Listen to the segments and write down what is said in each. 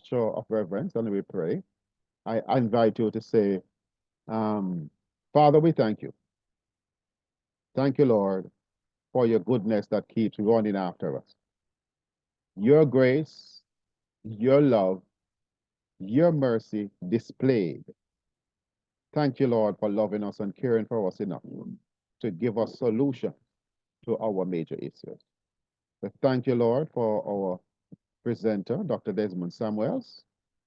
Show of reverence and we pray. I invite you to say, Father, we thank you. Thank you, Lord, for your goodness that keeps running after us. Your grace, your love, your mercy displayed. Thank you, Lord, for loving us and caring for us enough to give us solution to our major issues. We thank you, Lord, for our presenter, Dr. Desmond Samuels.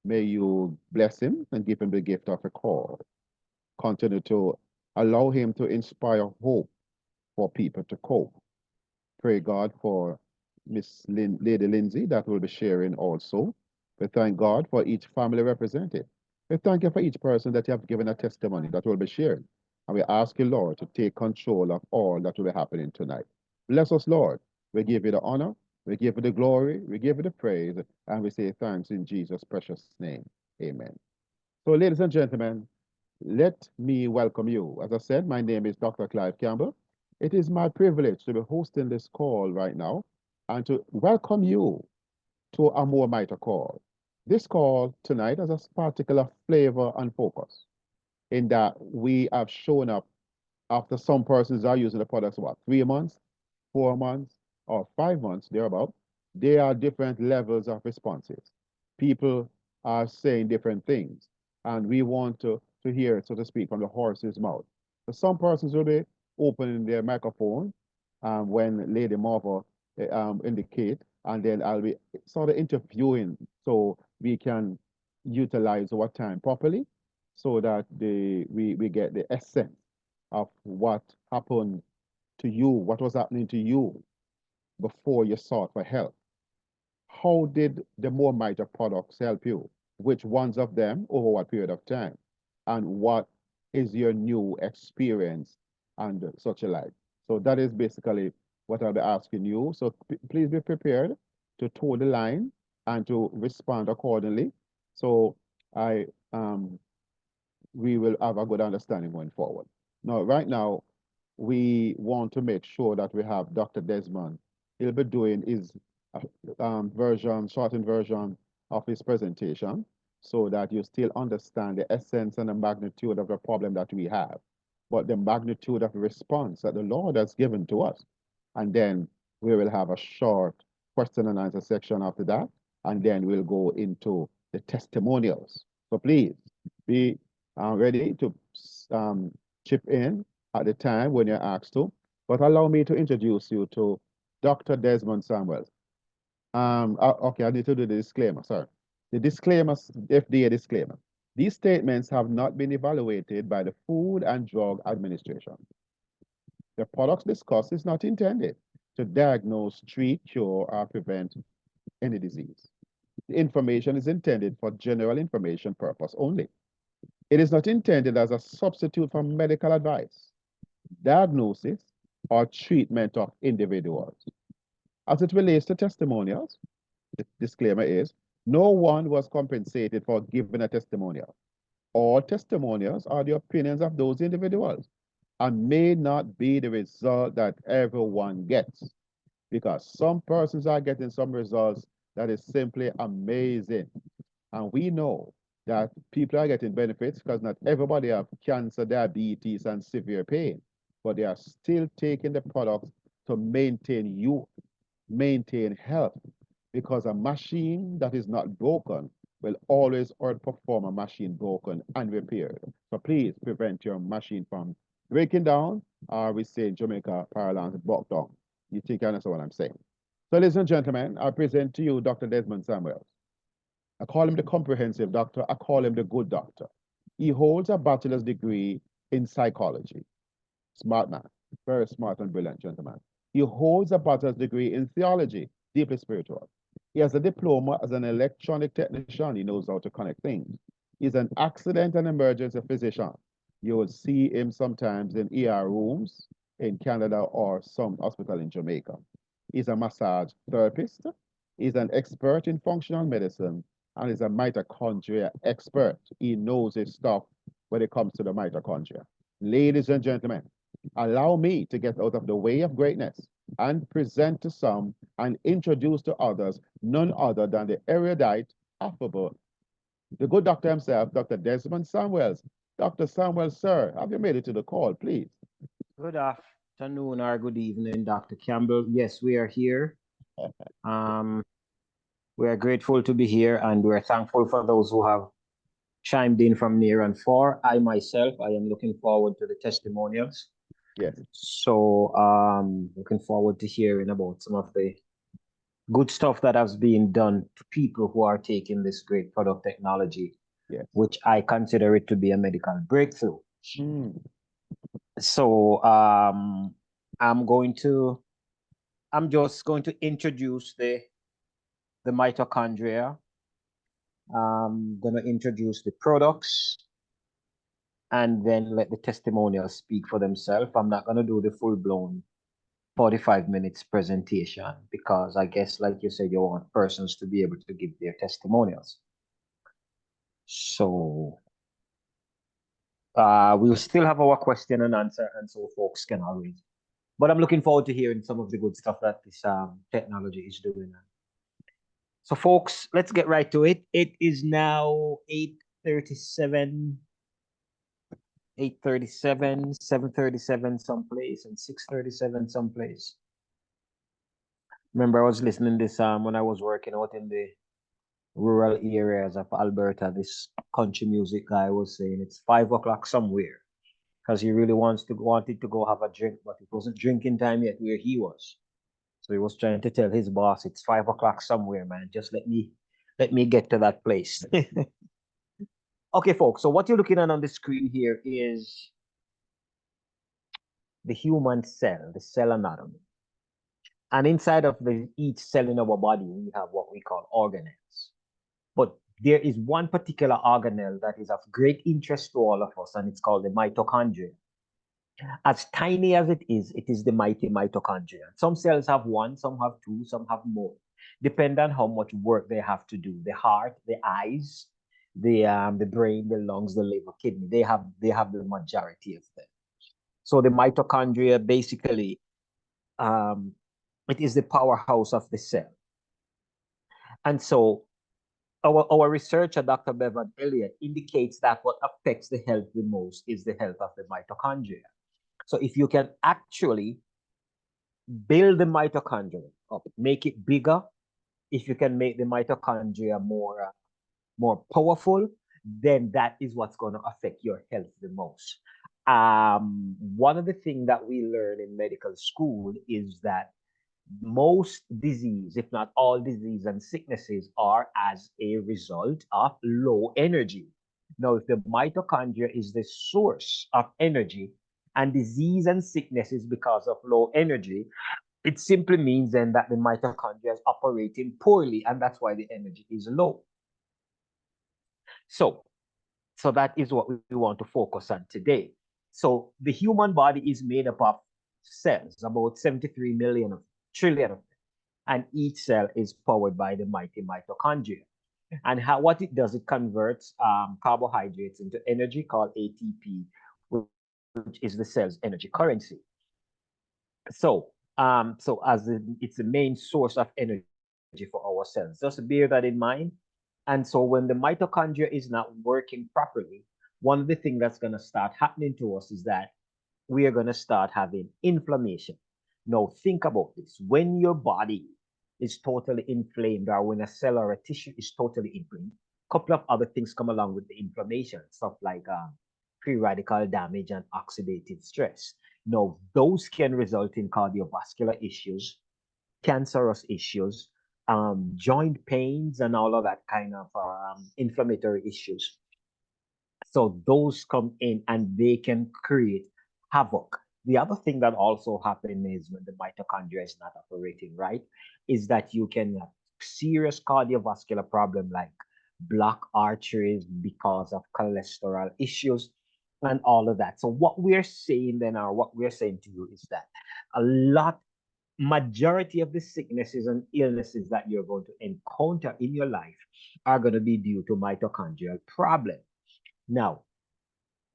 May you bless him and give him the gift of a call. Continue to allow him to inspire hope for people to cope. Pray God for Lady Lindsay that will be sharing also. We thank God for each family represented. We thank you for each person that you have given a testimony that will be shared. And we ask you, Lord, to take control of all that will be happening tonight. Bless us, Lord. We give you the honor, we give you the glory, we give you the praise, and we say thanks in Jesus' precious name. Amen. So, ladies and gentlemen, let me welcome you. As I said, my name is Dr. Clive Campbell. It is my privilege to be hosting this call right now and to welcome you to a more mighty call. This call tonight has a particular flavor and focus in that we have shown up after some persons are using the products, what, 3 months, 4 months, or 5 months, thereabout. There are different levels of responses. People are saying different things, and we want to hear, so to speak, from the horse's mouth. So some persons will be opening their microphone when Lady Marva indicate, and then I'll be sort of interviewing so we can utilize our time properly so that we get the essence of what happened to you, what was happening to you before you sought for help. How did the more mighty products help you? Which ones of them over what period of time? And what is your new experience and such a like? So that is basically what I'll be asking you. So please be prepared to toe the line and to respond accordingly. So I we will have a good understanding going forward. Now, right now, we want to make sure that we have Dr. Desmond. He'll be doing his shortened version of his presentation so that you still understand the essence and the magnitude of the problem that we have, but the magnitude of the response that the Lord has given to us. And then we will have a short question and answer section after that, and then we'll go into the testimonials. So please be ready to chip in at the time when you're asked to. But allow me to introduce you to Dr. Desmond Samuels. Okay, I need to do the disclaimer, sorry. The disclaimer, FDA disclaimer. These statements have not been evaluated by the Food and Drug Administration. The products discussed is not intended to diagnose, treat, cure, or prevent any disease. The information is intended for general information purpose only. It is not intended as a substitute for medical advice, diagnosis, or treatment of individuals. As it relates to testimonials, the disclaimer is, no one was compensated for giving a testimonial. All testimonials are the opinions of those individuals and may not be the result that everyone gets, because some persons are getting some results that is simply amazing. And we know that people are getting benefits because not everybody have cancer, diabetes, and severe pain, but they are still taking the products to maintain youth, maintain health, because a machine that is not broken will always outperform a machine broken and repaired. So please prevent your machine from breaking down, or we say in Jamaica parlance, broke down. You think you understand what I'm saying? So ladies and gentlemen, I present to you Dr. Desmond Samuels. I call him the comprehensive doctor. I call him the good doctor. He holds a bachelor's degree in psychology. Smart man, very smart and brilliant gentleman. He holds a bachelor's degree in theology, deeply spiritual. He has a diploma as an electronic technician. He knows how to connect things. He's an accident and emergency physician. You will see him sometimes in ER rooms in Canada or some hospital in Jamaica. He's a massage therapist. He's an expert in functional medicine and is a mitochondria expert. He knows his stuff when it comes to the mitochondria. Ladies and gentlemen, allow me to get out of the way of greatness and present to some and introduce to others none other than the erudite, affable. The good doctor himself, Dr. Desmond Samuels. Dr. Samuels, sir, have you made it to the call, please? Good afternoon or good evening, Dr. Campbell. Yes, we are here. Um, we are grateful to be here and we're thankful for those who have chimed in from near and far. I myself, I am looking forward to the testimonials. Yes. So, looking forward to hearing about some of the good stuff that has been done to people who are taking this great product technology, Yes. which I consider it to be a medical breakthrough. Mm. So, I'm just going to introduce the mitochondria. I'm going to introduce the products and then let the testimonials speak for themselves. I'm not going to do the full-blown 45 minutes presentation because I guess, like you said, you want persons to be able to give their testimonials. So we'll still have our question and answer, and so folks can always. But I'm looking forward to hearing some of the good stuff that this technology is doing. So, folks, let's get right to it. It is now 8:37, 8:37, 7:37 someplace, and 6:37 someplace. Remember, I was listening this when I was working out in the rural areas of Alberta. This country music guy was saying it's 5 o'clock somewhere because he really wanted to go have a drink, but it wasn't drinking time yet where he was. So he was trying to tell his boss it's 5 o'clock somewhere, man. Just let me get to that place. Okay, folks. So what you're looking at on the screen here is the human cell, the cell anatomy. And inside of each cell in our body, we have what we call organelles. But there is one particular organelle that is of great interest to all of us, and it's called the mitochondria. As tiny as it is the mighty mitochondria. Some cells have one, some have two, some have more, depending on how much work they have to do. The heart, the eyes, the brain, the lungs, the liver, kidney, they have the majority of them. So the mitochondria basically, it is the powerhouse of the cell. And so our researcher, Dr. Bevan Elliott, indicates that what affects the health the most is the health of the mitochondria. So if you can actually build the mitochondria up, make it bigger, if you can make the mitochondria more powerful, then that is what's going to affect your health the most. One of the things that we learn in medical school is that most disease, if not all disease and sicknesses, are as a result of low energy. Now, if the mitochondria is the source of energy and disease and sickness is because of low energy, it simply means then that the mitochondria is operating poorly, and that's why the energy is low. So that is what we want to focus on today. So the human body is made up of cells, about 73 million trillion of them, and each cell is powered by the mighty mitochondria. And what it does, it converts carbohydrates into energy called ATP, which is the cell's energy currency. So it's the main source of energy for our cells. Just bear that in mind. And so when the mitochondria is not working properly, one of the things that's going to start happening to us is that we are going to start having inflammation. Now, think about this. When your body is totally inflamed, or when a cell or a tissue is totally inflamed, a couple of other things come along with the inflammation, stuff like free radical damage and oxidative stress. Now, those can result in cardiovascular issues, cancerous issues, joint pains, and all of that kind of inflammatory issues. So those come in and they can create havoc. The other thing that also happens is when the mitochondria is not operating right, is that you can have serious cardiovascular problem like blocked arteries because of cholesterol issues and all of that. So what we're saying then, or what we're saying to you, is that a majority of the sicknesses and illnesses that you're going to encounter in your life are going to be due to mitochondrial problem. Now,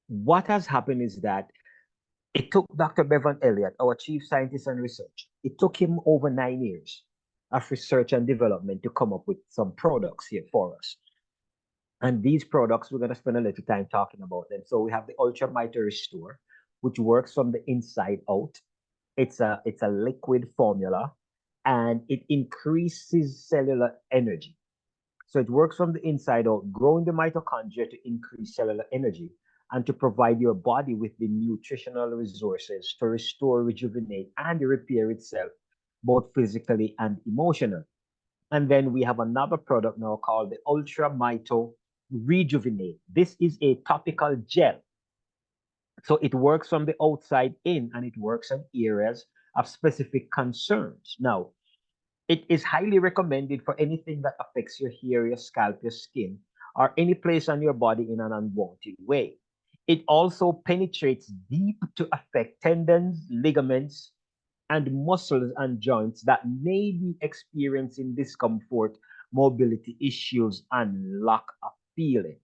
what has happened is that it took Dr. Bevan Elliott, our chief scientist and research, it took him over 9 years of research and development to come up with some products here for us. And these products, we're going to spend a little time talking about them. So we have the Ultra Mito Restore, which works from the inside out. It's a liquid formula, and it increases cellular energy. So it works from the inside out, growing the mitochondria to increase cellular energy and to provide your body with the nutritional resources to restore, rejuvenate, and repair itself, both physically and emotionally. And then we have another product now called the Ultra Mito Rejuvenate. This is a topical gel. So it works from the outside in, and it works in areas of specific concerns. Now, it is highly recommended for anything that affects your hair, your scalp, your skin, or any place on your body in an unwanted way. It also penetrates deep to affect tendons, ligaments, and muscles and joints that may be experiencing discomfort, mobility issues, and lack of feeling.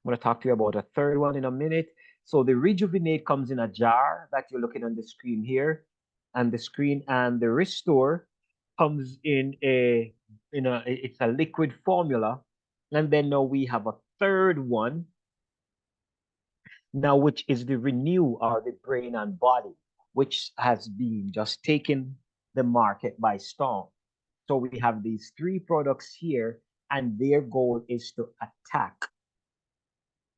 I'm going to talk to you about a third one in a minute. So the Rejuvenate comes in a jar that you're looking on the screen here, and the Restore comes in it's a liquid formula. And then now we have a third one now, which is the Renew, or the Brain and Body, which has been just taken the market by storm. So we have these three products here, and their goal is to attack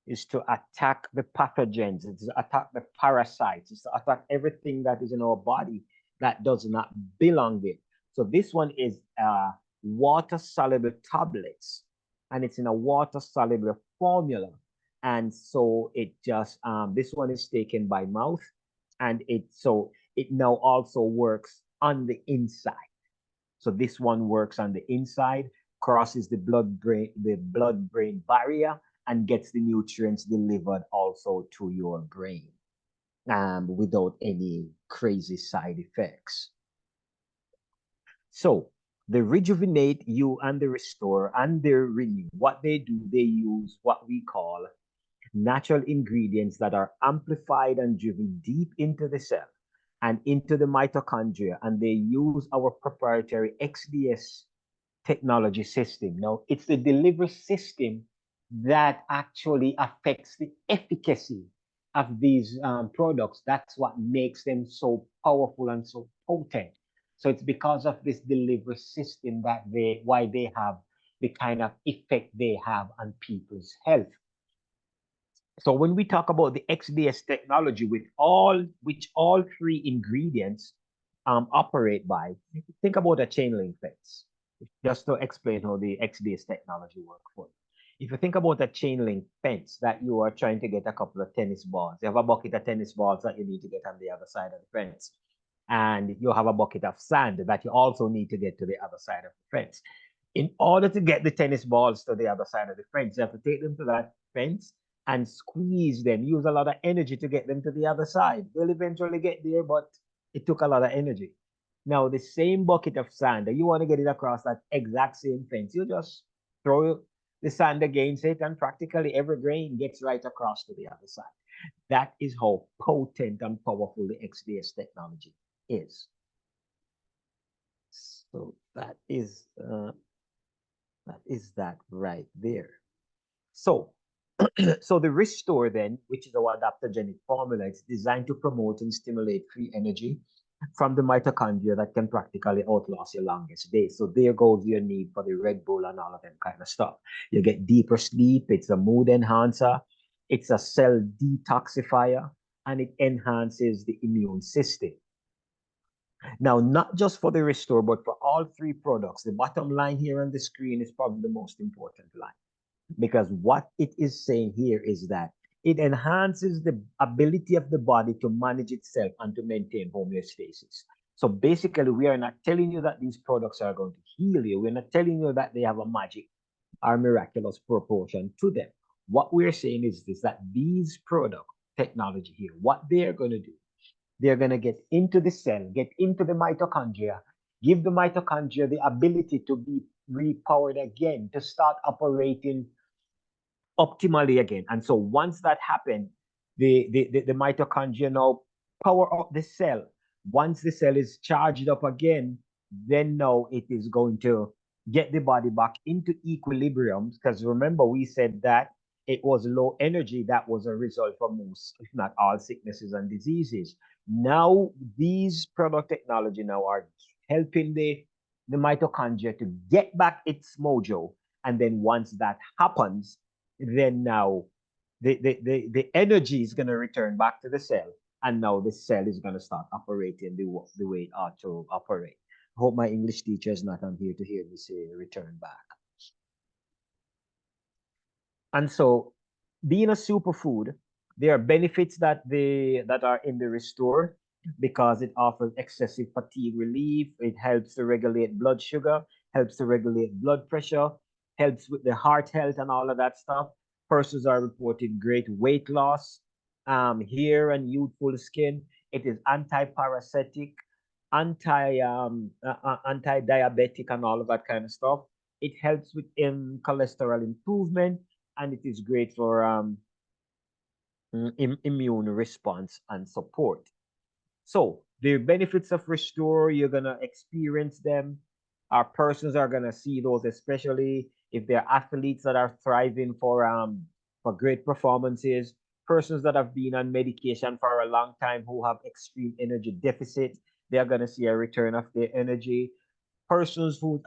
the pathogens, it's to attack the parasites, it's to attack everything that is in our body that does not belong there. So this one is water-soluble tablets, and it's in a water-soluble formula. And so it just, this one is taken by mouth, and it now also works on the inside. So this one works on the inside, crosses the blood-brain barrier, and gets the nutrients delivered also to your brain without any crazy side effects. So the Rejuvenate, You, and the Restore and the Renew, what they do, they use what we call natural ingredients that are amplified and driven deep into the cell and into the mitochondria, and they use our proprietary XDS technology system. Now, it's the delivery system that actually affects the efficacy of these products. That's what makes them so powerful and so potent. So it's because of this delivery system that why they have the kind of effect they have on people's health. So when we talk about the XDS technology, which all three ingredients operate by, think about a chain link fence. Just to explain how the XDS technology works for you. If you think about a chain link fence that you are trying to get a couple of tennis balls, you have a bucket of tennis balls that you need to get on the other side of the fence. And you have a bucket of sand that you also need to get to the other side of the fence. In order to get the tennis balls to the other side of the fence, you have to take them to that fence and squeeze them, use a lot of energy to get them to the other side. They'll eventually get there, but it took a lot of energy. Now, the same bucket of sand, you want to get it across that exact same fence, you just throw the sand against it, and practically every grain gets right across to the other side. That is how potent and powerful the XDS technology is. So that is that right there. So, so the Restore then, which is our adaptogenic formula, it's designed to promote and stimulate free energy from the mitochondria that can practically outlast your longest day. So there goes your need for the Red Bull and all of them kind of stuff. You get deeper sleep, it's a mood enhancer, it's a cell detoxifier, and it enhances the immune system. Now, not just for the Restore, but for all three products, the bottom line here on the screen is probably the most important line, because what it is saying here is that it enhances the ability of the body to manage itself and to maintain homeostasis. So basically, we are not telling you that these products are going to heal you. We're not telling you that they have a magic or miraculous proportion to them. What we're saying is this, that these product technology here, what they're going to do, they're going to get into the cell, get into the mitochondria, give the mitochondria the ability to be repowered again, to start operating optimally again. And so once that happens, the mitochondria now power up the cell. Once the cell is charged up again, then now it is going to get the body back into equilibrium. Because remember, we said that it was low energy that was a result for most, if not all, sicknesses and diseases. Now, these product technology now are helping the mitochondria to get back its mojo. And then once that happens, then now the energy is going to return back to the cell. And now the cell is going to start operating the way it ought to operate. I hope my English teacher is not on here to hear me say return back. And so, being a superfood, there are benefits that are in the Restore because it offers excessive fatigue relief. It helps to regulate blood sugar, helps to regulate blood pressure, helps with the heart health and all of that stuff. Persons are reporting great weight loss, hair and youthful skin. It is anti-parasitic, anti-diabetic, and all of that kind of stuff. It helps with cholesterol improvement, and it is great for immune response and support. So the benefits of Restore, you're gonna experience them. Our persons are gonna see those, especially if they're athletes that are thriving for great performances. Persons that have been on medication for a long time who have extreme energy deficit, they are gonna see a return of their energy. Persons whose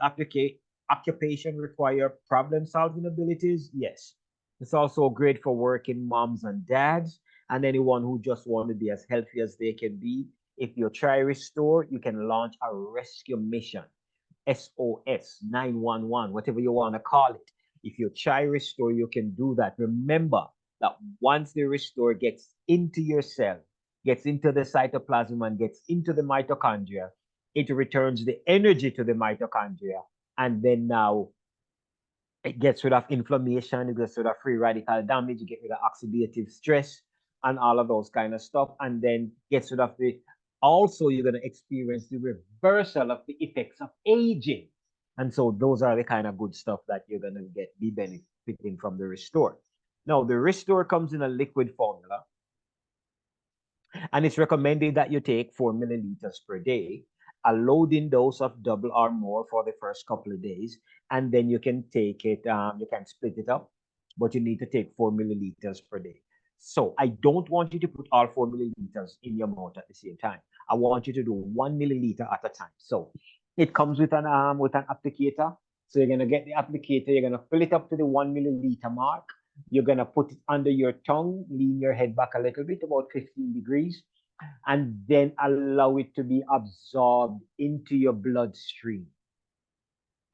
occupation require problem-solving abilities, yes. It's also great for working moms and dads and anyone who just want to be as healthy as they can be. If you try Restore, you can launch a rescue mission, SOS 911, whatever you want to call it. If you try Restore, you can do that. Remember that once the Restore gets into your cell, gets into the cytoplasm and gets into the mitochondria, it returns the energy to the mitochondria. And then now it gets rid of inflammation, it gets rid of free radical damage, you get rid of oxidative stress and all of those kind of stuff, and then gets rid of the, also you're going to experience the reversal of the effects of aging. And so those are the kind of good stuff that you're going to be benefiting from the Restore. Now, the Restore comes in a liquid formula, and it's recommended that you take 4 milliliters per day, a loading dose of double or more for the first couple of days, and then you can take it, you can split it up, but you need to take 4 milliliters per day. So I don't want you to put all 4 milliliters in your mouth at the same time. I want you to do 1 milliliter at a time. So it comes with an applicator. So you're gonna get the applicator, you're gonna fill it up to the 1 milliliter mark. You're gonna put it under your tongue, lean your head back a little bit, about 15 degrees, and then allow it to be absorbed into your bloodstream.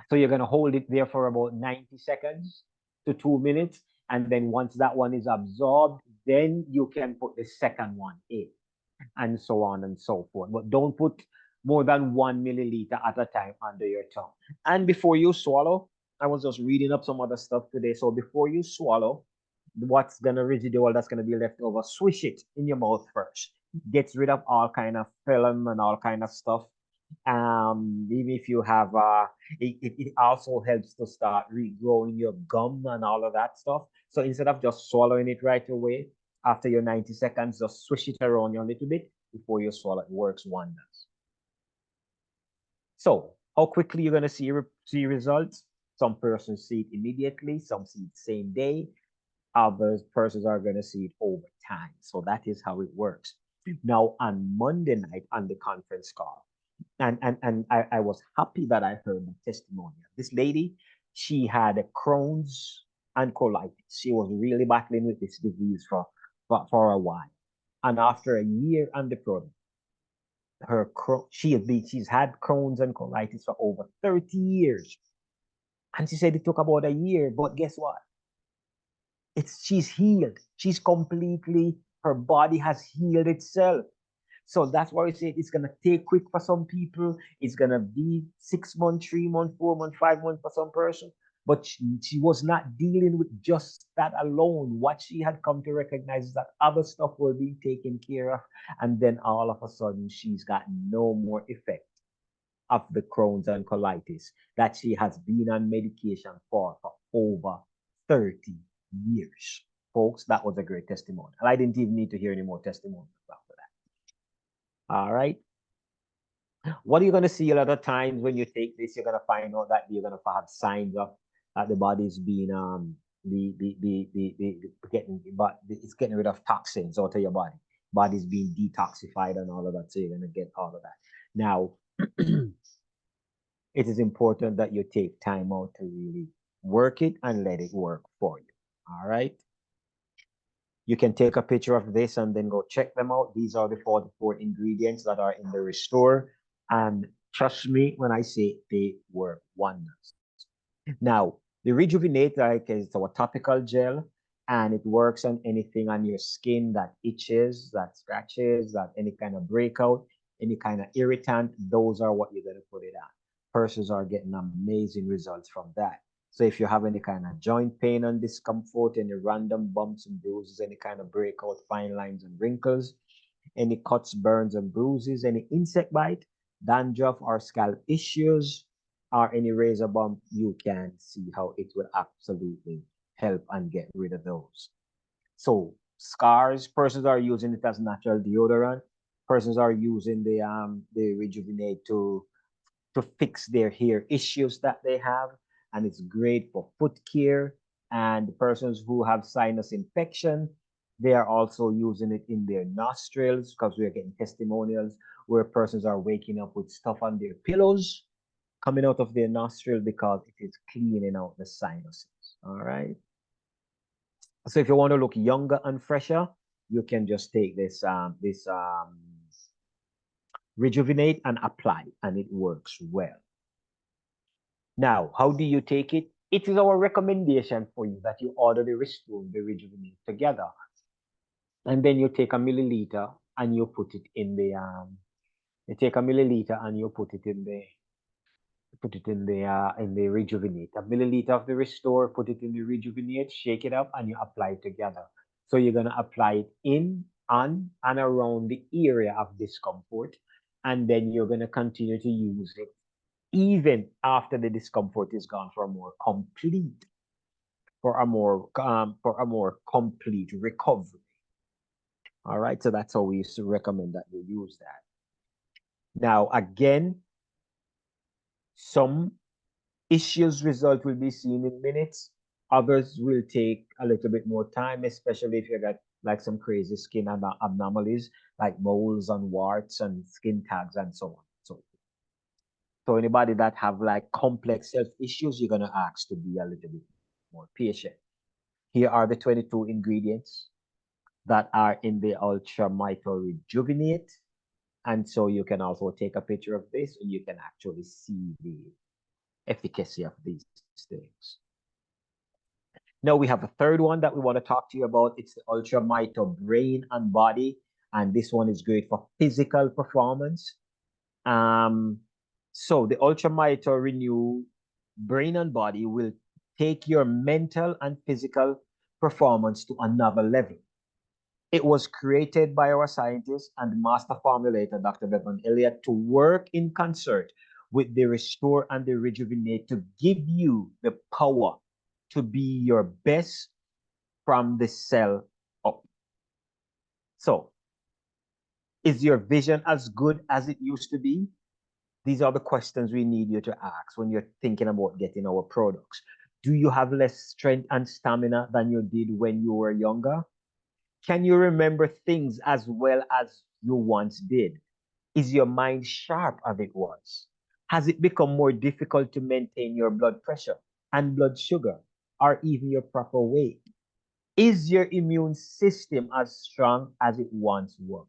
So you're gonna hold it there for about 90 seconds to 2 minutes. And then once that one is absorbed, then you can put the second one in, and so on and so forth. But don't put more than 1 milliliter at a time under your tongue. And before you swallow, I was just reading up some other stuff today. So before you swallow, what's gonna residual that's gonna be left over, swish it in your mouth first. Gets rid of all kind of film and all kind of stuff. Even if you have it also helps to start regrowing your gum and all of that stuff. So instead of just swallowing it right away, after your 90 seconds, just swish it around you a little bit before you swallow. It works wonders. So how quickly you're going to see results? Some persons see it immediately, some see it same day, other persons are going to see it over time. So that is how it works. Now on Monday night on the conference call, and I was happy that I heard the testimony. This lady, she had Crohn's and colitis. She was really battling with this disease for a while. And after a year on the product, she's had Crohn's and colitis for over 30 years. And she said it took about a year, but guess what? She's healed. She's completely, her body has healed itself. So that's why I say it's gonna take quick for some people. It's gonna be 6 months, 3 months, 4 months, 5 months for some person. But she was not dealing with just that alone. What she had come to recognize is that other stuff will be taken care of, and then all of a sudden she's got no more effect of the Crohn's and colitis that she has been on medication for over 30 years. Folks, that was a great testimony. And I didn't even need to hear any more testimonies after that. All right. What are you going to see a lot of times when you take this? You're going to find out that you're going to have signs of that the body's being getting, but it's getting rid of toxins out of your body. Body's being detoxified and all of that. So you're going to get all of that. Now, it is important that you take time out to really work it and let it work for you. All right. You can take a picture of this and then go check them out. These are the 44 ingredients that are in the Restore. And trust me when I say they work wonders. Now, the Rejuvenate, like, is our topical gel, and it works on anything on your skin that itches, that scratches, that any kind of breakout, any kind of irritant. Those are what you're going to put it on. Persons are getting amazing results from that. So if you have any kind of joint pain and discomfort, any random bumps and bruises, any kind of breakout, fine lines and wrinkles, any cuts, burns and bruises, any insect bite, dandruff or scalp issues, or any razor bump, you can see how it will absolutely help and get rid of those. So scars, persons are using it as natural deodorant. Persons are using the Rejuvenate to fix their hair issues that they have, and it's great for foot care. And persons who have sinus infection, they are also using it in their nostrils, because we're getting testimonials where persons are waking up with stuff on their pillows coming out of their nostril because it is cleaning out the sinuses. All right. So if you want to look younger and fresher, you can just take this Rejuvenate and apply, and it works well. Now, how do you take it? It is our recommendation for you that you order the Restore, the Rejuvenate together, and then you take a milliliter and you put it in the you take a milliliter and you put it in the Rejuvenate. A milliliter of the Restore, put it in the Rejuvenate, shake it up, and you apply it together. So you're gonna apply it in, on, and around the area of discomfort, and then you're gonna continue to use it even after the discomfort is gone for a more complete recovery. All right, so that's how we used to recommend that you use that. Now, again, some issues result will be seen in minutes. Others will take a little bit more time, especially if you got like some crazy skin abnormalities like moles and warts and skin tags and so on. So anybody that have like complex health issues, you're gonna ask to be a little bit more patient. Here are the 22 ingredients that are in the Ultra Mito Rejuvenate. And so you can also take a picture of this and you can actually see the efficacy of these things. Now we have a third one that we want to talk to you about. It's the Ultra Mito Brain and Body. And this one is great for physical performance. So the Ultra Mito Renew Brain and Body will take your mental and physical performance to another level. It was created by our scientist and master formulator, Dr. Bevan Elliott, to work in concert with the Restore and the Rejuvenate to give you the power to be your best from the cell up. So, is your vision as good as it used to be? These are the questions we need you to ask when you're thinking about getting our products. Do you have less strength and stamina than you did when you were younger? Can you remember things as well as you once did? Is your mind sharp as it was? Has it become more difficult to maintain your blood pressure and blood sugar, or even your proper weight? Is your immune system as strong as it once was?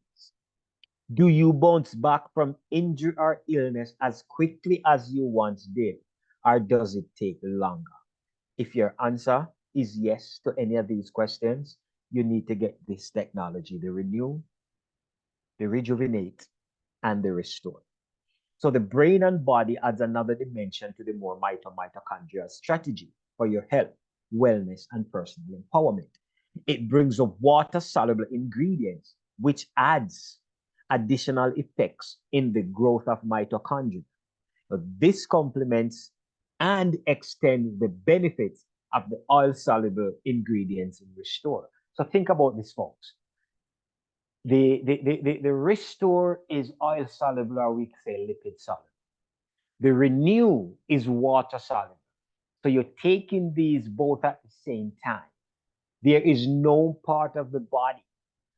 Do you bounce back from injury or illness as quickly as you once did, or does it take longer? If your answer is yes to any of these questions, you need to get this technology, the Renew, the Rejuvenate, and the Restore. So the brain and body adds another dimension to the more mitochondrial strategy for your health, wellness, and personal empowerment. It brings up water-soluble ingredients, which adds additional effects in the growth of mitochondria. So this complements and extends the benefits of the oil-soluble ingredients in Restore. So think about this, folks. The restore is oil soluble, or we say lipid soluble. The renew is water soluble. So you're taking these both at the same time. There is no part of the body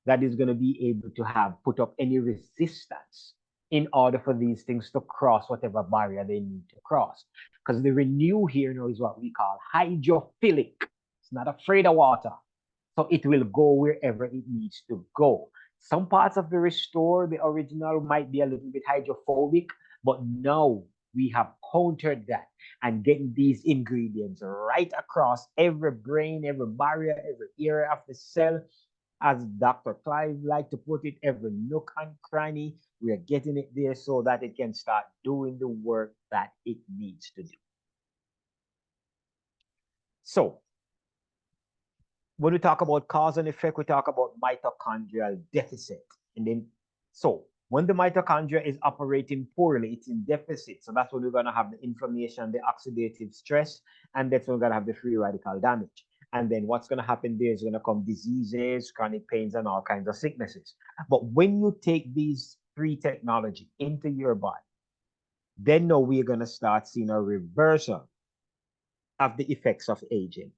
that is going to be able to have put up any resistance in order for these things to cross whatever barrier they need to cross. Because the renew here now is what we call hydrophilic. It's not afraid of water. So it will go wherever it needs to go. Some parts of the restore, the original, might be a little bit hydrophobic, but now we have countered that and getting these ingredients right across every brain, every barrier, every area of the cell. As Dr. Clive liked to put it, every nook and cranny, we are getting it there so that it can start doing the work that it needs to do. So, when we talk about cause and effect, we talk about mitochondrial deficit. And then, so when the mitochondria is operating poorly, it's in deficit. So that's when we're going to have the inflammation, the oxidative stress, and that's when we're going to have the free radical damage. And then what's going to happen there is going to come diseases, chronic pains, and all kinds of sicknesses. But when you take these three technology into your body, then now we're going to start seeing a reversal of the effects of aging,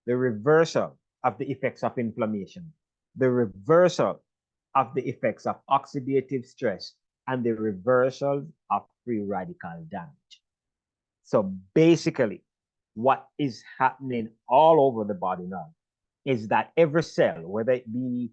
the reversal of the effects of inflammation, the reversal of the effects of oxidative stress, and the reversal of free radical damage. So basically, what is happening all over the body now is that every cell, whether it be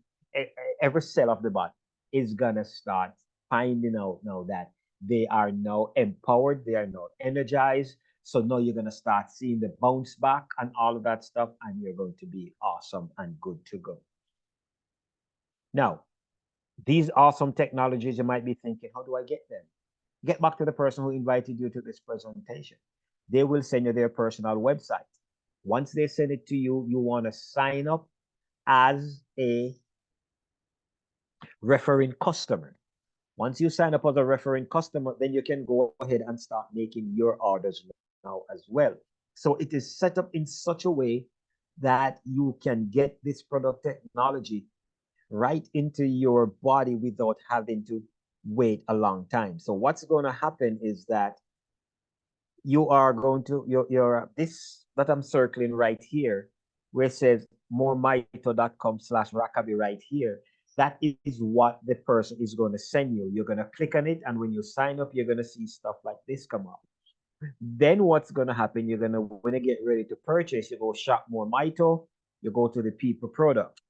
every cell of the body, is going to start finding out now that they are now empowered, they are now energized. So now you're going to start seeing the bounce back and all of that stuff, and you're going to be awesome and good to go. Now, these awesome technologies, you might be thinking, how do I get them? Get back to the person who invited you to this presentation. They will send you their personal website. Once they send it to you, you want to sign up as a referring customer. Once you sign up as a referring customer, then you can go ahead and start making your orders now as well. So it is set up in such a way that you can get this product technology right into your body without having to wait a long time. So what's going to happen is that you are going to your this that I'm circling right here, where it says moremito.com/Rackaby right here. That is what the person is going to send you. You're going to click on it, and when you sign up, you're going to see stuff like this come up. Then what's going to happen? You're going to, when you get ready to purchase, you go shop More Mito, you go to the People product.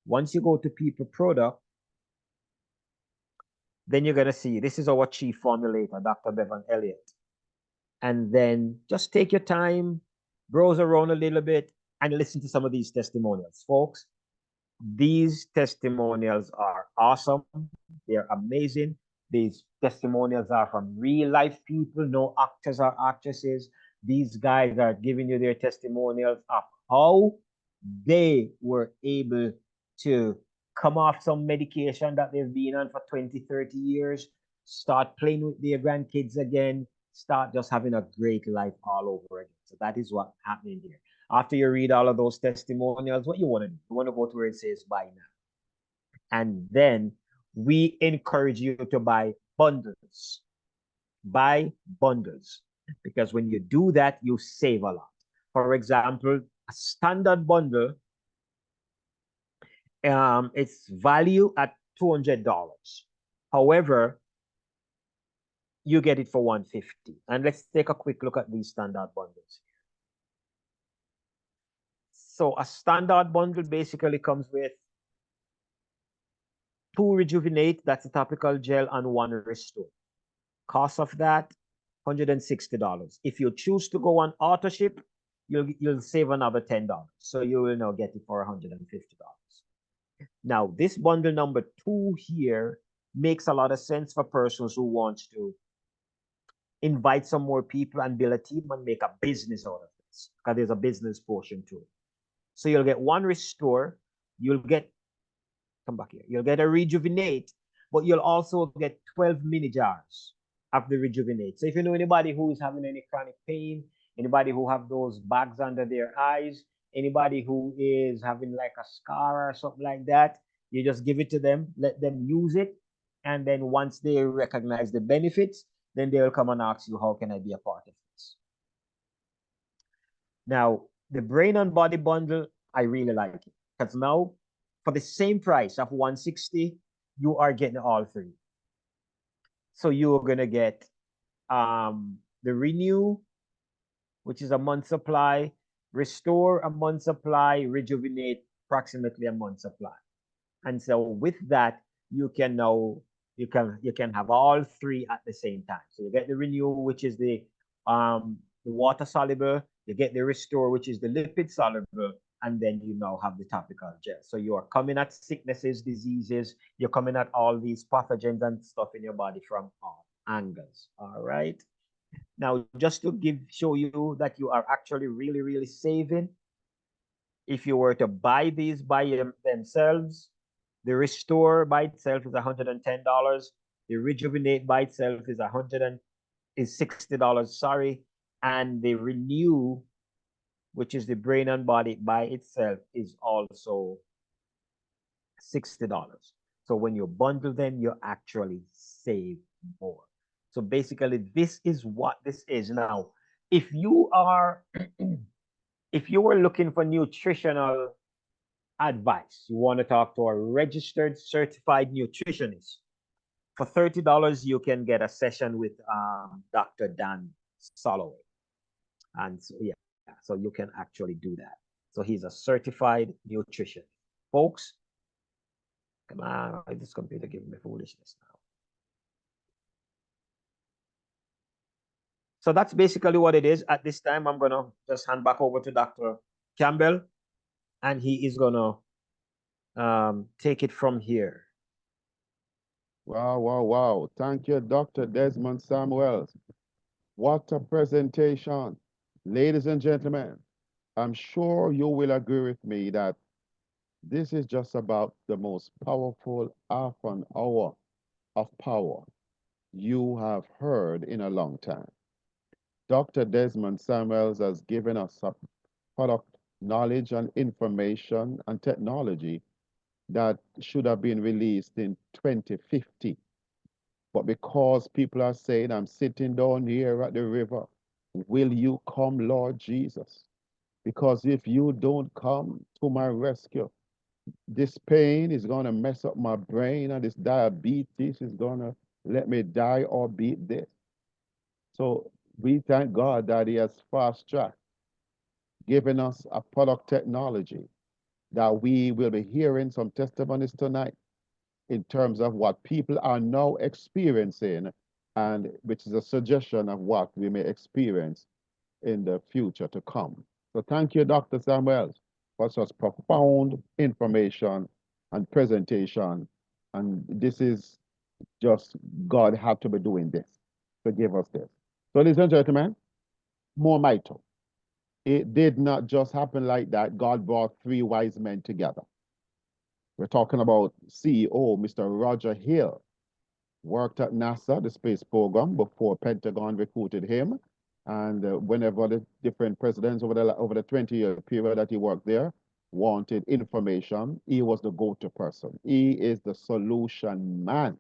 Once you go to People product, then you're going to see this is our chief formulator, Dr. Bevan Elliott. And then just take your time, browse around a little bit, and listen to some of these testimonials. Folks, these testimonials are awesome. They're amazing. These testimonials are from real life people, no actors or actresses. These guys are giving you their testimonials of how they were able to come off some medication that they've been on for 20, 30 years, start playing with their grandkids again, start just having a great life all over again. So that is what's happening here. After you read all of those testimonials, what you want to do? You want to go to where it says buy now. And then we encourage you to buy bundles. Buy bundles. Because when you do that, you save a lot. For example, a standard bundle, it's value at $200. However, you get it for $150. And let's take a quick look at these standard bundles. So a standard bundle basically comes with 2 Rejuvenate, that's a topical gel, and 1 Restore. Cost of that, $160. If you choose to go on auto ship, you'll save another $10. So you will now get it for $150. Now, this bundle number 2 here makes a lot of sense for persons who want to invite some more people and build a team and make a business out of this, because there's a business portion to it. So you'll get 1 Restore, you'll get, come back here, you'll get a Rejuvenate, but you'll also get 12 mini jars of the Rejuvenate. So if you know anybody who is having any chronic pain, anybody who have those bags under their eyes, anybody who is having like a scar or something like that, You just give it to them, let them use it, and then once they recognize the benefits, then they'll come and ask you, how can I be a part of this? Now, the brain and body bundle, I really like it because now for the same price of 160, you are getting all three. So you're gonna get the Renew, which is a month supply, Restore a month supply, Rejuvenate approximately a month supply. And so with that, you can now you can have all three at the same time. So you get the Renew, which is the water soluble, you get the Restore, which is the lipid soluble, and then you now have the topical gel. So you are coming at sicknesses, diseases, you're coming at all these pathogens and stuff in your body from all angles. All right. Now, just to show you that you are actually really, really saving, if you were to buy these by themselves, the Restore by itself is $110. The Rejuvenate by itself is $60, sorry. And the Renew, which is the brain and body by itself, is also $60. So when you bundle them, you actually save more. So basically, this is what this is. Now, if you are if you were looking for nutritional advice, you want to talk to a registered certified nutritionist, for $30, you can get a session with Dr. Dan Soloway. And so, yeah, so you can actually do that. So he's a certified nutritionist. Folks, come on, this computer giving me foolishness now. So that's basically what it is. At this time, I'm going to just hand back over to Dr. Campbell, and he is going to take it from here. Wow, wow, wow. Thank you, Dr. Desmond Samuels. What a presentation. Ladies and gentlemen, I'm sure you will agree with me that this is just about the most powerful half an hour of power you have heard in a long time. Dr. Desmond Samuels has given us a product knowledge and information and technology that should have been released in 2050. But because people are saying, I'm sitting down here at the river, will you come, Lord Jesus? Because if you don't come to my rescue, this pain is going to mess up my brain, and this diabetes is going to let me die or beat this. So we thank God that he has fast-tracked, given us a product technology that we will be hearing some testimonies tonight in terms of what people are now experiencing, and which is a suggestion of what we may experience in the future to come. So thank you, Dr. Samuels, for such profound information and presentation. And this is just, God had to be doing this to give us this. So ladies and gentlemen, more mito. It did not just happen like that. God brought three wise men together. We're talking about CEO, Mr. Roger Hill, worked at NASA, the space program, before Pentagon recruited him. And whenever the different presidents over the 20-year period that he worked there wanted information, he was the go-to person. He is the solution man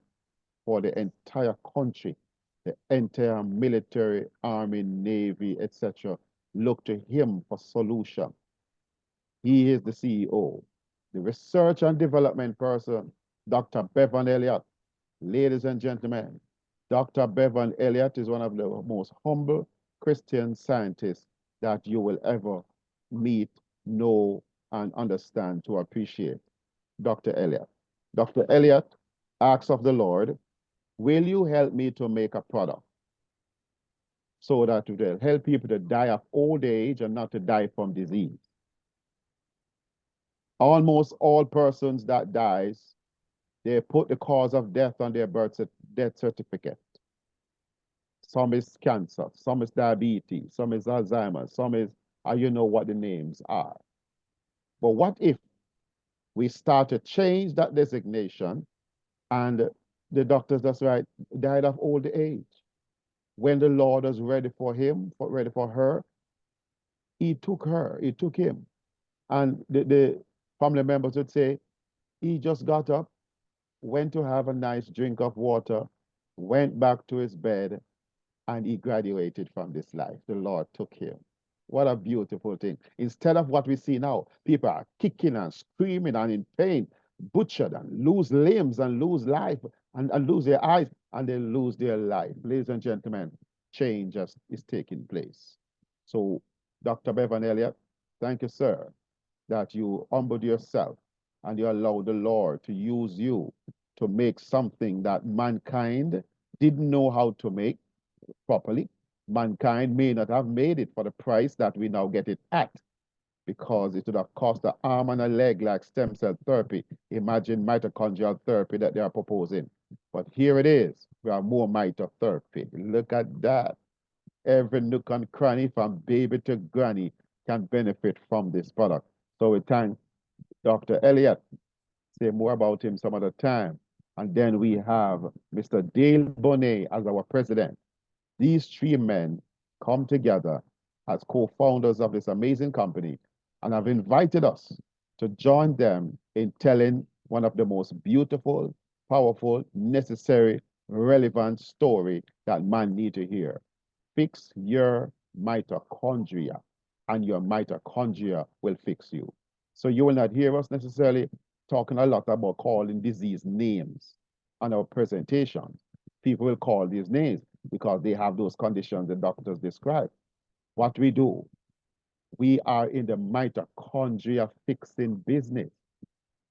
for the entire country, the entire military, army, navy, etc. Look to him for solution. He is the CEO. The research and development person, Dr. Bevan Elliott. Ladies and gentlemen, Dr. Bevan Elliott is one of the most humble Christian scientists that you will ever meet, know, and understand to appreciate. Dr. Elliott. Dr. Elliott asks of the Lord, will you help me to make a product so that it will help people to die of old age and not to die from disease? Almost all persons that dies, they put the cause of death on their death certificate. Some is cancer, some is diabetes, some is Alzheimer's, some is, you know what the names are. But what if we start to change that designation and the doctors, that's right, died of old age? When the Lord was ready for him, ready for her, he took her, he took him. And the family members would say, He just got up, went to have a nice drink of water, went back to his bed, and he graduated from this life. The Lord took him. What a beautiful thing. Instead of what we see now, people are kicking and screaming and in pain, butchered and lose limbs and lose life and lose their eyes and they lose their life. Ladies and gentlemen, change is taking place. So, Dr. Bevan Elliott, thank you, sir, that you humbled yourself and you allowed the Lord to use you to make something that mankind didn't know how to make properly. Mankind may not have made it for the price that we now get it at, because it would have cost an arm and a leg like stem cell therapy. Imagine mitochondrial therapy that they are proposing. But here it is. We have more mitotherapy. Look at that. Every nook and cranny from baby to granny can benefit from this product. So we thank Dr. Elliott. Say more about him some other time. And then we have Mr. Dale Bonet as our president. These three men come together as co-founders of this amazing company and have invited us to join them in telling one of the most beautiful, powerful, necessary, relevant story that man need to hear. Fix your mitochondria, and your mitochondria will fix you. So you will not hear us necessarily talking a lot about calling disease names on our presentations. People will call these names because they have those conditions the doctors describe. What we do, we are in the mitochondria fixing business.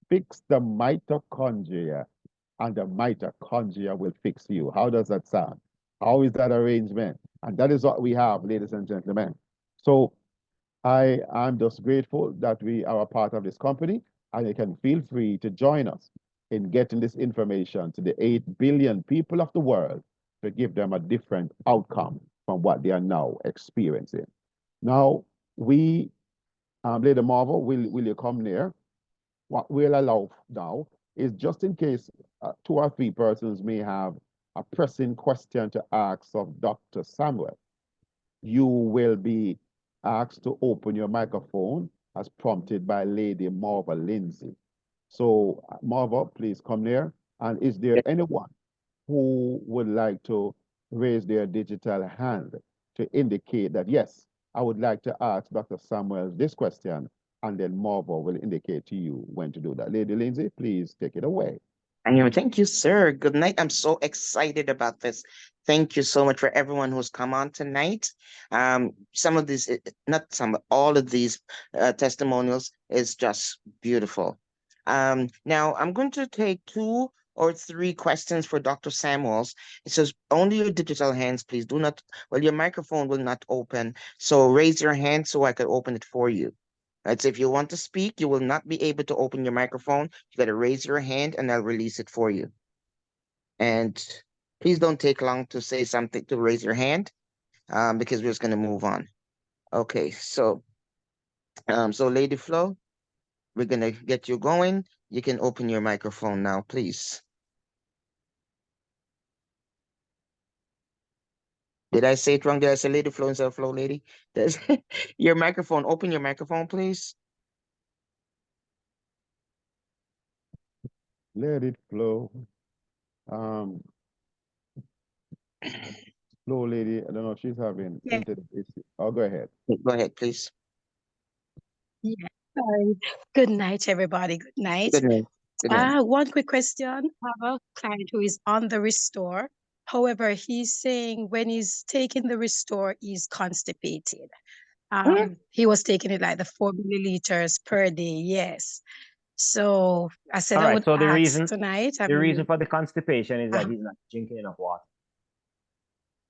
Fix the mitochondria and the mitochondria will fix you. How does that sound? How is that arrangement? And that is what we have, ladies and gentlemen. So I'm just grateful that we are a part of this company, and you can feel free to join us in getting this information to the 8 billion people of the world to give them a different outcome from what they are now experiencing. Now, we, Lady Marvel, will you come near? What we'll allow now is just in case 2 or 3 persons may have a pressing question to ask of Dr. Samuel, you will be asked to open your microphone as prompted by Lady Marva Lindsay. So Marva, please come there. And is there anyone who would like to raise their digital hand to indicate that, yes, I would like to ask Dr. Samuel this question, and then Marva will indicate to you when to do that. Lady Lindsay, please take it away. Thank you, sir. Good night. I'm so excited about this. Thank you so much for everyone who's come on tonight. Some of these, not some, all of these testimonials is just beautiful. Now, I'm going to take 2 or 3 questions for Dr. Samuels. It says only your digital hands, please. Do not, well, your microphone will not open. So raise your hand so I can open it for you. Right, so if you want to speak, you will not be able to open your microphone. You got to raise your hand and I'll release it for you. And please don't take long to say something, to raise your hand, because we're just going to move on. Okay, so Lady Flo, we're going to get you going. You can open your microphone now, please. Did I say it wrong? Did I say Lady Flo instead of Flo Lady? There's your microphone. Open your microphone, please. Let it flow. Flow Lady, I don't know if she's having internet issue. Oh, go ahead. Go ahead, please. Yeah. Sorry. Good night, everybody. Good night. Good night. Good night. One quick question. I have a client who is on the Restore. However, he's saying when he's taking the Restore, he's constipated. He was taking it like the 4 milliliters per day. Yes. So I said, All I right. would So the ask reason tonight. I the mean, reason for the constipation is that he's not drinking enough water,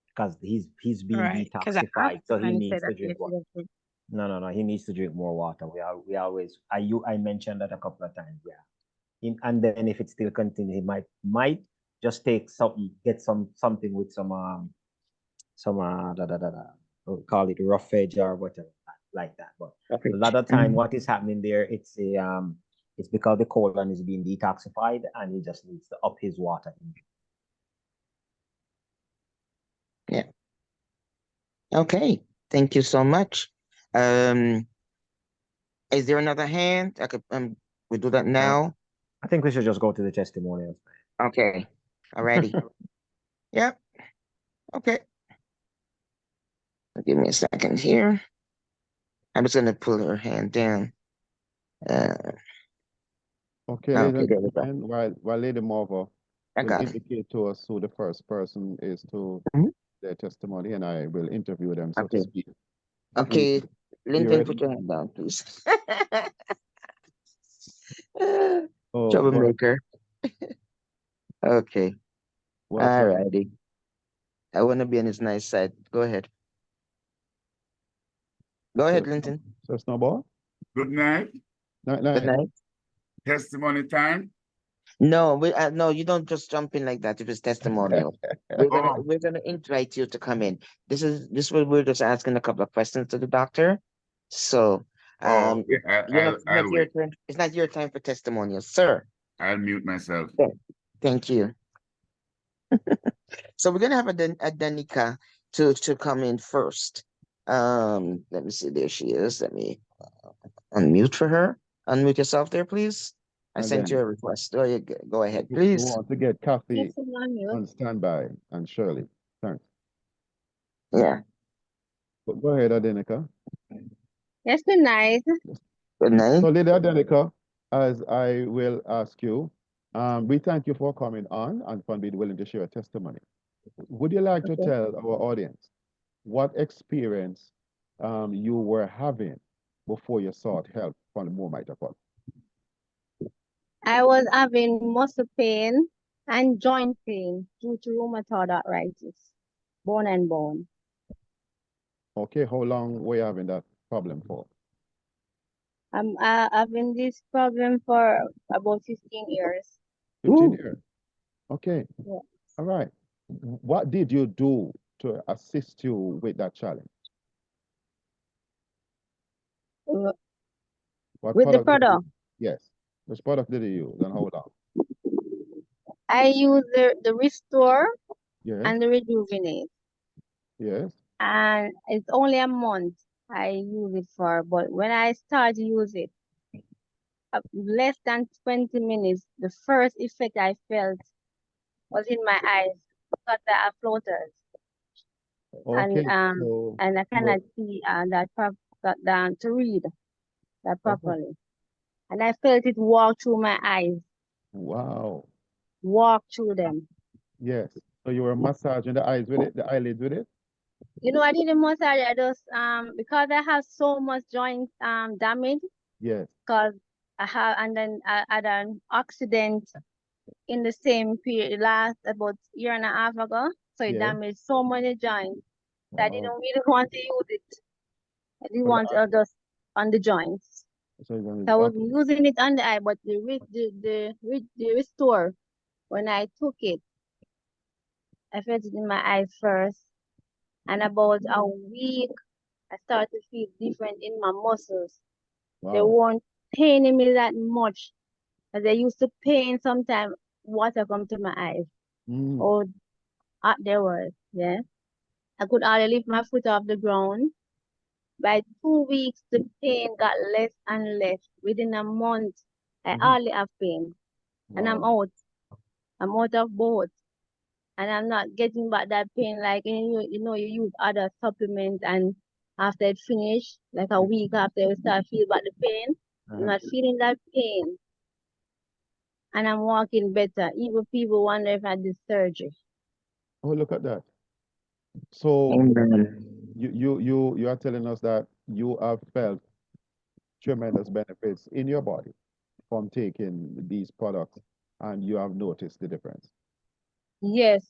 because he's being right, because I detoxified, asked so him he and he needs said to that drink he water. didn't. No, he needs to drink more water. We always I mentioned that a couple of times, yeah. And then if it still continues, he might just take get something with some we'll call it rough edge or whatever like that. But a lot of time, what is happening there? It's because the colon is being detoxified, and he just needs to up his water intake. Yeah. Okay. Thank you so much. Is there another hand? I could we do that now. I think we should just go to the testimonials. Okay. Alrighty. Yep. Okay. Give me a second here. I'm just gonna pull her hand down. Okay, Okay, ladies there we and go. gentlemen, while Lady Marva I will got it. indicate to us who the first person is to Mhm. their testimony, and I will interview them, so to Okay. speak. Okay, You Linton, ready? put your hand down, please. Oh, go ahead. Troublemaker. Okay. Watch out. Alrighty. I want to be on his nice side. Go ahead. Go ahead, Linton. So, Snowball? Good night. Night, Good night. night. Testimony time. No, no, you don't just jump in like that if it's testimonial. Oh. We're gonna invite you to come in. This is what we're just asking a couple of questions to the doctor. So Oh, okay. it's not I'll your wait. turn. It's not your time for testimonials, sir. I'll mute myself. Thank you. So we're gonna have a Danica to come in first. Let me see. There she is. Let me unmute for her. Unmute yourself there, please. I sent Again. you a request. Go ahead, We please. want to get Kathy Yes, I'm on mute. on standby and Shirley. Thanks. Yeah. But go ahead, Adenika. Yes, good night. Good night. So, Lady Adenika, as I will ask you, we thank you for coming on and for being willing to share a testimony. Would you like to Okay. tell our audience what experience you were having before you sought help from the Moonlight Accord? I was having muscle pain and joint pain due to rheumatoid arthritis, bone and bone. Okay, how long were you having that problem for? I'm having this problem for about 15 years. 15 Ooh. years. Okay. Yeah. All right. What did you do to assist you with that challenge? Uh, What With the product did you product, Yes. Which product did you use and how long? I use the Restore Yes. and the Rejuvenate, Yes. and it's only a month I use it for. But when I start to use it, less than 20 minutes, the first effect I felt was in my eyes because I have floaters, Okay. and I cannot see to read that properly. And I felt it walk through my eyes, Wow. walk through them. Yes. So you were massaging the eyes with it, the eyelids with it? You know, I did a massage. I just because I have so much joint damage, Yes. because I had an accident in the same period last about year and a half ago. So it Yes. damaged so many joints that I Wow. didn't really want to use it. I didn't Well, want it just on the joints. So you're So I was okay. using it on the eye, but the Restore, when I took it, I felt it in my eye first. And about a week, I started to feel different in my muscles. They Wow. weren't paining me that much. As they used to pain sometimes, water come to my eyes. Mm. Oh, there was, yeah. I could hardly lift my foot off the ground. By 2 weeks, the pain got less and less. Within a month, I Mhm. hardly have pain. And I'm Wow. out. I'm out of both. And I'm not getting back that pain like you use other supplements, and after it finish, like a week after you start feel back the pain. I'm not feeling that pain. And I'm walking better. Even people wonder if I did surgery. Oh, look at that. So Amen. you are telling us that you have felt tremendous benefits in your body from taking these products, and you have noticed the difference. Yes.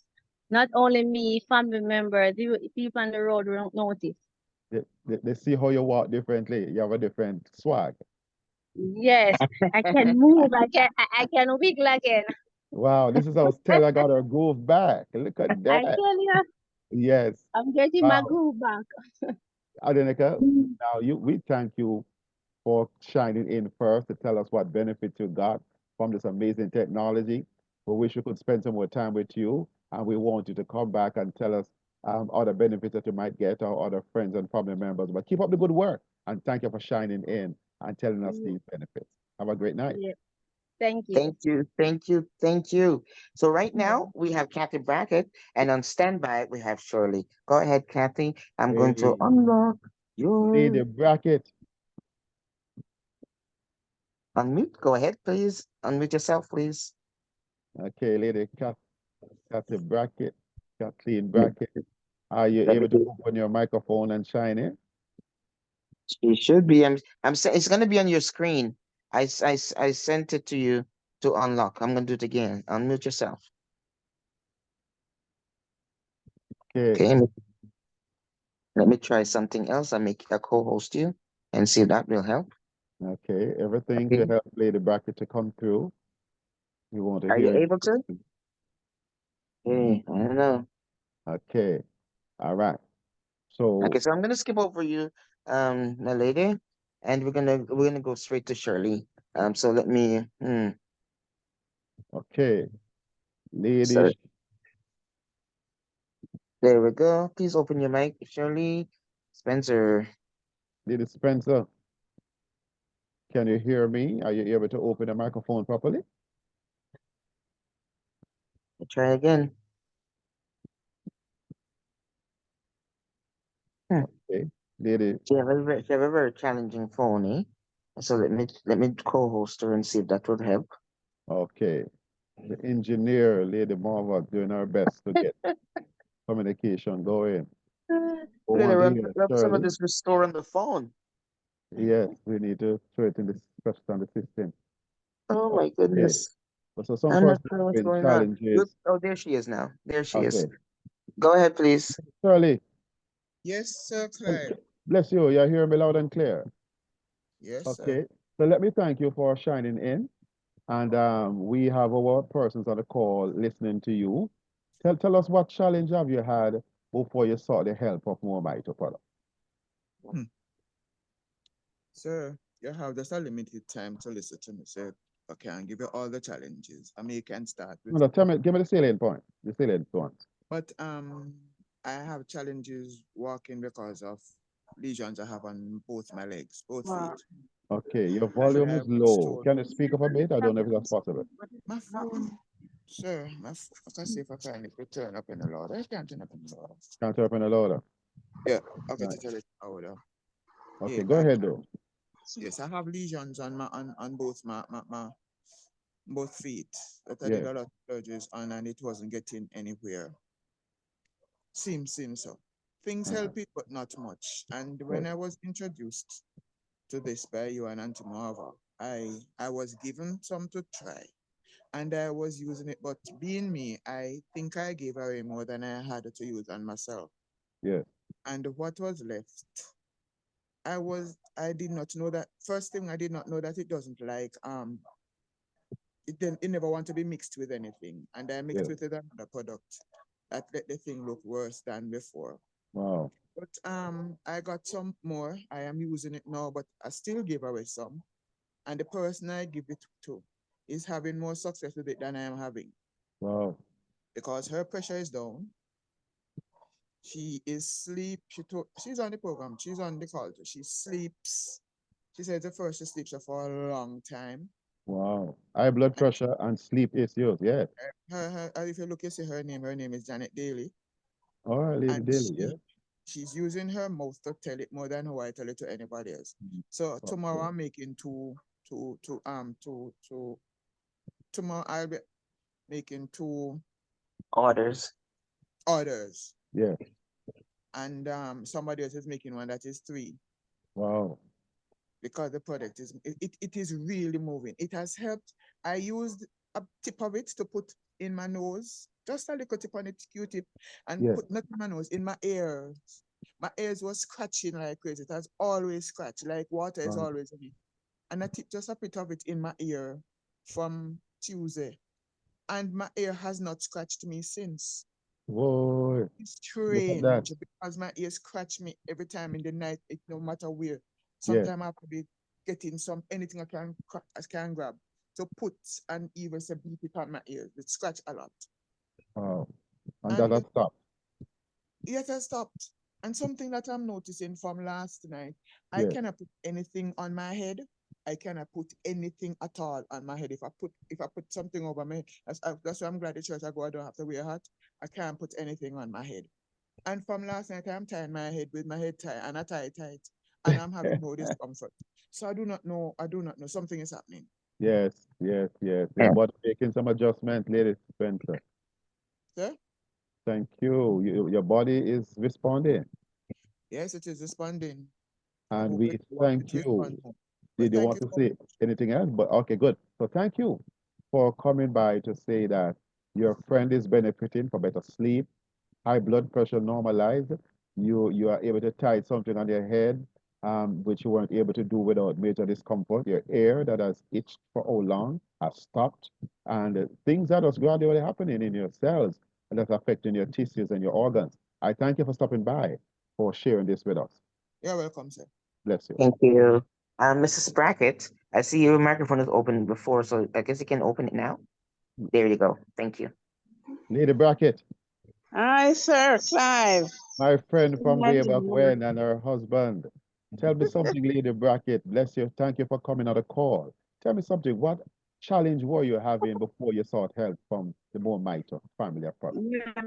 Not only me, family members, the people on the road don't notice. They see how you walk differently. You have a different swag. Yes, I can move. I can wiggle again. Wow, this is how Stella got her groove back. Look at I that. tell you, Yes. I'm getting my Wow. groove back. Adenika, now we thank you for shining in first to tell us what benefits you got from this amazing technology. We wish we could spend some more time with you, and we want you to come back and tell us other benefits that you might get, or other friends and family members. But keep up the good work, and thank you for shining in and telling us these benefits. Have a great night. Yeah. Thank you. Thank you, thank you, thank you. So right Yeah. now we have Kathy Brackett, and on standby we have Shirley. Go ahead, Kathy. I'm going to Hey, unlock your Lady Brackett. unmute. Go ahead, please. Unmute yourself, please. Okay, Lady Kathy Brackett, Kathleen Let Brackett. Are you let me able to do. open your microphone and shine in? It should be. I'm saying it's gonna be on your screen. I sent it to you to unlock. I'm gonna do it again. Unmute yourself. Okay, Okay. Let me try something else. I make a co-host you and see if that will help. okay. Everything to Okay. help Lady Brackett to come through. We want to Are you hear. able to? Hey, I don't know. Okay, all right. So, Okay, so I'm gonna skip over you, my lady, and we're gonna go straight to Shirley. So let me. okay, Lady, So there we go. Please open your mic, Shirley. Spencer. Lady Spencer, can you hear me? Are you able to open the microphone properly? Try again. Okay, Lady, She have a very challenging phone, eh? So let me co-host her and see if that would help. okay. The engineer, Lady Marva, doing her best to get communication going. We're We gonna want to hear rub some of Shirley. this restore on the phone. Yes, we need to throw it in the special on the system. Oh my Okay. goodness. So some I'm not persons sure what's having going on. challenges. Oh, there she is now. There she is. Okay. Go ahead, please. Shirley, Yes, sir, Clyde. bless you. You hear me loud and clear. Yes, sir. Okay. So let me thank you for shining in. And we have our persons on the call listening to you. Tell us what challenge have you had before you sought the help of Moabite to follow. Sir, you have just a limited time to listen to me, sir. I can't give you all the challenges. I mean, you can start with. No, give me the salient point. The salient point. But I have challenges walking because of lesions I have on both my legs, both feet. Okay, your And volume I is was low. told Can you speak up a bit? I don't know if that's possible. my phone, sir, I can see if I can if you turn up in the louder. I can't turn up in the louder. Can't turn up any louder. Yeah, I'll get Right. it a little louder. Okay, Yeah, go ahead though. yes, I have lesions on on both my both feet that I Yeah. did a lot of surgeries on and it wasn't getting anywhere. Seems so. Things help it, but not much. And when Good. I was introduced to this by you and Auntie Marva, I was given some to try. And I was using it, but being me, I think I gave away more than I had to use on myself. Yeah. And what was left, I did not know that first thing I did not know that it doesn't like it never want to be mixed with anything. And I mixed Yeah. with it another product that let the thing look worse than before. Wow. But I got some more. I am using it now, but I still give away some. And the person I give it to is having more success with it than I am having Wow. because her pressure is down. She is sleep. She's on the program. She's on the call. She sleeps. She says the first she sleeps for a long time. Wow. High blood pressure and sleep issues. Yeah. If you look, you see her name. Her name is Janet Daly, All right, Lady and Daly. Yeah. she's using her mouth to tell it more than how I tell it to anybody else. So tomorrow Okay. I'm making tomorrow I'll be making 2 Orders. orders, Yeah. and somebody else is making one that is 3 Wow. because the product it is really moving. It has helped. I used a tip of it to put in my nose, just a little tip on it, Q-tip, and Yeah. put not in my nose, in my ears. My ears was scratching like crazy. It has always scratched, like water is Wow. always in it. And I tip just a bit of it in my ear from Tuesday. And my ear has not scratched me since. Whoa. It's Look at that. strange because my ear scratch me every time in the night, no matter where. Yeah. Sometimes I have to be getting anything I can grab to put and even say beat it on my ears. It scratch a lot. Wow. And that And has stopped. yet I stopped. And something that I'm noticing from last night, I Yeah. cannot put anything on my head. I cannot put anything at all on my head. If I put something over my head, that's why I'm glad the church I go, I don't have to wear a hat. I can't put anything on my head. And from last night, I'm tying my head with my head tie, and I tie it tight, and I'm having no discomfort. So I do not know. Something is happening. Yes. Your Yeah. body making some adjustment, Lady Spencer. Sir? Thank you. Your body is responding. Yes, it is responding. I And hope we it thank you. responds. But Did you thank want you to so say much. anything else? But okay, good. So thank you for coming by to say that your friend is benefiting for better sleep, high blood pressure normalized. You are able to tie something on your head, which you weren't able to do without major discomfort. Your ear that has itched for how long has stopped, and things that was gradually happening in your cells and that's affecting your tissues and your organs. I thank you for stopping by, for sharing this with us. You're welcome, sir. Bless you. Thank you. Mrs. Brackett, I see your microphone is open before, so I guess you can open it now. There you go. Thank you. Lady Brackett, Hi, sir, Clive. my friend from way back Imagine. when, and her husband. Tell me something, Lady Brackett. Bless you. Thank you for coming on the call. Tell me something. What challenge were you having before you sought help from the Moormitre family of products? Yeah,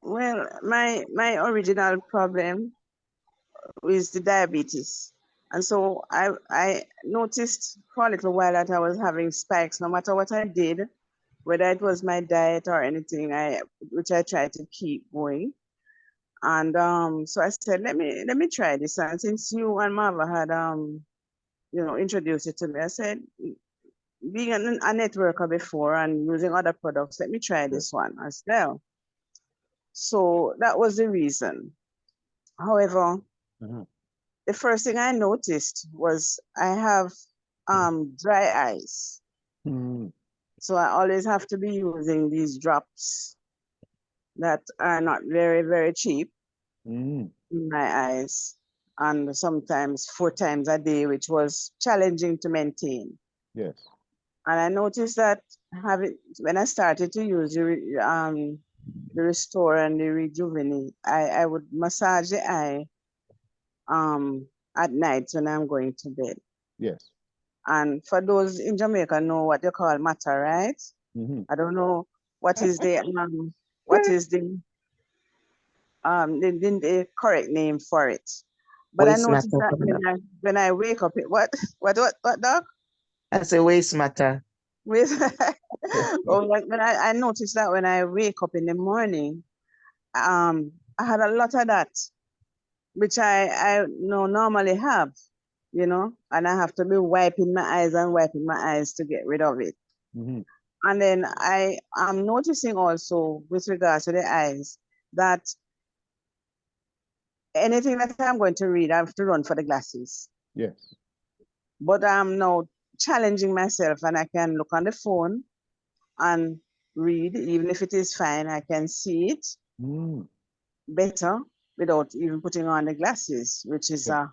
well, my original problem is the diabetes. And so I noticed for a little while that I was having spikes no matter what I did, whether it was my diet or anything, which I tried to keep going. And so I said, let me try this. And since you and Marva had introduced it to me, I said, being a networker before and using other products, let me try this one as well. So that was the reason. However, the first thing I noticed was I have dry eyes. So I always have to be using these drops that are not very, very cheap in my eyes. And sometimes 4 times a day, which was challenging to maintain. Yes. And I noticed that when I started to use the Restore and the Rejuvenate, I would massage the eye at night when I'm going to bed. Yes. And for those in Jamaica know what they call matter, right? I don't know what is the the correct name for it. But Waist I noticed matter. that when I wake up, what, Doc? I say waist matter. Oh, when I noticed that when I wake up in the morning, I had a lot of that, which I normally have, and I have to be wiping my eyes to get rid of it. And then I am noticing also with regards to the eyes that anything that I'm going to read, I have to run for the glasses. Yes. But I'm now challenging myself, and I can look on the phone and read, even if it is fine, I can see it better without even putting on the glasses, which is a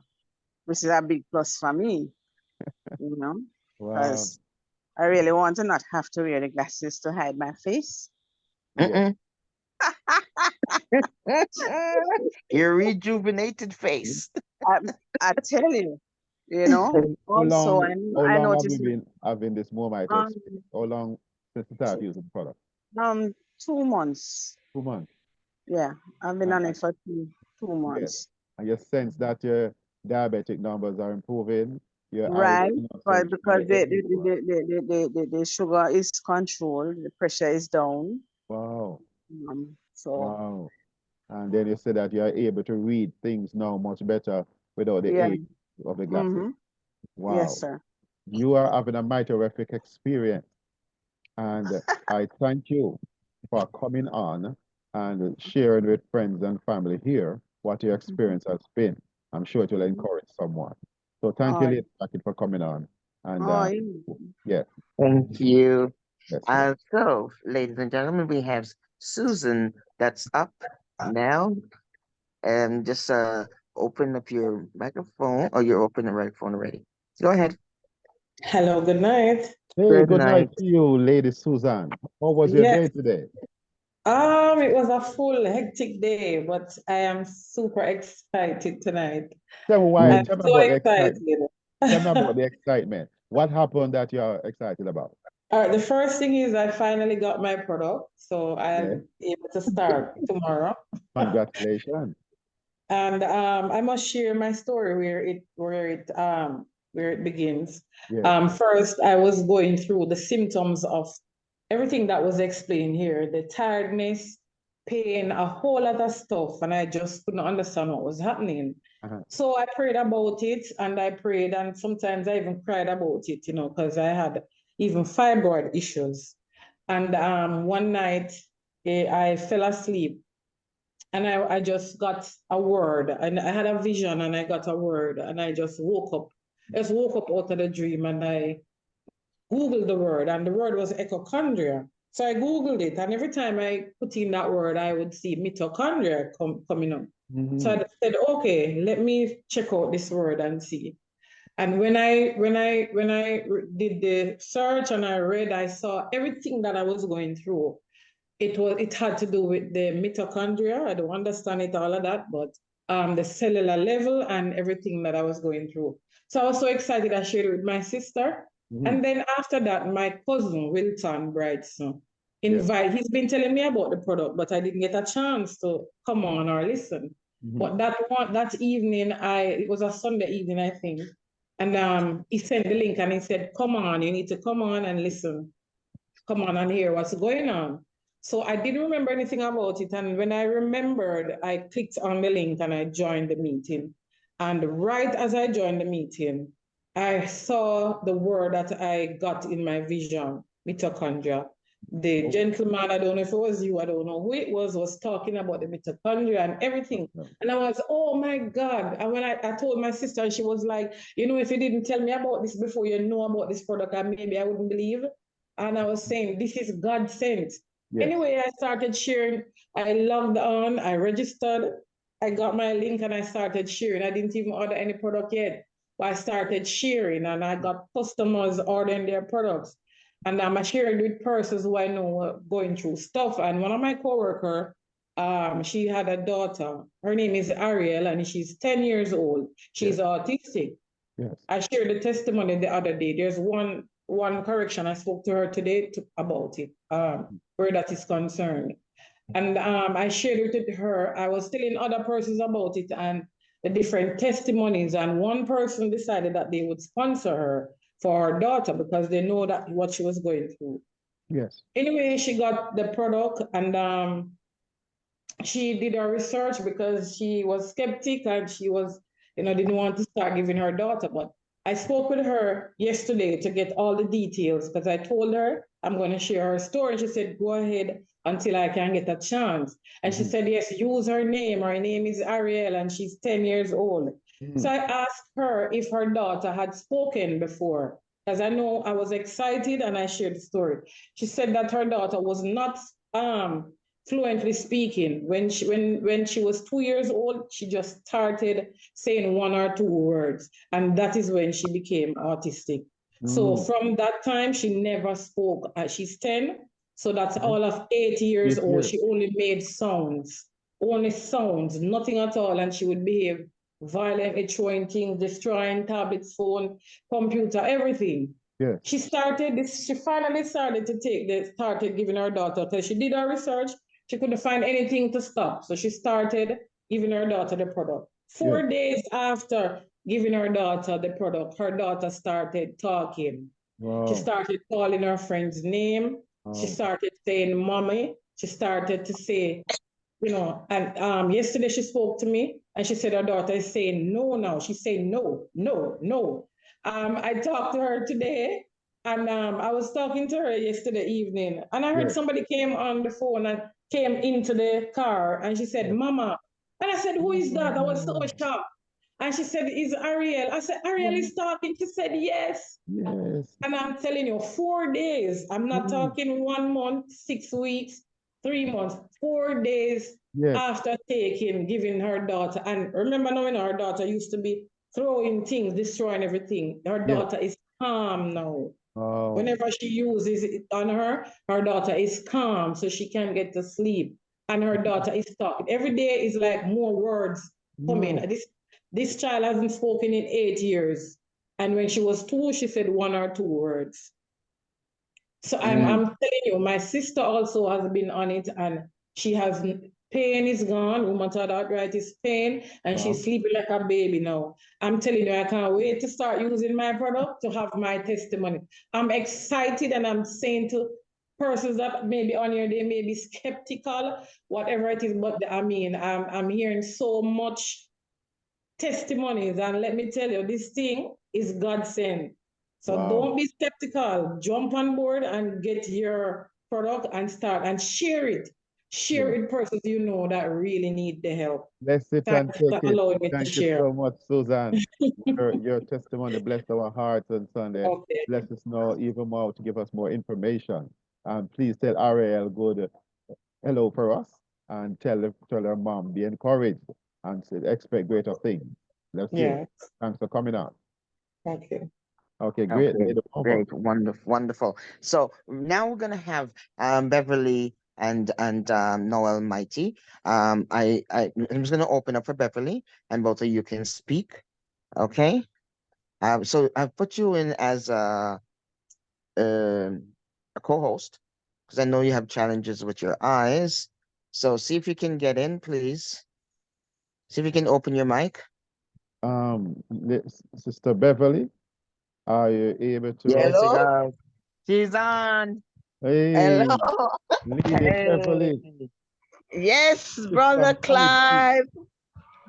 big plus for me, Wow. because I really want to not have to wear the glasses to hide my face. Your rejuvenated face. I tell you, How also, long I have you noticed been having this Moormitre experience? How long since you started using the product? 2 months. 2 months. Yeah, I've been on it for two months. Yes. And you sense that your diabetic numbers are improving. Your Right, eyes because the sugar is controlled, the pressure is down. Wow. So Wow. And then you say that you are able to read things now much better without the yeah. aid of the glasses. Wow. Yes, sir. You are having a miterific experience. And I thank you for coming on and sharing with friends and family here what your experience has been. I'm sure it will encourage someone. So thank you, Lady Brackett, for coming on. And yeah. Thank you. Yes, So, ladies and gentlemen, we have Susan that's up now. And just open up your microphone, or you're open the microphone already. Go ahead. Hello, good night. Hey, good night to you, Lady Susan. How was your day today? It was a full hectic day, but I am super excited tonight. Tell me why. I'm Tell me so about the excited. excitement. Tell me about the excitement. What happened that you are excited about? All right, the first thing is I finally got my product, so I'm able to start tomorrow. Congratulations. And I must share my story where it begins. Yes. First, I was going through the symptoms of everything that was explained here, the tiredness, pain, a whole lot of stuff, and I just couldn't understand what was happening. Uh-huh. So I prayed about it, and I prayed, and sometimes I even cried about it, because I had even fibroid issues. And one night I fell asleep, and I just got a word, and I had a vision, and I got a word, and I just woke up. I just woke up out of the dream, and I Googled the word, and the word was echochondria. So I Googled it, and every time I put in that word, I would see mitochondria coming up. So I said, okay, let me check out this word and see. And when I did the search and I read, I saw everything that I was going through. It had to do with the mitochondria. I don't understand it, all of that, but the cellular level and everything that I was going through. So I was so excited. I shared it with my sister. And then after that, my cousin, Wilton Brightson, he's been telling me about the product, but I didn't get a chance to come on or listen. But that evening, it was a Sunday evening, I think. And he sent the link and he said, come on, you need to come on and listen. Come on and hear what's going on. So I didn't remember anything about it. And when I remembered, I clicked on the link and I joined the meeting. And right as I joined the meeting, I saw the word that I got in my vision, mitochondria. The gentleman, I don't know if it was you, I don't know who it was talking about the mitochondria and everything. And I was, oh my God. And when I told my sister, and she was like, if you didn't tell me about this before, you know about this product, and maybe I wouldn't believe. And I was saying, this is God sent. Yes. Anyway, I started sharing. I logged on, I registered, I got my link and I started sharing. I didn't even order any product yet, but I started sharing and I got customers ordering their products. And I'm sharing with persons who I know going through stuff. And one of my coworkers, she had a daughter. Her name is Ariel and she's 10 years old. She's autistic. Yes. I shared the testimony the other day. There's one correction. I spoke to her today about it, where that is concerned. And I shared it with her. I was telling other persons about it and the different testimonies. And one person decided that they would sponsor her for her daughter because they know that what she was going through. Yes. Anyway, she got the product and she did her research because she was skeptic and she was, didn't want to start giving her daughter. But I spoke with her yesterday to get all the details because I told her I'm going to share her story. She said, go ahead until I can get a chance. And she said, yes, use her name. Her name is Ariel and she's 10 years old. So I asked her if her daughter had spoken before because I know I was excited and I shared the story. She said that her daughter was not fluently speaking. When she was 2 years old, she just started saying 1 or 2 words, and that is when she became autistic. So from that time, she never spoke. She's 10, so that's all of 8 years old. She only made sounds, nothing at all, and she would behave violently, throwing things, destroying tablets, phone, computer, everything. Yes. She finally started giving her daughter, because she did her research. She couldn't find anything to stop. So she started giving her daughter the product. 4 days after giving her daughter the product, her daughter started talking. Wow. She started calling her friend's name. Wow. She started saying, mommy. She started to say, and yesterday she spoke to me and she said her daughter is saying no now. She's saying no, no, no. I talked to her today and I was talking to her yesterday evening and I heard somebody came on the phone and came into the car and she said, Mama. And I said, who is that? I was so shocked. And she said, is Ariel. I said, Ariel is talking. She said, yes. Yes. And I'm telling you, 4 days. I'm not talking 1 month, 6 weeks, 3 months, 4 days after giving her daughter. And remember now, her daughter used to be throwing things, destroying everything. Her daughter is calm now. Oh. Whenever she uses it on her daughter is calm, so she can get to sleep. And her daughter is talking. Every day is like more words coming. This child hasn't spoken in 8 years. And when she was 2, she said 1 or 2 words. So I'm telling you, my sister also has been on it, and she has pain is gone, rheumatoid arthritis pain, and she's sleeping like a baby now. I'm telling you, I can't wait to start using my product to have my testimony. I'm excited, and I'm saying to persons that may be on here, they may be skeptical, whatever it is, but I mean, I'm hearing so much testimonies, and let me tell you, this thing is God sent. So don't be skeptical. Jump on board and get your product and start and share it. Share it with persons you know that really need the help. Let's sit and Thanks take for it. allowing me to Thank you share. so much, Susan. Your testimony blessed our hearts on Sunday. Okay. Bless us now even more to give us more information. And please tell Ariel good hello for us and tell her mom be encouraged and say, expect greater things. That's Yeah. Thanks for coming out. Thank you. Okay, great. Okay, Lady Palmer. great, wonderful, wonderful. So now we're gonna have Beverly and Noel Mighty. I'm just gonna open up for Beverly, and both of you can speak. Okay. So I've put you in as a co-host because I know you have challenges with your eyes. So see if you can get in, please. See if you can open your mic. Sister Beverly, are you able to? Yes, you Hello? go. She's on. Hey, Hello. Lady Beverly. Yes, Sister Brother Mighty. Clive.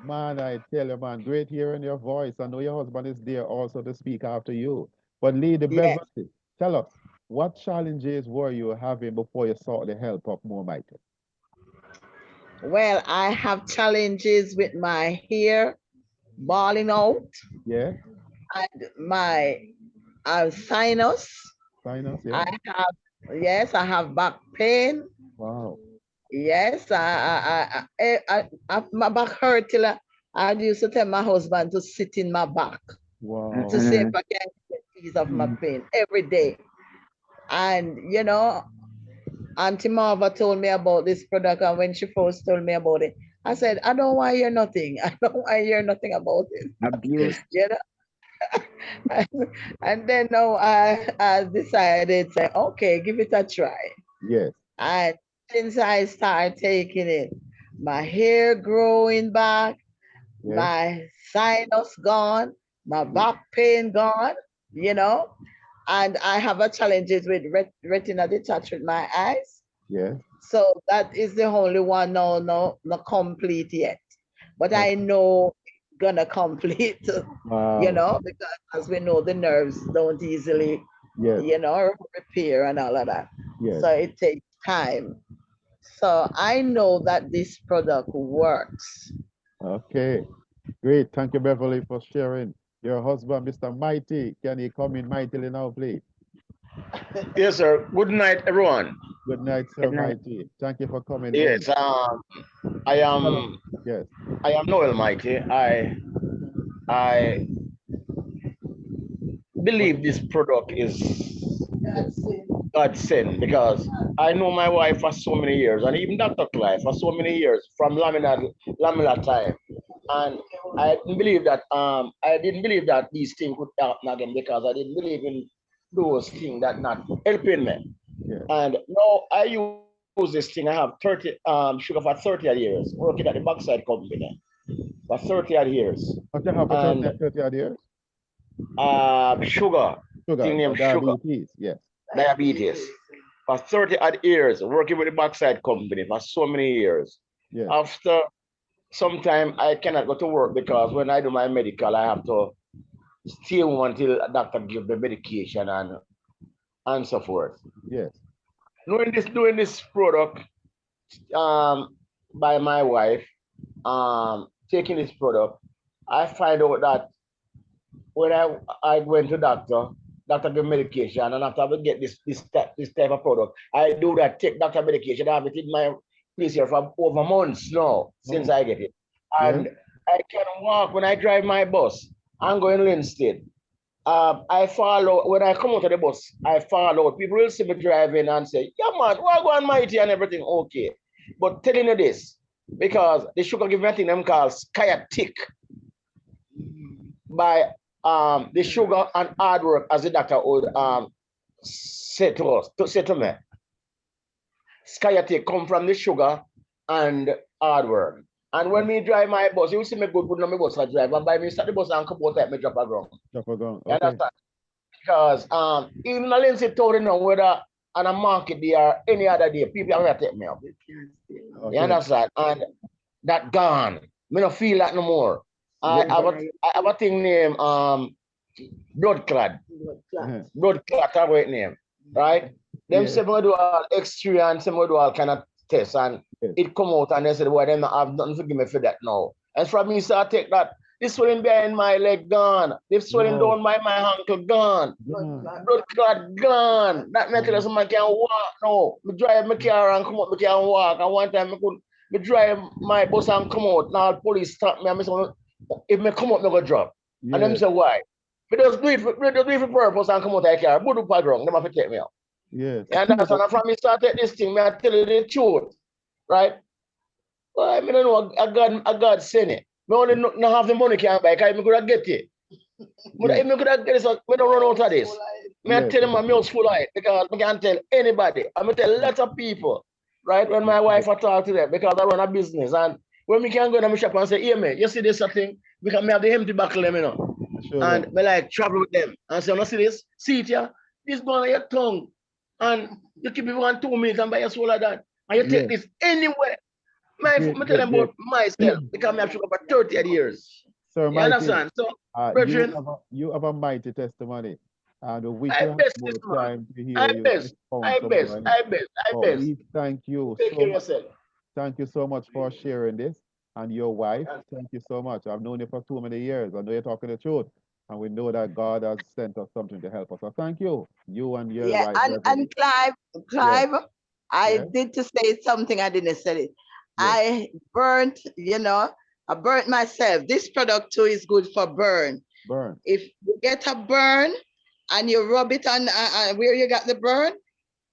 Man, I tell you, man, great hearing your voice. I know your husband is there also to speak after you. But Lady Yes. Beverly, tell us, what challenges were you having before you sought the help of More Mighty? Well, I have challenges with my hair balling out Yeah, and my sinus. sinus, yeah. I have back pain. Wow. Yes, my back hurt till I used to tell my husband to sit in my back Wow. to see if I can get ease of my pain every day. And you know, Auntie Marva told me about this product, and when she first told me about it, I said, I don't want to hear nothing. I don't want to hear nothing about it. Abuse. You know? And then now I decided, say, okay, give it a try. Yes. And since I started taking it, my hair growing back, Yeah. my sinus gone, my back pain gone, you know, and I have a challenges with retina detached with my eyes. Yeah. So that is the only one now, not complete yet. But I know it's gonna complete, Wow. you know, because as we know, the nerves don't easily, Yes. you know, repair and all of that. Yes. So it takes time. So I know that this product works. Okay. Great. Thank you, Beverly, for sharing. Your husband, Mr. Mighty, can you come in mightily now, please? Yes, sir. Good night, everyone. Good night, sir. Good night. Mighty. Thank you for coming Yes, in. I am. Yes. I am Noel Mighty. I believe this product is God sent because I know my wife for so many years, and even Dr. Clive for so many years from Lamina time, and I didn't believe that these things could happen again because I didn't believe in those things that not helping me. Yes. And now I use this thing. I have 30 sugar for 30 odd years, working at the backside company for 30 odd years. What you have for And 30 odd years? sugar, thing named sugar, diabetes. Yes. diabetes. For 30 odd years, working with the backside company for so many years. Yes. After some time, I cannot go to work because when I do my medical, I have to stay home until a doctor give the medication and so forth. Yes. Doing this product by my wife, taking this product, I find out that when I went to doctor give medication, and after I get this type of product, I do that, take doctor medication. I have it in my place here for over months now since I get it. And I can walk when I drive my bus. I'm going Linstead. I follow, when I come out of the bus, I follow. People will see me driving and say, yeah, man, we're going Mighty and everything. Okay. But telling you this, because the sugar give me a thing them called sciatic by the sugar and hard work, as the doctor would say to us, say to me. Skyate come from the sugar and hard work. And when me drive my bus, you see me good on my bus I drive, and by me start the bus and come out like me drop a ground. Drop a ground. You Okay. understand? Because even a Lindsay told you know whether on a market day or any other day, people are gonna take me up. Okay. You understand? And that gone. Me don't feel that no more. I have a thing named blood clot. Uh-huh. Blood clot, that's what it name. Right? Them Yeah. say me do all X-ray and some do all kind of tests and Yes. it come out and they said, well, them not have nothing to give me for that now. And from me, so I take that. This swelling behind my leg gone. This swelling No. down my ankle gone. Yeah. Blood clot gone. That means that someone can walk now. Me drive my car and come out, me can walk. And one time me drive my bus and come out. Now police stop me and me say, if me come out, me go drop. And them Yeah. say, why? Me just do it for purpose and come out of the car. Put up a ground, them have to take me out. Yes. You understand? And from me start take this thing, me I tell you the truth. Right? Well, I mean, I know a God send it. Me only not have the money can buy, because I could have get it. But if me could have get it, so me don't run out of this. Me I Yes. tell them my mouth full of it, because I can't tell anybody. I'm gonna tell lots of people, right? When my wife I talk to them, because I run a business, and when me can go in my shop and say, hey man, you see this thing? Because me have the empty buckle, you know. Sure. And me like travel with them and say, you see this? See it here? This going on your tongue. And you keep it 1 2 minutes and buy a soul like that. And you take Yeah. this anywhere. Me Great, tell them great, about myself because I have sugar for 30 odd years. Sir You Mighty, understand? So, you brethren, have a mighty testimony. And we wish I you have best more this man. time to hear I you best. expound I some best. more. I best. I But best. we thank you Take so care of much. yourself. Thank you so much for sharing this. And your wife, thank you so much. I've known you for too many years. I know you're talking the truth. And we know that God has sent us something to help us. So thank you. You and your Yeah, wife. and Reverend. Clive, I Yeah. did to say something, I didn't say it. Yeah. I burnt, I burnt myself. This product too is good for burn. Burn. If you get a burn and you rub it on where you got the burn,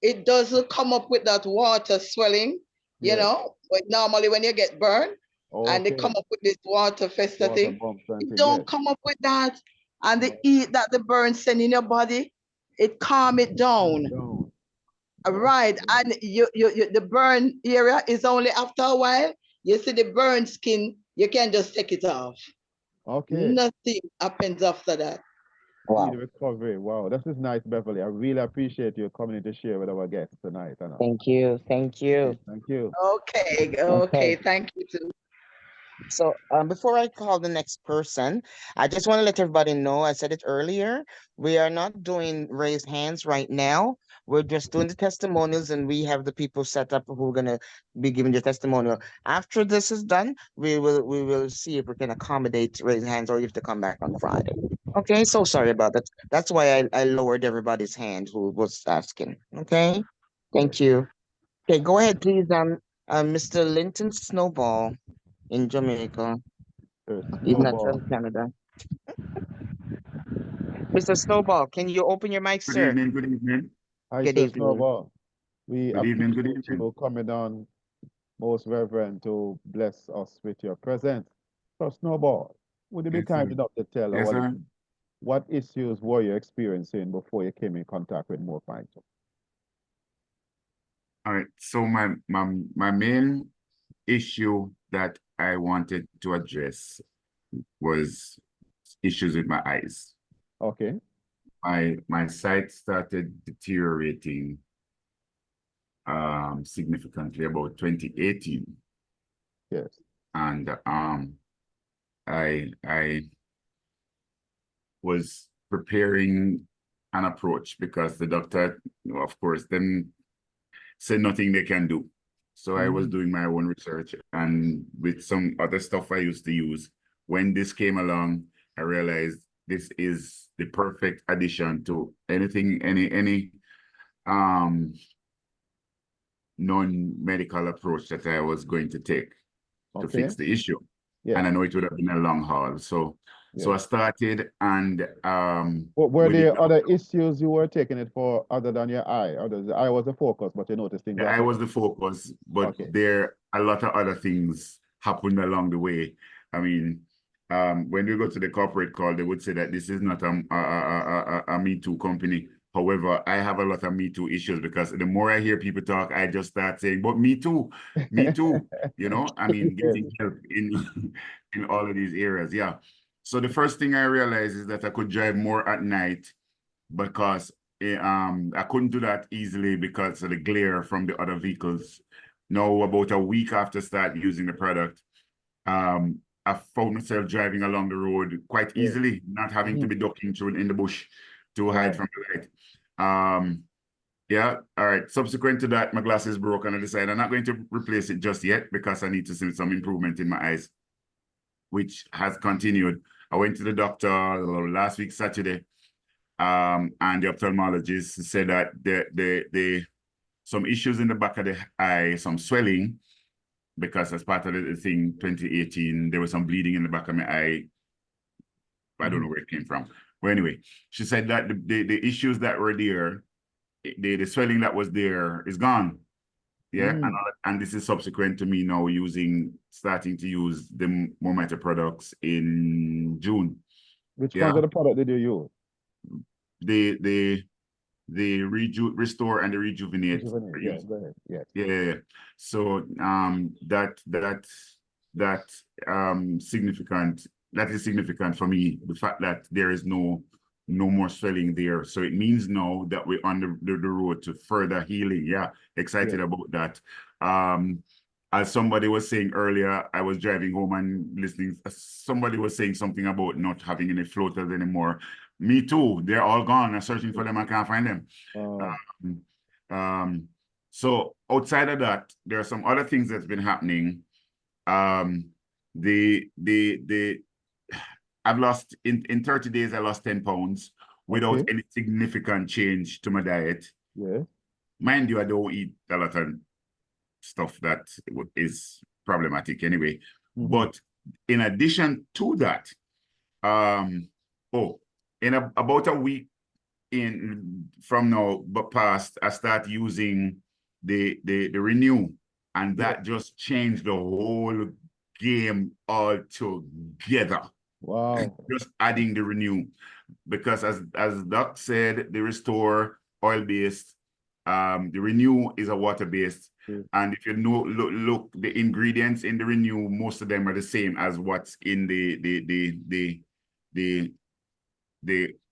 it doesn't come up with that water swelling, Yeah. But normally when you get burned and they Okay. come up with this water fester Water thing, bumps and it thing, don't yes. come up with that. And the heat that the burn send in your body, it calm it down. Down. Right, and the burn area is only after a while. You see the burn skin, you can just take it off. Okay. Nothing happens after that. Wow. Speed recovery. Wow. This is nice, Beverly. I really appreciate you coming in to share with our guests tonight. You know. Thank you. Thank you. Thank you. Okay, Okay. thank you too. So before I call the next person, I just want to let everybody know, I said it earlier, we are not doing raised hands right now. We're just doing the testimonials and we have the people set up who are gonna be giving the testimonial. After this is done, we will see if we can accommodate raised hands or if they come back on Friday. Okay, so sorry about that. That's why I lowered everybody's hand who was asking. Okay, thank you. Okay, go ahead, please. Mr. Linton Snowball in Jamaica. He's not Snowball. from Canada. Mr. Snowball, can you open your mic, Good sir? evening, good evening. Hi, Good Sir evening. Snowball. We Good evening, good appreciate evening. you coming on, most reverend, to bless us with your presence. So, Snowball, would you be Yes, kind sir. enough to tell Yes, our sir. listeners what issues were you experiencing before you came in contact with More Pints? All right. So my main issue that I wanted to address was issues with my eyes. Okay. My sight started deteriorating significantly about 2018. Yes. And I was preparing an approach because the doctor, of course, them said nothing they can do. So I was doing my own research and with some other stuff I used to use. When this came along, I realized this is the perfect addition to anything, any non-medical approach that I was going to take to Okay. fix the issue. Yeah. And I know it would have been a long haul. So Yeah. I started and What were with the there other issues you were taking it for other than your eye? Other the eye was the focus, but you noticed things the eye happen. was the focus, but Okay. there a lot of other things happened along the way. I mean, when we go to the corporate call, they would say that this is not a Me Too company. However, I have a lot of Me Too issues because the more I hear people talk, I just start saying, but me too, you know, I mean, getting help in all of these areas. Yeah. So the first thing I realized is that I could drive more at night because I couldn't do that easily because of the glare from the other vehicles. Now, about a week after start using the product, I found myself driving along the road quite easily, not having to be ducking through in the bush to hide from the light. Yeah, all right. Subsequent to that, my glasses broke and I decided I'm not going to replace it just yet because I need to see some improvement in my eyes, which has continued. I went to the doctor last week, Saturday, and the ophthalmologist said that the some issues in the back of the eye, some swelling, because as part of the thing, 2018, there was some bleeding in the back of my eye. I don't know where it came from. But anyway, she said that the issues that were there, the swelling that was there is gone. Yeah, and this is subsequent to me now starting to use the Momenta products in June. Which ones of the product did you use? The restore and the rejuvenate. Yeah, go ahead. Yeah. Yeah. So significant. That is significant for me. The fact that there is no more swelling there. So it means now that we're on the road to further healing. Yeah, excited about that. As somebody was saying earlier, I was driving home and listening. Somebody was saying something about not having any floaters anymore. Me too. They're all gone. I'm searching for them. I can't find them. So outside of that, there are some other things that's been happening. I've lost in 30 days, I lost 10 pounds without any significant change to my diet. Yeah. Mind you, I don't eat a lot of stuff that is problematic anyway. But in addition to that, in about a week from now, but past, I start using the Renew, and that just changed the whole game altogether. Wow. Just adding the Renew, because as Doc said, the Restore oil-based, the Renew is a water-based. And if you look the ingredients in the Renew, most of them are the same as what's in the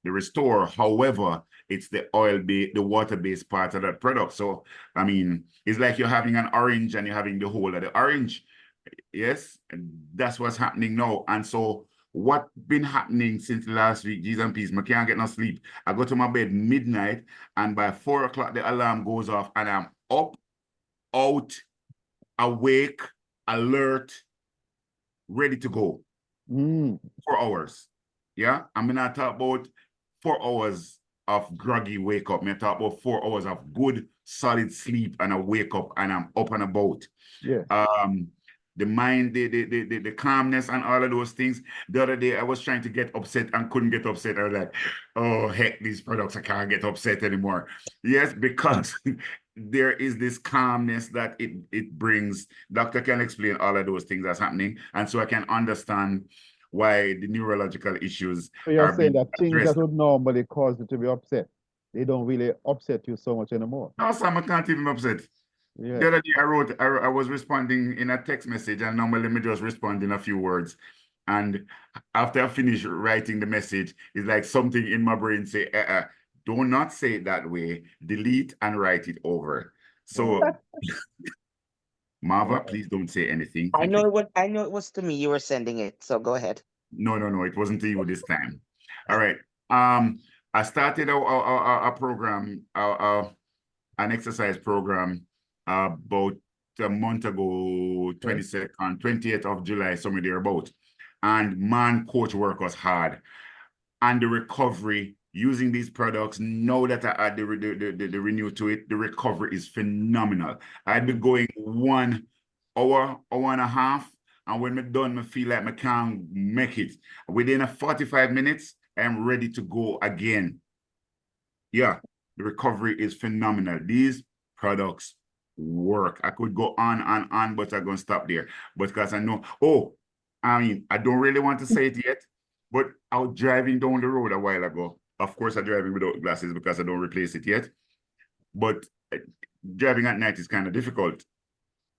Restore. However, it's the the water-based part of that product. So I mean, it's like you're having an orange and you're having the whole of the orange. Yes, and that's what's happening now. And so what's been happening since last week, G's and P's, I can't get no sleep. I go to my bed midnight, and by 4 o'clock the alarm goes off, and I'm up, out, awake, alert, ready to go. 4 hours. Yeah, I'm not talking about 4 hours of groggy wake up. I'm talking about 4 hours of good, solid sleep, and I wake up and I'm up and about. Yeah. The mind, the calmness and all of those things. The other day I was trying to get upset and couldn't get upset. I was like, oh heck, these products, I can't get upset anymore. Yes, because there is this calmness that it brings. Doctor can explain all of those things that's happening, and so I can understand why the neurological issues. So you're saying that things that would normally cause you to be upset, they don't really upset you so much anymore. No, Sam, I can't even upset. Yeah. The other day I was responding in a text message, and normally me just respond in a few words. And after I finish writing the message, it's like something in my brain say, do not say it that way, delete and write it over. So Marva, please don't say anything. I know it was to me you were sending it, so go ahead. No, it wasn't to you this time. All right. I started a program, an exercise program about a month ago, 28th of July, somewhere thereabout. And man, coach work was hard. And the recovery using these products, now that I add the Renew to it, the recovery is phenomenal. I'd be going 1 hour and a half, and when I'm done, I feel like I can't make it. Within 45 minutes, I'm ready to go again. Yeah, the recovery is phenomenal. These products work. I could go on and on, but I'm going to stop there. Because I know, I mean, I don't really want to say it yet, but I was driving down the road a while ago. Of course, I'm driving without glasses because I don't replace it yet. But driving at night is kind of difficult.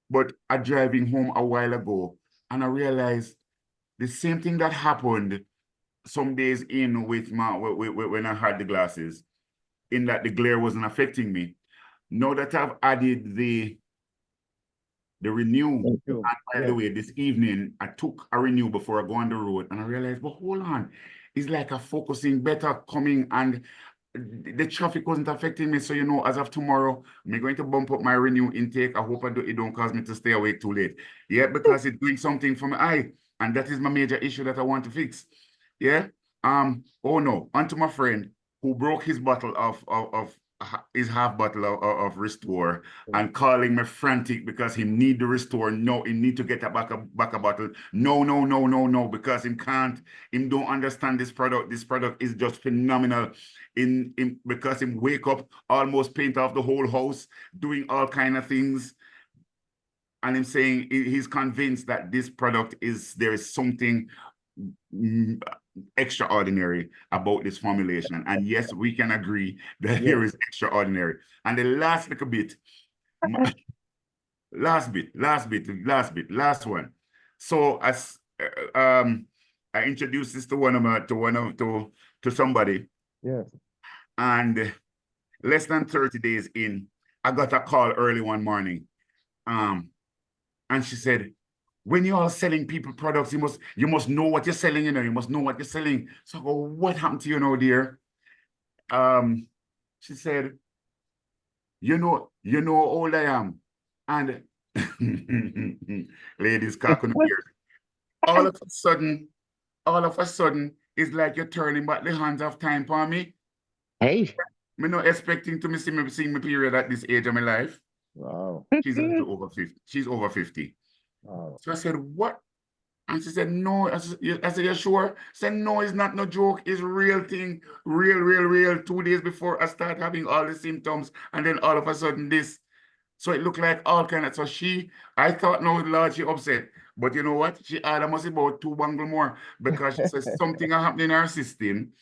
But I'm driving home a while ago, and I realized the same thing that happened some days in with when I had the glasses, in that the glare wasn't affecting me. Now that I've added the Renew, and by the way, this evening I took a Renew before I go on the road, and I realized, but hold on, it's like a focusing better coming, and the traffic wasn't affecting me. So, you know, as of tomorrow, I'm going to bump up my Renew intake. I hope it don't cause me to stay awake too late. Yeah, because it's doing something for my eye, and that is my major issue that I want to fix. Yeah. Oh no, onto my friend who broke his bottle of his half bottle of Restore, and calling me frantic because he need the Restore. No, he need to get a back a bottle. No, because him don't understand this product. This product is just phenomenal. Because him wake up, almost paint off the whole house, doing all kind of things. And him saying he's convinced that this product there is something extraordinary about this formulation. And yes, we can agree that here is extraordinary. And the last little bit, last one. So as I introduced this to somebody. Yes. And less than 30 days in, I got a call early one morning. And she said, when you're all selling people products, you must know what you're selling, you know, you must know what you're selling. So I go, what happened to you now, dear? She said, you know how old I am. And ladies, cock on the ears. All of a sudden, it's like you're turning back the hands of time for me. Hey. Me not expecting to see me period at this age of my life. Wow. She's a little over 50. She's over 50. Wow. So I said, what? And she said, no. I said, you're sure? I said, no, it's not no joke. It's real thing. Real. 2 days before I start having all the symptoms. And then all of a sudden this. So it looked like all kind of, so I thought, no, Lord, she upset. But you know what? She had almost about 2 bangle more, because she says something happened in her system.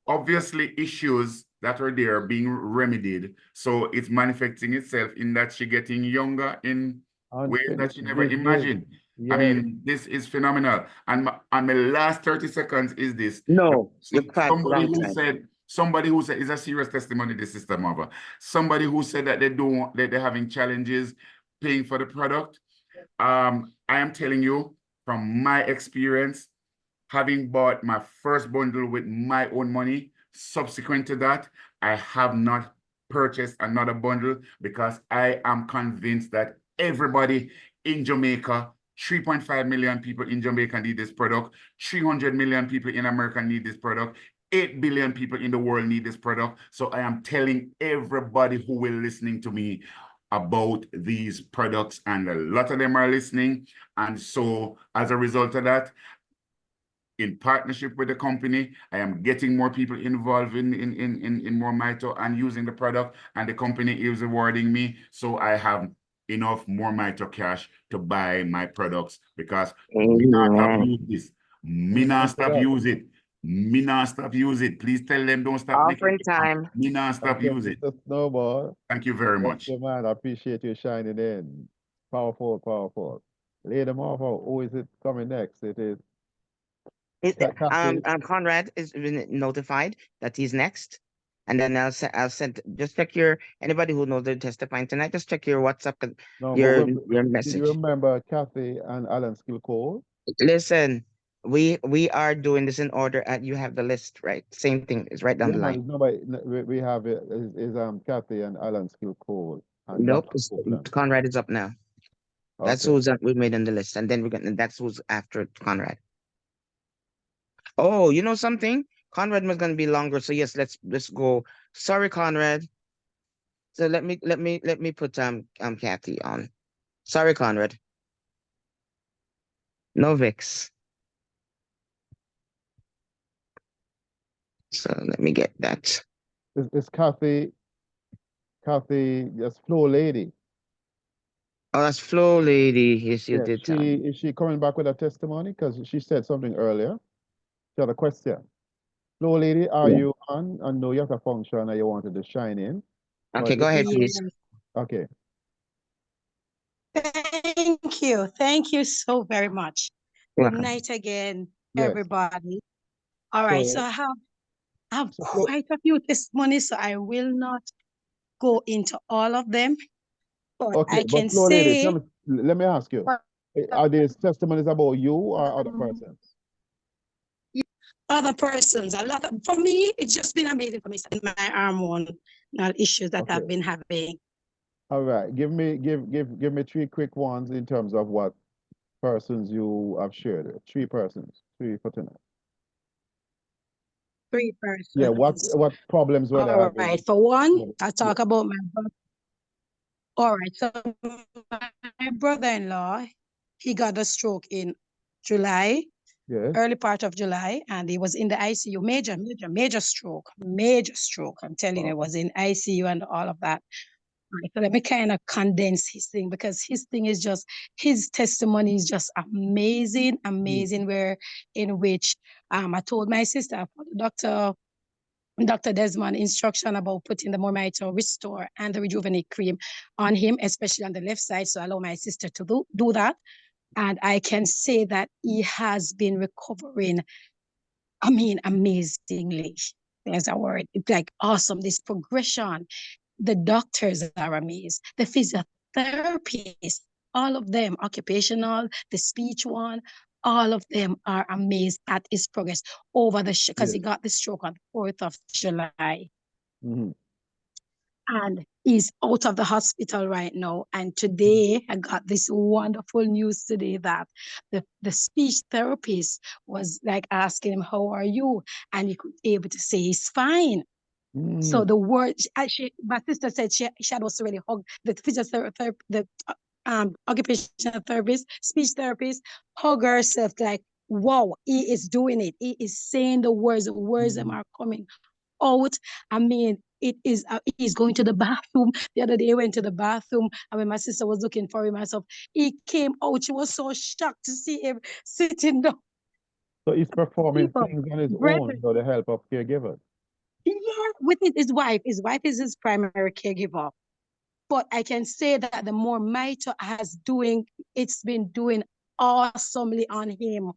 Obviously, issues that are there being remedied. So it's manifesting itself in that she getting younger in ways that she never imagined. Yes. I mean, this is phenomenal. And my last 30 seconds is this. No, you can't. Somebody who said, is a serious testimony, this Sister Mother. Somebody who said that they're having challenges paying for the product. I am telling you from my experience, having bought my first bundle with my own money, subsequent to that, I have not purchased another bundle, because I am convinced that everybody in Jamaica, 3.5 million people in Jamaica need this product, 300 million people in America need this product, 8 billion people in the world need this product. So I am telling everybody who will listening to me about these products, and a lot of them are listening. And so as a result of that, in partnership with the company, I am getting more people involved in more Mito and using the product, and the company is rewarding me. So I have enough more Mito cash to buy my products, because me not stop use this. Me not stop use it. Me not stop use it. Please tell them don't stop. Offering time. Me not stop use it. Snowball. Thank you very much. Man, I appreciate you shining in. Powerful. Lady Martha, who is it coming next? It is Conrad is been notified that he's next, and then I'll send. Just check anybody who knows they're testifying tonight. Just check your WhatsApp, your message. Do you remember Kathy and Alan Skillcole? Listen, we are doing this in order. You have the list, right? Same thing is right down the line. We have it is Kathy and Alan Skillcole. Nope, Conrad is up now. Okay. That's who's we made on the list, and then that's who's after Conrad. Oh, you know something? Conrad was gonna be longer, so yes, let's go. Sorry, Conrad. So let me put Kathy on. Sorry, Conrad. No Vix. So let me get that. It's Kathy, yes, Flow Lady. Oh, that's Flo lady. Yes, you Yeah, did tell me. is she coming back with a testimony? Because she said something earlier. She had a question. Flo lady, are you on? I know you have a function and you wanted to shine in. Okay, But go ahead, Yes. please. okay. Thank you. Thank you so very much. Good Welcome. night again, Yes. everybody. All right, so So, I have so Flo, quite a few testimonies, so I will not go into all of them, but okay, I but can Flo lady, say let me ask you. Are these testimonies about you or other persons? other persons, a lot of, for me, it's just been amazing for me in my hormonal issues that Okay. I've been having. All right. Give me 3 quick ones in terms of what persons you have shared with. 3 persons. 3 for tonight. 3 persons. Yeah, what problems were they All having? right, for one, Yeah. I talk about my brother. All right, so my brother-in-law, he got a stroke in July, Yes. early part of July, and he was in the ICU. Major stroke. I'm telling you, it was in ICU and all of that. Right, so let me kind of condense his thing, because his thing is just, his testimony is just amazing, where in which I told my sister, I followed Dr. Desmond instruction about putting the Mormito Restore and the Rejuvenate cream on him, especially on the left side. So I allow my sister to do that. And I can say that he has been recovering, I mean, amazingly. There's a word. It's like awesome. This progression. The doctors are amazed. The physiotherapists, all of them, occupational, the speech one, all of them are amazed at his progress over because he got the stroke on the 4th of July. Mhm. And he's out of the hospital right now. And today I got this wonderful news today that the speech therapist was like asking him, "How are you?" And he could be able to say he's fine. So the word, my sister said she had also really hugged the physiotherapist, the occupational therapist, speech therapist, hug herself like, wow, he is doing it. He is saying the words them are coming out. I mean, it is, he's going to the bathroom. The other day, he went to the bathroom, and when my sister was looking for him myself, he came out. She was so shocked to see him sitting down. So he's performing People, things on his brethren, own without the help of caregivers. yeah, with his wife. His wife is his primary caregiver. But I can say that the more Mito it's been doing awesomely on him.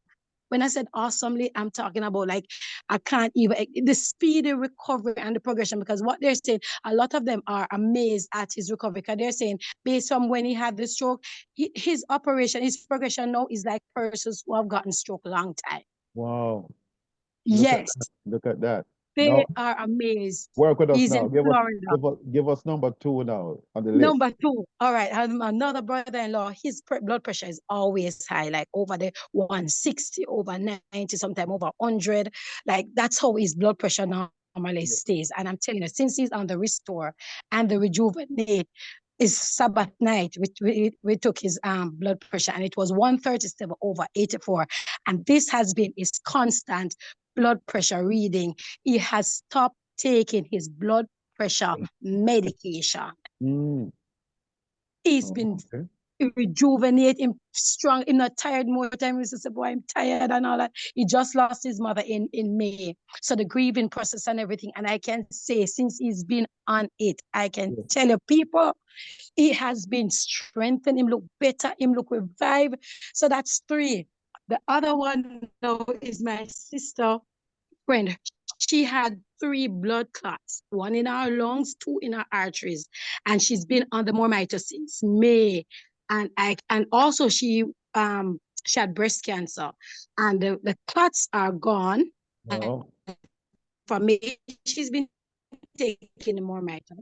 When I said awesomely, I'm talking about like, I can't even, the speedy recovery and the progression, because what they're saying, a lot of them are amazed at his recovery, because they're saying based on when he had the stroke, his progression now is like persons who have gotten stroke long time. Wow. Yes. Look at that. They Now, are amazed. work with us He's now. in Florida. Give us number 2 now on the list. Number 2, all right, another brother-in-law, his blood pressure is always high, like over the 160, over 90, sometimes over 100. Like, that's how his blood pressure normally stays. And I'm telling you, since he's on the Restore and the Rejuvenate, is Sabbath night, we took his blood pressure, and it was 137 over 84. And this has been his constant blood pressure reading. He has stopped taking his blood pressure medication. He's been rejuvenating, strong. He's not tired more time. He used to say, boy, I'm tired and all that. He just lost his mother in May. So the grieving process and everything. And I can say, since he's been on it, I can tell you, people, he has been strengthened. Him look better. Him look revived. So that's 3. The other one, though, is my sister friend. She had 3 blood clots, 1 in her lungs, 2 in her arteries, and she's been on the Mormito since May. And also she had breast cancer, and the clots are gone. Wow. For me, she's been taking the Mormito.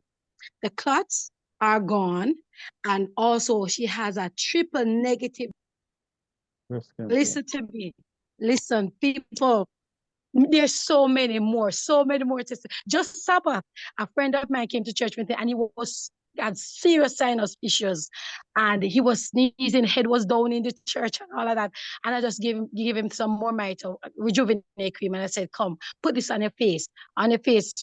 The clots are gone, and also she has a triple negative. Listen to me. Listen, people. There's so many more tests. Just Sabbath, a friend of mine came to church with me, and he had serious sinus issues, and he was sneezing, head was down in the church and all of that. And I just gave him some more Rejuvenate cream, and I said, "Come, put this on your face. On your face,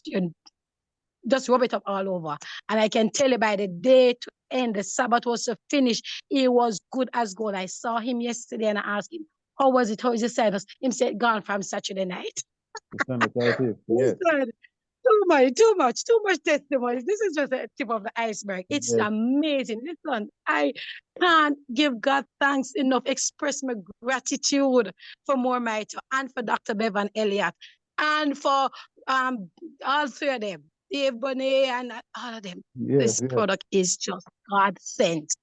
just rub it up all over. And I can tell you by the day to end, the Sabbath was to finish, he was good as gold. I saw him yesterday and I asked him, how was it? How is the sinus? Him said, gone from Saturday night. The sinusitis, He yes, said, too much testimonies. This is just the tip of the iceberg. It's yes, amazing. Listen, I can't give God thanks enough, express my gratitude for More Mitre and for Dr. Bevan Elliott and for all three of them, Dave Bonet and all of them. yes, This yes. product is just God sent.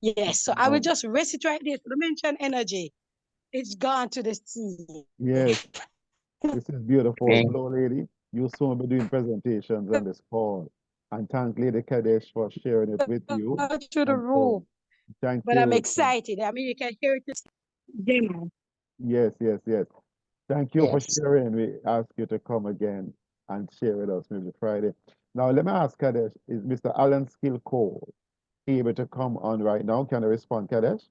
Yes, so I will just rest it right there. So the mention energy, it's gone to the sea. Yes, this is beautiful. Okay. Flow Lady, you soon be doing presentations on this call. And thank Lady Kadesh for sharing it with you. To the And so, room. thank But I'm you. excited. I mean, you can hear it. Demo. Yes, yes, yes. Thank you for Yes. sharing. We ask you to come again and share with us maybe Friday. Now, let me ask Kadesh, is Mr. Alan Skill Cole able to come on right now? Can I respond, Kadesh?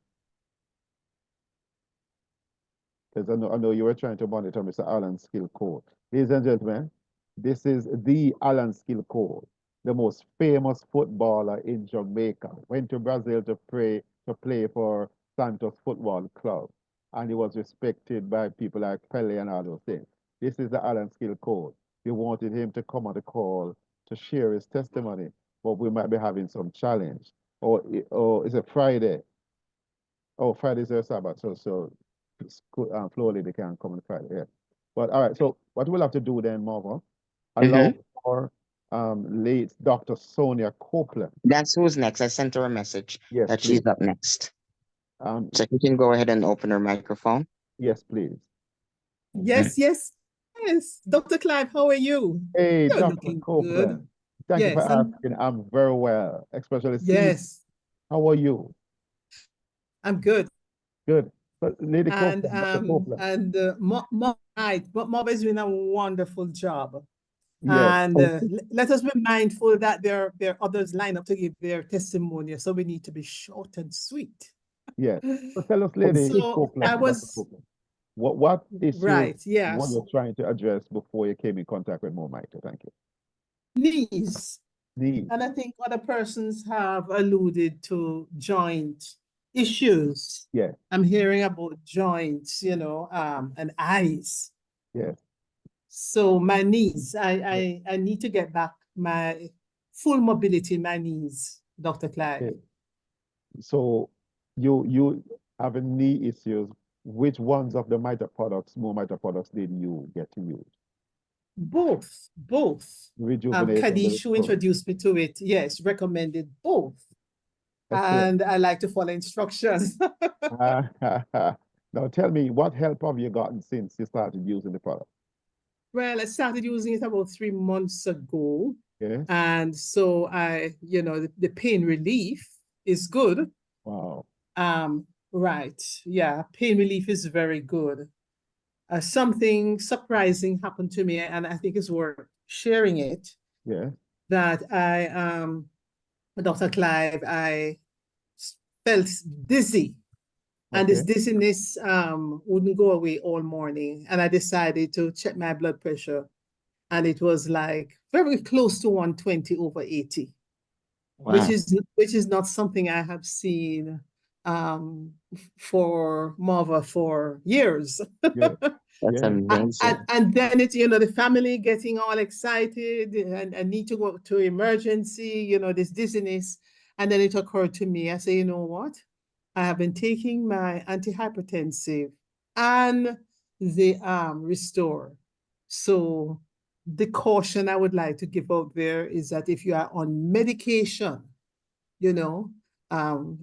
Because I know you were trying to monitor Mr. Alan Skill Cole. Ladies and gentlemen, this is the Alan Skill Cole, the most famous footballer in Jamaica. Went to Brazil to play for Santos Football Club. And he was respected by people like Pele and all those things. This is the Alan Skill Cole. We wanted him to come on the call to share his testimony, but we might be having some challenge. Or is it Friday? Oh, Friday's their Sabbath, so Flow Lady can come on Friday, yeah. But all right, so what we'll have to do then, Marva, allow for late Dr. Sonia Copeland. That's who's next. I sent her a message Yes, that please. she's up next. Um, So you can go ahead and open her microphone. yes, please. Yes, yes, yes. Dr. Clive, how are you? Hey, You're Dr. looking good. Copeland. Thank you for Yes, I'm asking. I'm very well, especially seeing. yes, How are you? I'm good. Good. But Lady And Copeland, Dr. Copeland. Mob is doing a wonderful job. Yes. And let us be mindful that there are others lined up to give their testimony, so we need to be short and sweet. Yes. So tell us, Lady So Copeland, I Dr. was Copeland, what issue right, what yes, you're trying to address before you came in contact with More Mitre? Thank you. knees. Knees. And I think other persons have alluded to joint issues. Yes. I'm hearing about joints, and eyes. Yes. So my knees, I need to get back my full mobility in my knees, Dr. Clive. Okay. So you having knee issues. Which ones of the Mitre products, More Mitre products, did you get to use? Both. Rejuvenate and the Kadish, who Restore. introduced me to it, yes, recommended both. Excellent. And I like to follow instructions. Now tell me, what help have you gotten since you started using the product? Well, I started using it about 3 months ago. Yes. And so the pain relief is good. Wow. Right. Yeah, pain relief is very good. Something surprising happened to me, and I think it's worth sharing it. Yeah. That Dr. Clive, I felt dizzy. And this dizziness wouldn't go away all morning. And I decided to check my blood pressure. And it was like very close to 120/80. Wow. Which is not something I have seen for Marva for years. Yeah. That's Yeah. amazing. And then it's, the family getting all excited and need to go to emergency, this dizziness. And then it occurred to me, I say, you know what? I have been taking my antihypertensive and the Restore. So the caution I would like to give out there is that if you are on medication,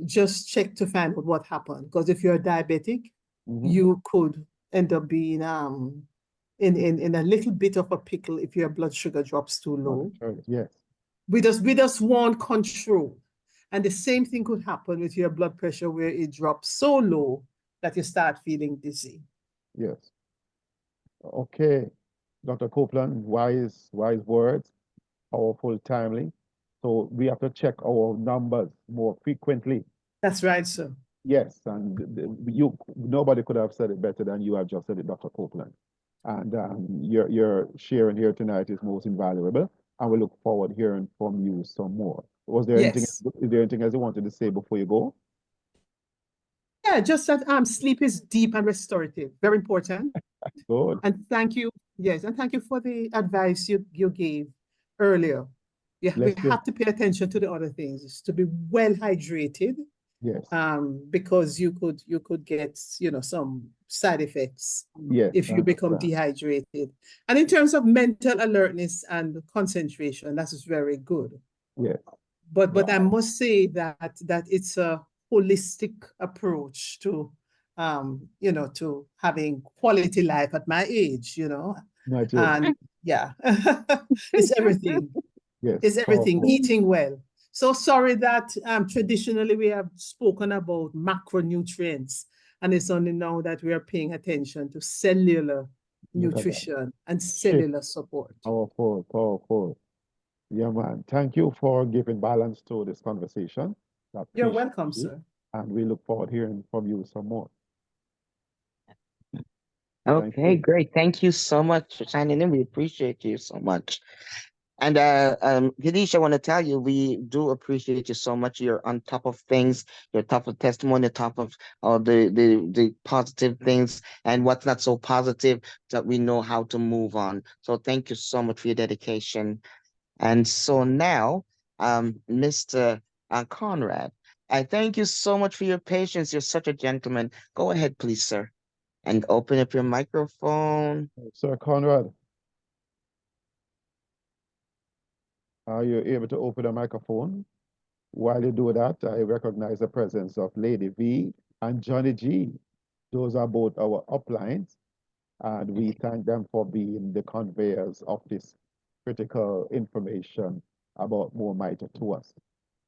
just check to find out what happened. Because if you're diabetic, you could end up being in a little bit of a pickle if your blood sugar drops too low. Yes. We just want control. And the same thing could happen with your blood pressure where it drops so low that you start feeling dizzy. Yes. Okay. Dr. Copeland, wise words, powerful, timely. So we have to check our numbers more frequently. That's right, sir. Yes, and nobody could have said it better than you have just said it, Dr. Copeland. And your sharing here tonight is most invaluable. and we look forward hearing from you some more. Was there anything, Yes. is there anything else you wanted to say before you go? Yeah, just that sleep is deep and restorative. Very important. Good. And thank you. Yes, and thank you for the advice you gave earlier. Yeah, we Let's have to pay attention to the other things, to be well hydrated, yes, because you could get, some side effects yes, if I you become understand. dehydrated. And in terms of mental alertness and concentration, that is very good. Yes, But I must say that it's a holistic approach to to having quality life at my age, not yet. and yeah, it's everything. Yes, It's everything. powerful. Eating well. So sorry that traditionally we have spoken about macronutrients, and it's only now that we are paying attention to cellular Look at that. nutrition and Shift. cellular support. Powerful, powerful. Yeah, man. Thank you for giving balance to this conversation. I You're appreciate welcome, you, sir. and we look forward hearing from you some more. Thank Okay, you. great. Thank you so much for signing in. We appreciate you so much. And Ganesh, I want to tell you, we do appreciate you so much. You're on top of things. You're top of testimony, top of all the positive things, and what's not so positive, that we know how to move on. So thank you so much for your dedication. And so now, Mr. Conrad, I thank you so much for your patience. You're such a gentleman. Go ahead, please, sir, and open up your microphone. Sir Conrad, are you able to open the microphone? While you do that, I recognize the presence of Lady V and Johnny G. Those are both our uplines, and we thank them for being the conveyors of this critical information about More Might to us.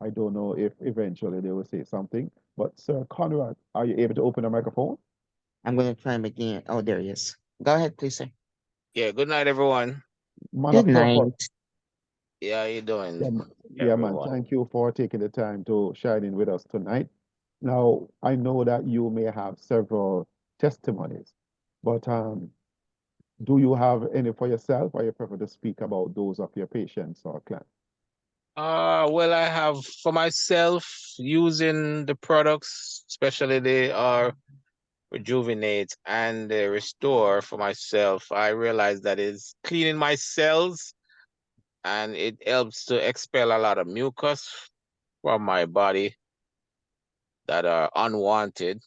I don't know if eventually they will say something, but Sir Conrad, are you able to open the microphone? I'm going to try him again. Oh, there he is. Go ahead, please, sir. Yeah, good night, everyone. Man Good of God, night. Yeah, how you doing, yeah, yeah, man. everyone? Thank you for taking the time to shine in with us tonight. Now, I know that you may have several testimonies, but do you have any for yourself, or you prefer to speak about those of your patients or clients? Well, I have for myself using the products, especially the Rejuvenate and the Restore for myself. I realized that it's cleaning my cells and it helps to expel a lot of mucus from my body that are unwanted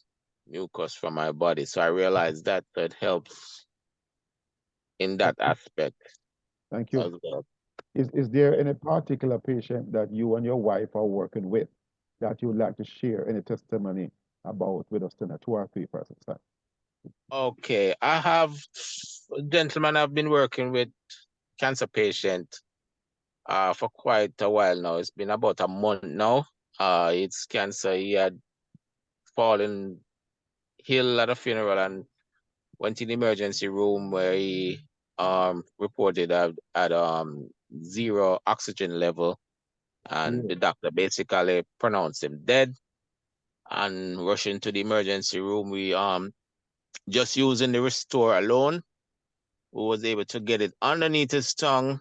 mucus from my body. So I realized that that helps in that aspect Thank you. as well. Is there any particular patient that you and your wife are working with that you would like to share any testimony about with us tonight? 2 or 3 persons, sir. Okay, I have a gentleman I've been working with, cancer patient, for quite a while now. It's been about a month now. It's cancer. He had fallen ill at a funeral and went in the emergency room where he reported at 0 oxygen level, and the doctor basically pronounced him dead and rushing to the emergency room. We just using the Restore alone, we was able to get it underneath his tongue,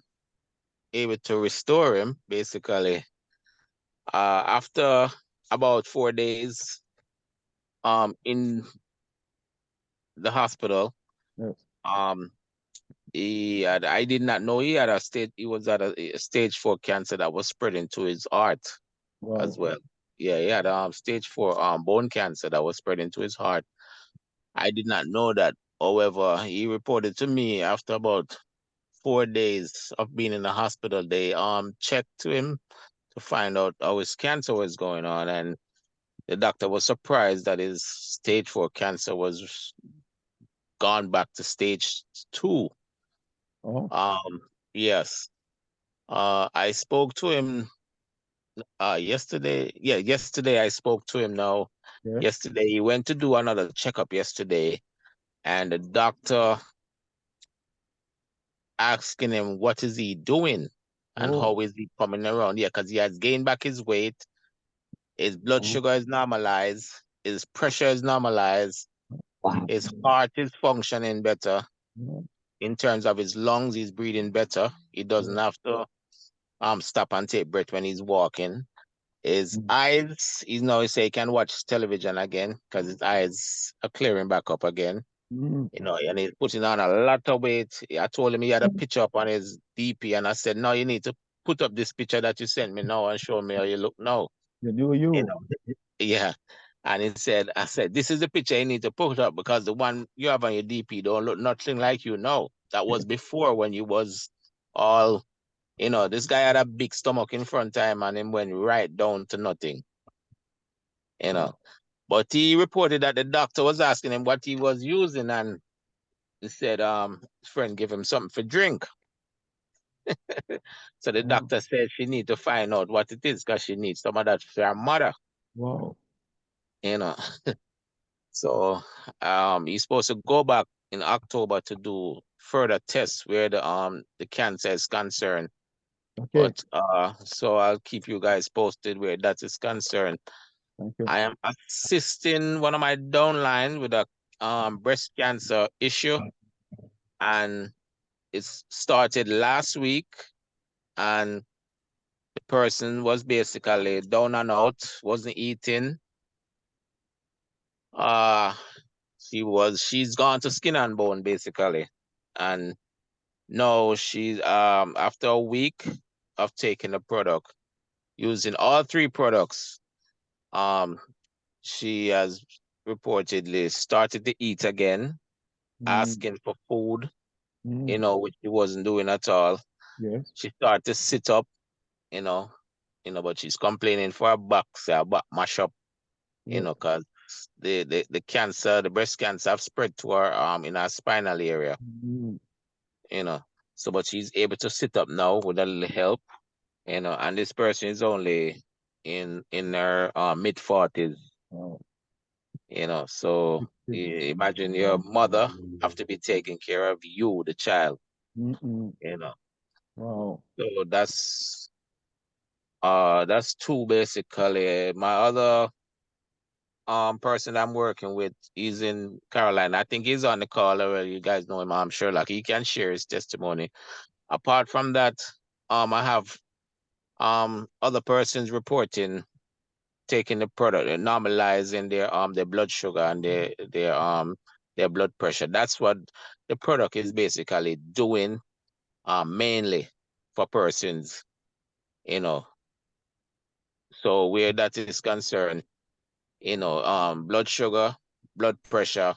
able to restore him basically. After about 4 days in the hospital, Yes. I did not know he was at a stage 4 cancer that was spreading to his heart as well. Yeah, he had stage 4 bone cancer that was spreading to his heart. I did not know that. However, he reported to me after about 4 days of being in the hospital. They checked him to find out how his cancer was going on, and the doctor was surprised that his stage 4 cancer was gone back to stage 2. Yes. I spoke to him yesterday. Yeah, yesterday I spoke to him now. Yes. Yesterday he went to do another checkup yesterday, and the doctor asking him what is he doing and how is he coming around. Yeah, because he has gained back his weight, his blood sugar is normalized, his pressure is normalized, his heart is functioning better. In terms of his lungs, he's breathing better. He doesn't have to stop and take breath when he's walking. His Mm. eyes, he's now he say he can watch television again because his eyes are clearing back up again. Mm. You know, and he's putting on a lot of weight. I told him he had a picture up on his DP, and I said, no, you need to put up this picture that you sent me now and show me how you look now. You knew You you. know, yeah. And he said, I said, this is the picture you need to put up because the one you have on your DP don't look nothing like you now. That was before when you was all, you know, this guy had a big stomach in front of him and him went right down to nothing. You know. But he reported that the doctor was asking him what he was using, and he said, his friend give him something for drink. So the Mm. doctor said she need to find out what it is because she needs some of that for her mother, Wow. you know. So he's supposed to go back in October to do further tests where the cancer is concerned. Okay. But so I'll keep you guys posted where that is concerned. Thank you. I am assisting one of my downline with a breast cancer issue, and it started last week, and the person was basically down and out, wasn't eating. She's gone to skin and bone basically, and now she's after a week of taking the product, using all 3 products, she has reportedly started to eat again, Mm. asking for food, you Mm. know, which she wasn't doing at all. Yes. She started to sit up, you know, but she's complaining for her back, say her back mash up, you Yes. know, because the cancer, the breast cancer have spread to her in her spinal area, Mm. you know. So but she's able to sit up now with a little help, you know, and this person is only in her mid-40s, Wow. you know. So Mm. imagine your mother have to be taking care of you, the child, Mm-mm. you know. Wow. So that's 2 basically. My other person I'm working with is in Carolina. I think he's on the call already. You guys know him, Sherlock. He can share his testimony. Apart from that, I have other persons reporting taking the product and normalizing their blood sugar and their blood pressure. That's what the product is basically doing, mainly for persons, you know. So where that is concerned, you know, blood sugar, blood pressure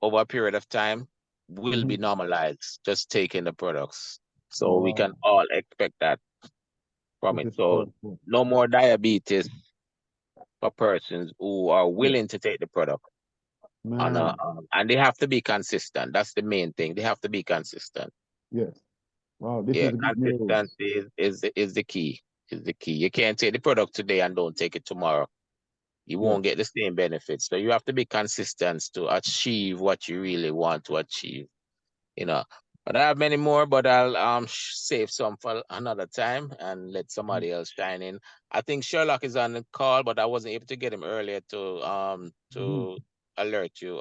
over a period of time will be Mhm. normalized just taking the products. So we can Wow. all expect that from This it. is So powerful. no more diabetes for persons who are Yes. willing to take the product. Man. And they have to be consistent. That's the main thing. They have to be consistent. Yes. Wow. This Yeah, is good news. consistency is the key. Is the key. You can't take the product today and don't take it tomorrow. You Yes. won't get the same benefits. So you have to be consistent to achieve what you really want to achieve. You know. But I have many more, but I'll save some for another time and let somebody else shine in. I think Sherlock is on the call, but I wasn't able to get him earlier Mhm. to alert you,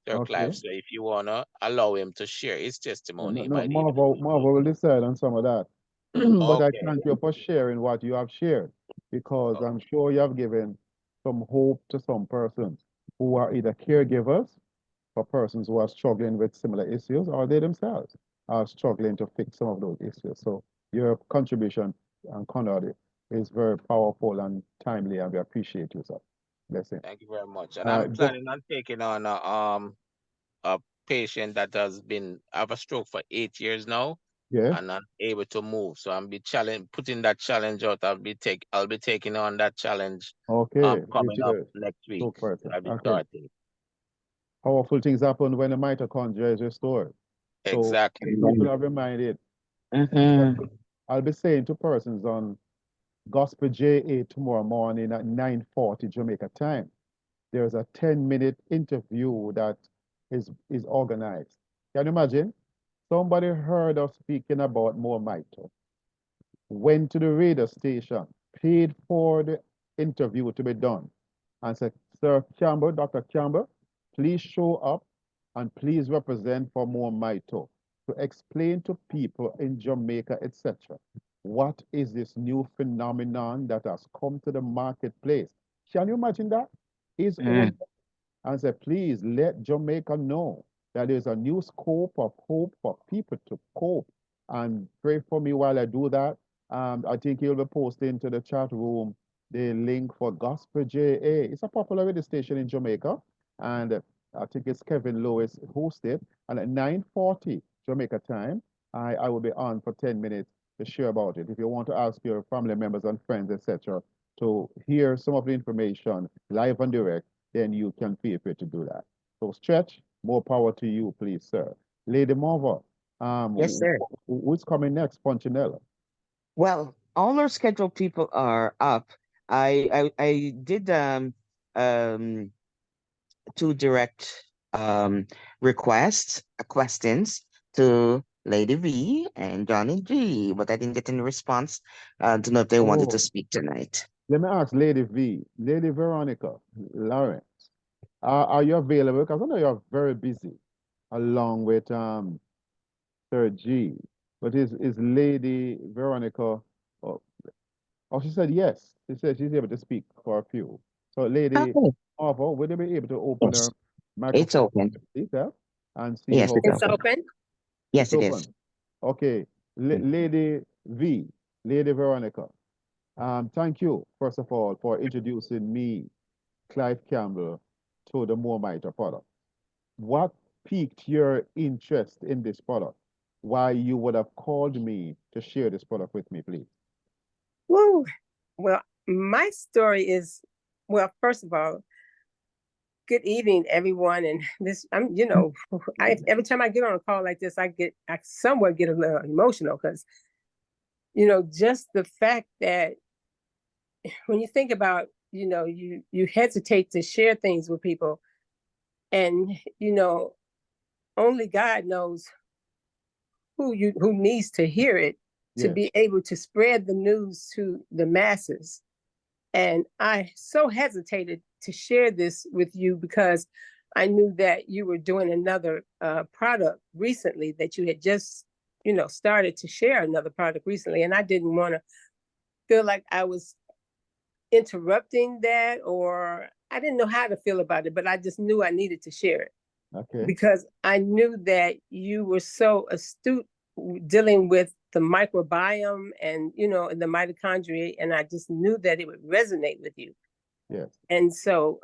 Dirk Okay. Live. So if you wanna allow him to share his No, testimony, no, he no, might be able to do Marva so. will decide on some of that. But I Okay. thank you for sharing what you have shared because Oh, I'm sure you have given some hope to some persons who are either caregivers for persons who are struggling with similar issues or they themselves are struggling to fix some of those issues. So your contribution and Conrad is very powerful and timely, and we appreciate you, sir. Blessing. thank you very much. And I'm Doc, planning on taking on a patient that has been have a stroke for 8 years now yes. and unable to move. So I'm be putting that challenge out. I'll be taking on that challenge Okay, which coming up is next week. so person. I'll be Okay. starting. Powerful things happen when the mitochondria is restored. So Exactly. people are reminded. I'll be saying to persons on Gospel JA tomorrow morning at 9:40 Jamaica time. There's a 10-minute interview that is organized. Can you imagine? Somebody heard us speaking about more mito, went to the radio station, paid for the interview to be done, and said, Sir Campbell, Dr. Campbell, please show up and please represent for more mito. to explain to people in Jamaica, etc., what is this new phenomenon that has come to the marketplace. Can you imagine that? He's old and said, please let Jamaica know that there's a new scope of hope for people to cope. And pray for me while I do that. I think he'll be posting to the chat room the link for Gospel JA. It's a popular radio station in Jamaica. And I think it's Kevin Lewis hosted. And at 9:40 Jamaica time, I will be on for 10 minutes to share about it. If you want to ask your family members and friends, etc., to hear some of the information live and direct, then you can feel free to do that. So Stretch, more power to you, please, sir. Lady Marva, Yes, sir. Who's coming next? Punchinella. Well, all our scheduled people are up. I did two direct questions to Lady V and Johnny G, but I didn't get any response to know if they wanted to speak tonight. Let me ask Lady V, Lady Veronica Lawrence, are you available? Because I know you're very busy along with Sir G. But is Lady Veronica, oh, she said yes. She said she's able to speak for a few. So Lady Marva, would you be able to open her microphone? It's open. And see Yes, how it's open. Yes, it is. Okay, Lady V, Lady Veronica, thank you, first of all, for introducing me, Clive Campbell, to the Moormitre product. What piqued your interest in this product? Why you would have called me to share this product with me, please? Woo. Well, my story is, well, first of all, good evening, everyone. And this, every time I get on a call like this, I somewhat get a little emotional because, just the fact that when you think about, you hesitate to share things with people, and only God knows who needs to hear it to be able to spread the news to the masses. And I so hesitated to share this with you because I knew that you were doing another product recently, that you had just, started to share another product recently. And I didn't want to feel like I was interrupting that, or I didn't know how to feel about it, but I just knew I needed to share it. Okay. Because I knew that you were so astute dealing with the microbiome and, and the mitochondria, and I just knew that it would resonate with you. Yes. And so,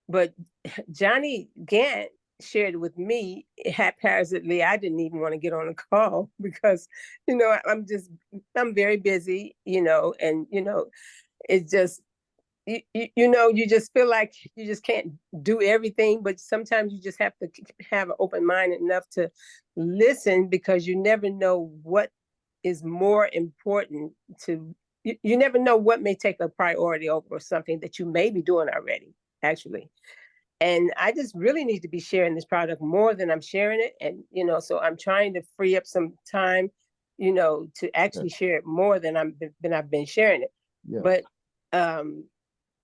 but Johnny Gant shared it with me haphazardly. I didn't even want to get on a call because, I'm very busy, and, it's just, you just feel like you just can't do everything, but sometimes you just have to have an open mind enough to listen, because you never know what is more important to, you never know what may take a priority over something that you may be doing already, actually. And I just really need to be sharing this product more than I'm sharing it. And, so I'm trying to free up some time, to actually share it more than I've been sharing it. Yeah. But,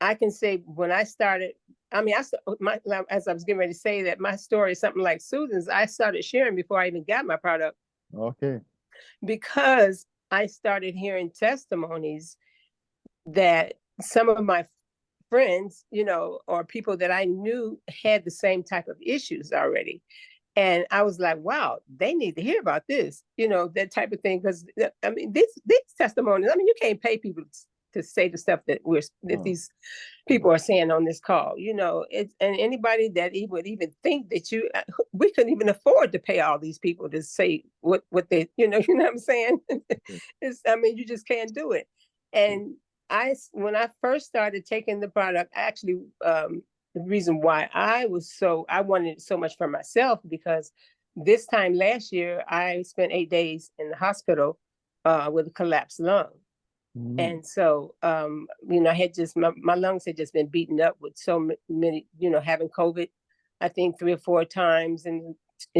I can say when I started, as I was getting ready to say that my story is something like Susan's. I started sharing before I even got my product. Okay. Because I started hearing testimonies that some of my friends, or people that I knew had the same type of issues already. And I was like, wow, they need to hear about this, that type of thing. Because these testimonies, you can't pay people to say the stuff that these people are saying on this call, and anybody that would even think that we couldn't even afford to pay all these people to say what they, you know what I'm saying? You just can't do it. And when I first started taking the product, actually, the reason why I wanted it so much for myself, because this time last year, I spent 8 days in the hospital with a collapsed lung. And so, I had my lungs had just been beaten up with so many, having COVID, I think 3 or 4 times and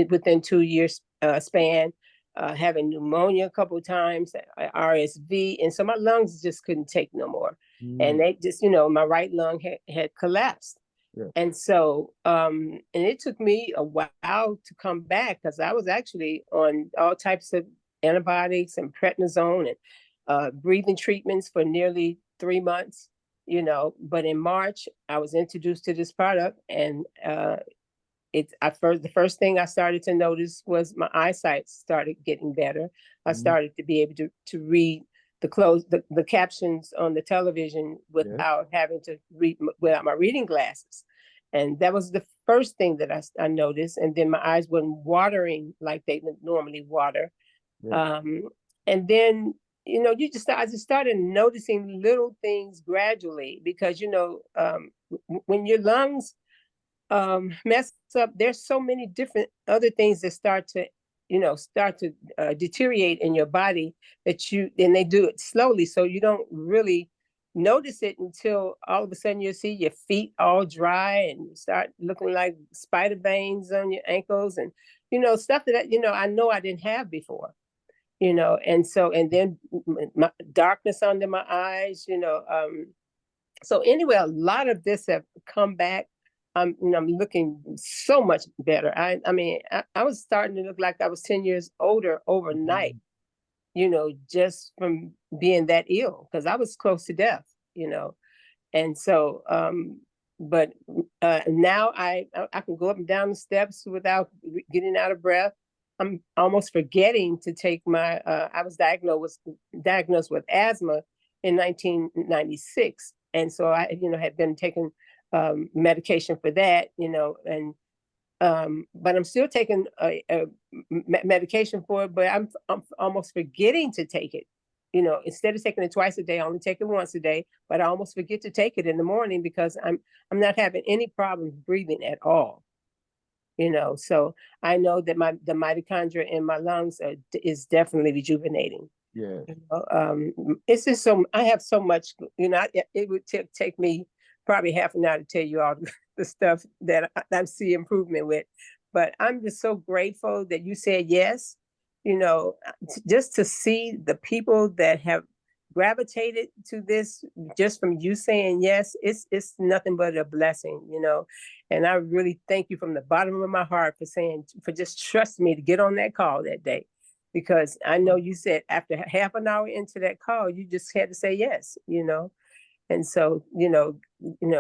within 2 years span, having pneumonia a couple of times, RSV. And so my lungs just couldn't take no more. And they just, my right lung had collapsed. Yeah. And so, and it took me a while to come back because I was actually on all types of antibiotics and prednisone and breathing treatments for nearly 3 months, you know. But in March, I was introduced to this product, and the first thing I started to notice was my eyesight started getting better. I started to be able to read the captions on the television without having to read without my reading glasses. And that was the first thing that I noticed. And then my eyes weren't watering like they normally water. Yeah. And then, you know, I just started noticing little things gradually because, you know, when your lungs mess up, there's so many different other things that start to deteriorate in your body and they do it slowly, so you don't really notice it until all of a sudden you see your feet all dry and you start looking like spider veins on your ankles and, you know, stuff that, you know I didn't have before, you know. And then my darkness under my eyes, you know. So anyway, a lot of this have come back. I'm looking so much better. I mean, I was starting to look like I was 10 years older overnight, you know, just from being that ill, because I was close to death, you know. And so, but now I can go up and down the steps without getting out of breath. I'm almost forgetting to take my, I was diagnosed with asthma in 1996. And so I, you know, had been taking medication for that, you know, and but I'm still taking a medication for it, but I'm almost forgetting to take it. You know, instead of taking it twice a day, I only take it once a day, but I almost forget to take it in the morning because I'm not having any problems breathing at all. You know, so I know that the mitochondria in my lungs is definitely rejuvenating. Yeah. You know, it's just I have so much, you know, it would take me probably half an hour to tell you all the stuff that I see improvement with. But I'm just so grateful that you said yes, you know, just to see the people that have gravitated to this just from you saying yes, it's nothing but a blessing, you know. And I really thank you from the bottom of my heart for just trusting me to get on that call that day. Because I know you said after half an hour into that call, you just had to say yes, you know. And so, you know,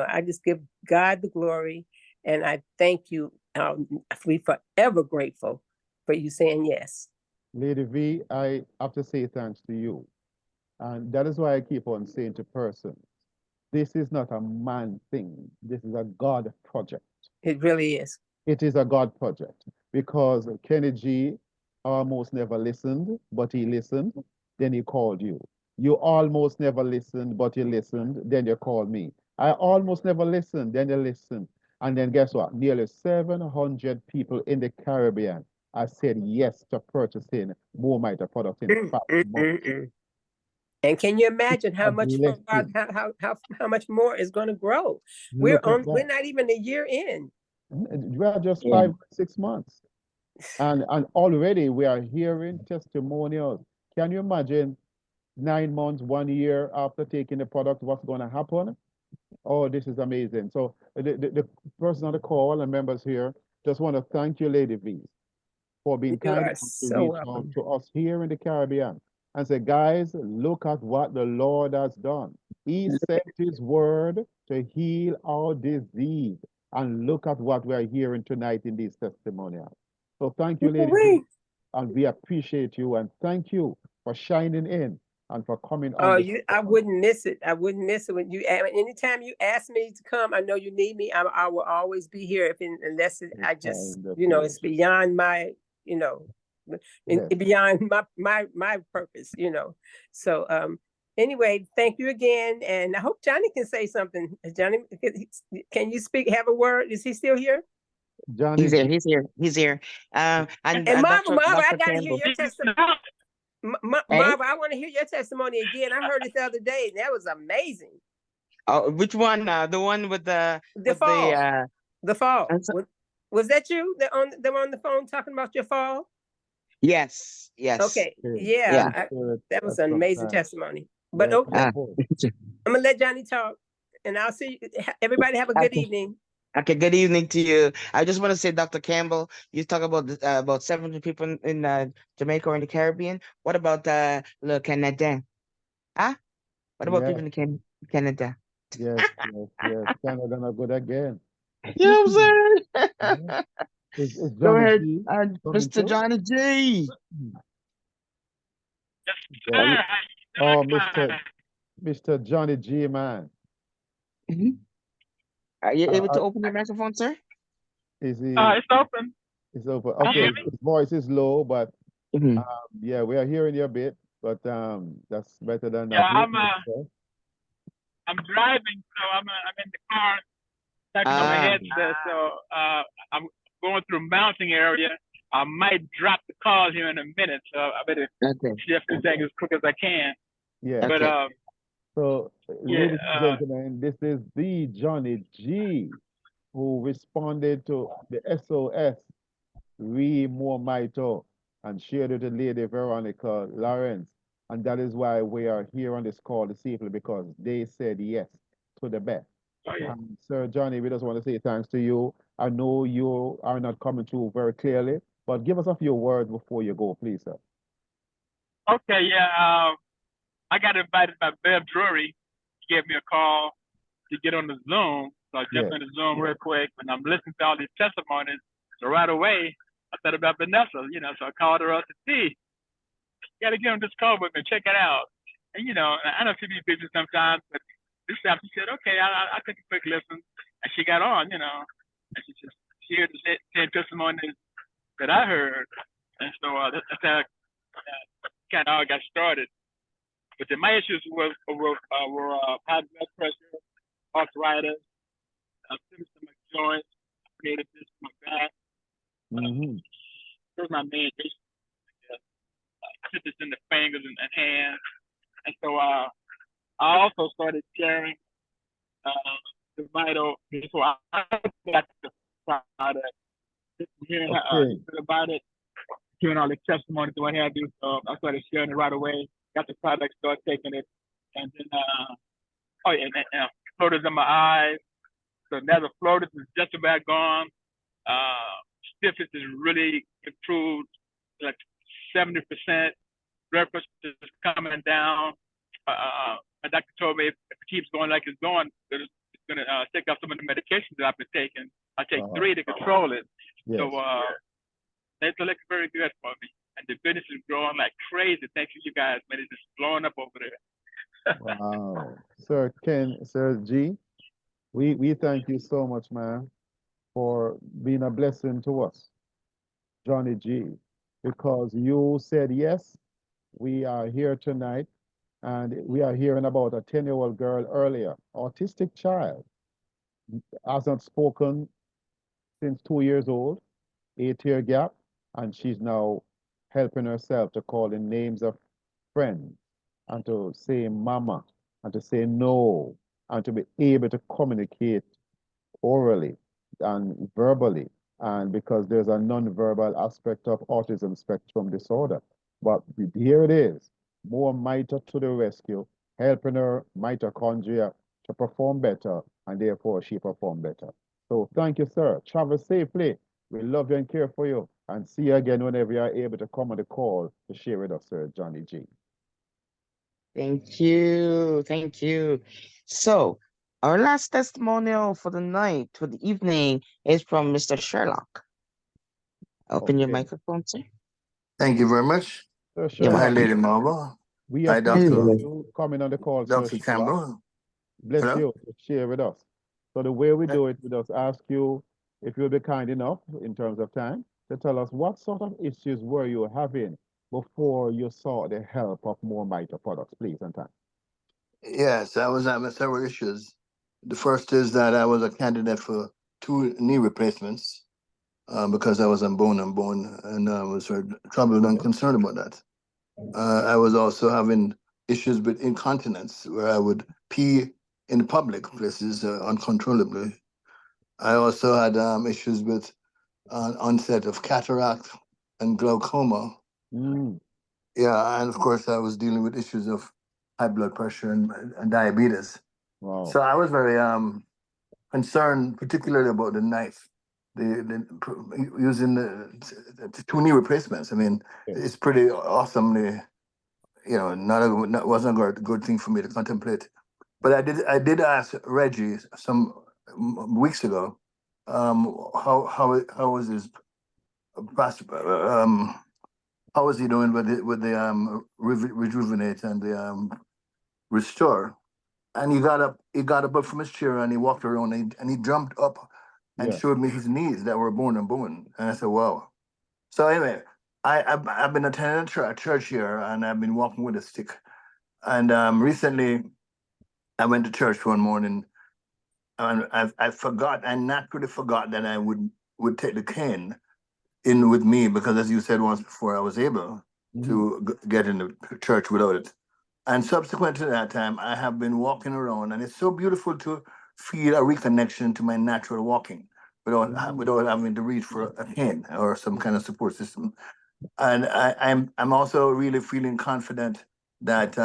I just give God the glory, and I thank you. We're forever grateful for you saying yes. Lady V, I have to say thanks to you. And that is why I keep on saying to persons, this is not a man thing. This is a God project. It really is. It is a God project, because Kenny G almost never listened, but he listened. Then he called you. You almost never listened, but you listened. Then you called me. I almost never listened. Then you listened. And then guess what? Nearly 700 people in the Caribbean I said yes to purchasing more Mita products in 5 months. And can you imagine how A much blessing. how much more is going to grow? Look at We're that. not even a year in. We are just Yeah. 5, 6 months. And already we are hearing testimonials. Can you imagine 9 months, 1 year after taking the product, what's going to happen? Oh, this is amazing. So the person on the call and members here, just want to thank you, Lady V, for being You kind are enough to so reach out welcome. to us here in the Caribbean and say, guys, look at what the Lord has done. He sent his word to heal our disease. And look at what we are hearing tonight in these testimonials. So thank you, Lady V, and we appreciate you, and thank you for shining in and for coming on. Oh, I wouldn't miss it. I wouldn't miss it when anytime you ask me to come. I know you need me. I will always be here unless I just, you know, it's beyond my, you know, beyond my purpose, you know. So anyway, thank you again, and I hope Johnny can say something. Johnny, can you speak? Have a word? Is he still here? Johnny, He's here. And Marva, I Dr. gotta hear Campbell. your testimony. Marva, I want to hear your testimony again. I heard it the other day, and that was amazing. Oh, which one? The one with the fall. The fall. So, was that you that on the phone talking about your fall? Yes. Okay. Yeah. That was an amazing testimony. But okay, I'm gonna let Johnny talk, and I'll see you. Everybody have a good evening. Okay, good evening to you. I just want to say, Dr. Campbell, you talk about about 700 people in Jamaica or in the Caribbean. What about Le Canada? Huh? What about Yes, people in Canada? yes, yes, yes. Canada not good again. You know what I'm Yeah. saying? Is Go Johnny ahead, G coming Mr. too? Johnny G. Yeah. Oh, Mr. Johnny G, man. Are you able Uh, to open your microphone, sir? is he? It's open. It's open. Can you Okay, hear me? his voice is low, but Mhm. yeah, we are hearing you a bit, but that's better than Yeah, that. I'm driving, so I'm in the car, typing on my headset. So I'm going through mountain area. I might drop the call here in a minute, so I better shift this thing as quick as I can. Yeah. But So, yeah, ladies and gentlemen, this is the Johnny G who responded to the SOS We More Mito and shared with the lady Veronica Lawrence. And that is why we are here on this call this evening, because they said yes to the best. Oh, yeah. Sir Johnny, we just want to say thanks to you. I know you are not coming through very clearly, but give us a few words before you go, please, sir. Okay, yeah. I got invited by Bev Drury. He gave me a call to get on the Zoom. So I jumped on the Zoom real quick, and I'm listening to all these testimonies. So right away, I thought about Vanessa, so I called her up to see. You gotta get on this call with me, check it out. And I know she be busy sometimes, but this time she said, okay, I took a quick listen, and she got on, and she just shared the same testimonies that I heard, and so that's how kind of all got started. But then my issues were high blood pressure, arthritis, stomach joints, creative this my back. Those are my main issues. Sickness in the fingers and hands. And so I also started sharing the vital before I got the product. Just hearing about it, hearing all the testimonies and what have you. So I started sharing it right away. Got the product, started taking it, and then floaters in my eyes. So now the floaters is just about gone. Stiffness is really improved, like 70%. Blood pressure is coming down. My doctor told me if it keeps going like it's going, it's going to take off some of the medications that I've been taking. I take 3 to control it. Yes. So it's looking very good for me. And the business is growing like crazy. Thanks to you guys, man. It's just blowing up over there. Wow. Sir G, we thank you so much, man, for being a blessing to us, Johnny G, because you said yes. We are here tonight, and we are hearing about a 10-year-old girl earlier, autistic child, hasn't spoken since 2 years old, 8-year gap, and she's now helping herself to call in names of friends and to say mama and to say no and to be able to communicate orally and verbally, and because there's a non-verbal aspect of autism spectrum disorder. But here it is, more mito to the rescue, helping her mitochondria to perform better, and therefore she perform better. So thank you, sir. Travel safely. We love you and care for you, and see you again whenever you are able to come on the call to share with us, Sir Johnny G. Thank you. Thank you. So our last testimonial for the night, for the evening, is from Mr. Sherlock. Open your microphone, sir. Thank you very much. Sir, Hi, Lady Marva. We Hi, appreciate Dr. you coming on the call, Dr. Sir Campbell. Bless Hello? you to share with us. So the way we do it, we just ask you if you'll be kind enough in terms of time to tell us what sort of issues were you having before you saw the help of More Mito products, please, and time. Yes, I was having several issues. The first is that I was a candidate for 2 knee replacements because I was on bone, and I was very troubled and concerned about that. I was also having issues with incontinence, where I would pee in public places uncontrollably. I also had issues with onset of cataract and glaucoma. Yeah, and of course I was dealing with issues of high blood pressure and diabetes. Wow. So I was very concerned particularly about the knife, using the two knee replacements. I mean, it's pretty awesomely, wasn't a good thing for me to contemplate. But I did ask Reggie some weeks ago, how was his how was he doing with the rejuvenate and the restore? And he got up from his chair and he walked around and he jumped up and showed me his knees that were bone and bone. And I said, wow. So anyway, I've been attending a church here and I've been walking with a stick. And recently I went to church one morning and I naturally forgot that I would take the cane in with me, because as you said once before, I was able to get in the church without it. And subsequent to that time, I have been walking around, and it's so beautiful to feel a reconnection to my natural walking without having to reach for a cane or some kind of support system. And I'm also really feeling confident that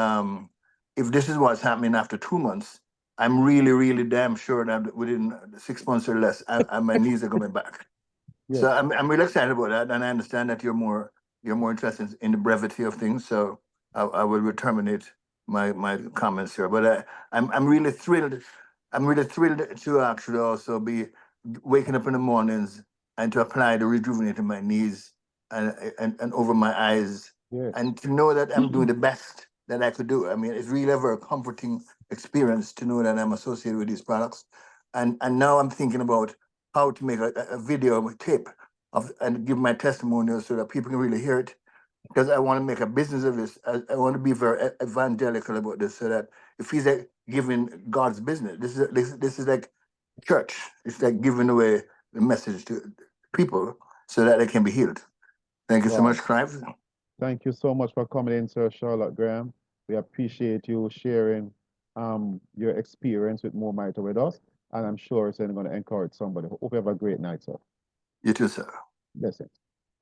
if this is what's happening after 2 months, I'm really, really damn sure that within 6 months or less, my knees are coming back. Yes. So I'm really excited about that, and I understand that you're more interested in the brevity of things. So I will terminate my comments here. But I'm really thrilled. I'm really thrilled to actually also be waking up in the mornings and to apply the rejuvenate in my knees and over my eyes, and to know that I'm doing the best that I could do. I mean, it's really ever a comforting experience to know that I'm associated with these products. And now I'm thinking about how to make a video tape and give my testimonials so that people can really hear it, because I want to make a business of this. I want to be very evangelical about this, so that if he's like giving God's business, this is like church. It's like giving away the message to people so that they can be healed. Thank you so much, Clive. Thank you so much for coming in, Sir Charlotte Graham. We appreciate you sharing your experience with More Mitre with us. And I'm sure it's going to encourage somebody. Hope you have a great night, sir. You too, sir. Blessings.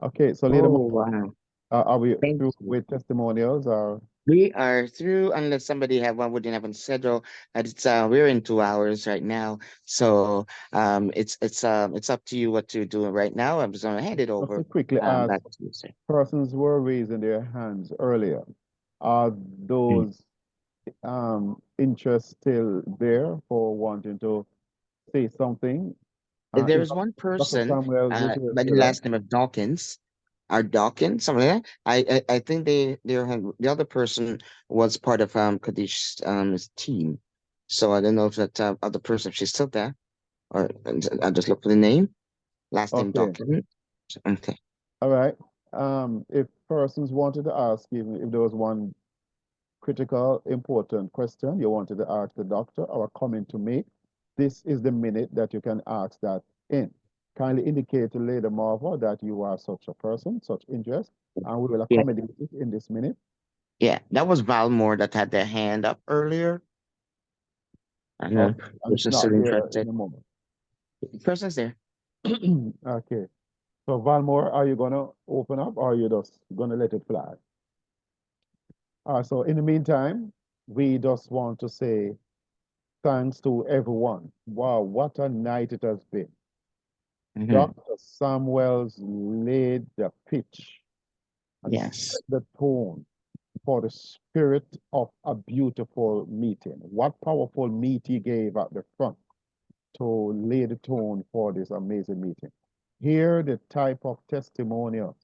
Okay, so later, wow. are we through with testimonials, or? We are through, unless somebody have one wouldn't have on schedule. It's we're in 2 hours right now, so it's up to you what you're doing right now. I'm just gonna hand it over. Just to quickly ask, back to you, sir. persons were raising their hands earlier. Are those interests still there for wanting to say something? There is one person by the last name of Dawkins, or Dawkins, something like that. I think the other person was part of Kadish's team, so I don't know if that other person, if she's still there, or I'll just look for the name. Last name Dawkins. Okay. All right. If persons wanted to ask, even if there was one critical, important question you wanted to ask the doctor or a comment to make, this is the minute that you can ask that in. Kindly indicate to Lady Marva that you are such a person, such interest, and we will accommodate it in this minute. Yeah, that was Valmore that had their hand up earlier. I know. Person's still interested. Person's there. Okay. So Valmore, are you gonna open up, or are you just gonna let it fly? So in the meantime, we just want to say thanks to everyone. Wow, what a night it has been. Dr. Samuels laid the pitch and set the tone for the spirit of a beautiful meeting. What powerful meat he gave at the front to lay the tone for this amazing meeting. Here, the type of testimonial,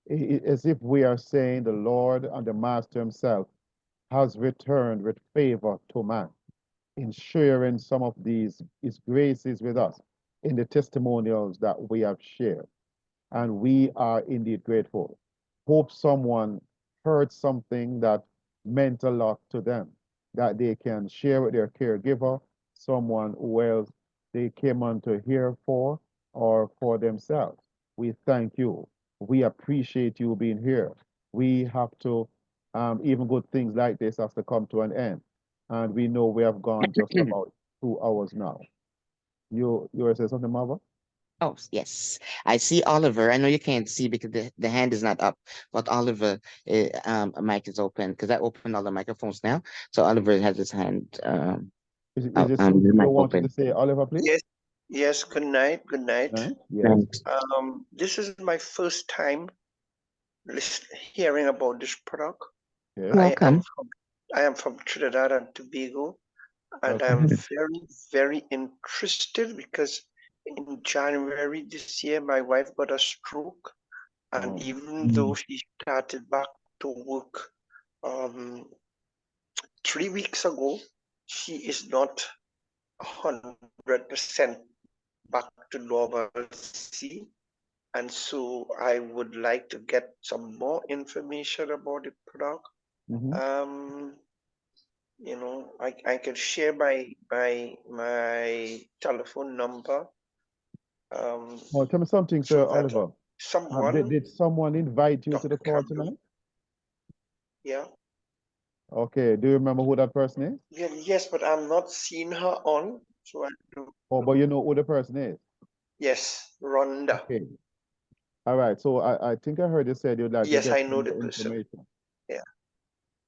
as if we are saying the Lord and the Master himself has returned with favor to man in sharing some of his graces with us in the testimonials that we have shared. And we are indeed grateful. Hope someone heard something that meant a lot to them, that they can share with their caregiver, someone who else they came on to hear for, or for themselves. We thank you. We appreciate you being here. We have to, even good things like this has to come to an end. And we know we have gone just about 2 hours now. You want to say something, Marva? Oh, yes. I see Oliver. I know you can't see because the hand is not up, but Oliver, mic is open because I opened all the microphones now. So Oliver has his hand Is Oh, it the something you mic wanted to open. say, Oliver, please? Yes, yes, good night, good night. Right? Yes. Thanks. This is my first time hearing about this product. Yes. Welcome. I am from Trinidad and Tobago, and I'm Welcome. very, very interested because in January this year, my wife got a stroke, and Oh. even though she started back to work 3 weeks ago, she is not 100% back to normalcy. And so I would like to get some more information about the product. Mhm. You know, I can share my telephone number. Well, tell me something, So Sir that Oliver. someone, Did someone invite you to the call Campbell, tonight? yeah, Okay. Do you remember who that person is? yeah, yes, but I'm not seeing her on. So I do, Oh, but you know who the person is. yes, Rhonda. Okay. All right. So I think I heard you said you'd like to Yes, get I some know the more person. information. Yeah.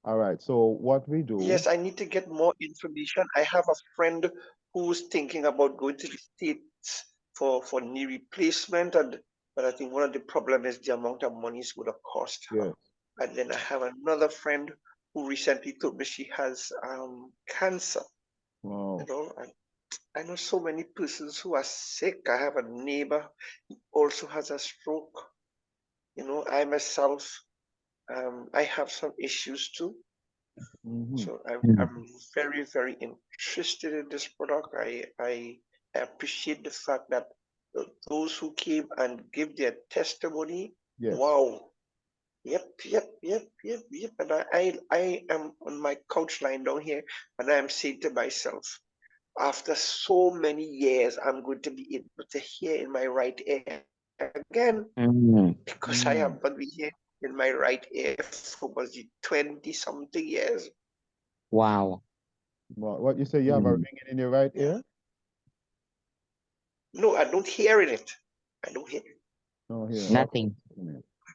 All right. So what we do, Yes, I need to get more information. I have a friend who's thinking about going to the States for knee replacement, but I think one of the problem is the amount of money it's going to cost her. yes. And then I have another friend who recently told me she has cancer. Wow. You know, and I know so many persons who are sick. I have a neighbor who also has a stroke. You know, I myself, I have some issues too. Mhm. So I'm very, very interested in this product. I appreciate the fact that those who came and give their testimony, Yes. wow. Yep. And I am on my couch lying down here and I'm saying to myself, after so many years, I'm going to be able to hear in my right ear again because I have not been here in my right ear for was it 20 something years. Wow. Well, what you say? You have a ringing in your right ear? No, I don't hear it. I don't hear it. No, here. Nothing. I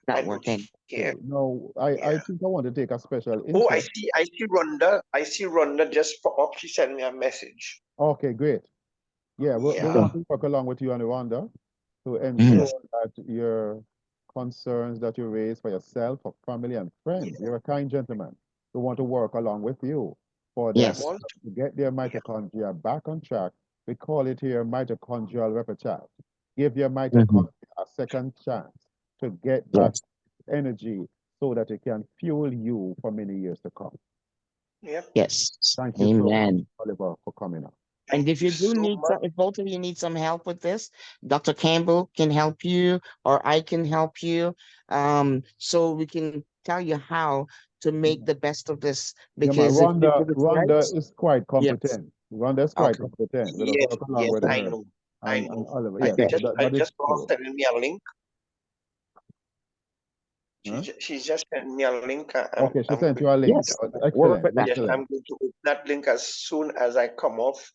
Not don't working. hear. No, I think I want to take a special Oh, I interest. see Rhonda. I see Rhonda just pop up. She sent me a message. Okay, great. Yeah, we Yeah. want to work along with you and Rwanda to ensure that your concerns that you raise for yourself, for family and friends, you're a kind gentleman. We want to work along with you for them Yes. to get their mitochondria back on track. We call it here mitochondrial recharge. Give your mitochondria a second chance to get back Yes. energy so that it can fuel you for many years to come. Yep. Yes. Thank you so much, Amen. Oliver, for coming up. And if you do so need much. if both of you need some help with this, Dr. Campbell can help you, or I can help you. So we can tell you how to make the best of this. Yeah, man, Because if you do it right, Rhonda is quite yes. competent. Rhonda is quite Okay. competent. We'll Yes, work along yes, with I her know. and Oliver. Yes, Okay. I that is just true. sending me a link. Huh? She's just sent me a link. Okay, she I'm sent going you a link. Yes. Work Excellent, with that. Yes, excellent. I'm going to open that link as soon as I come off.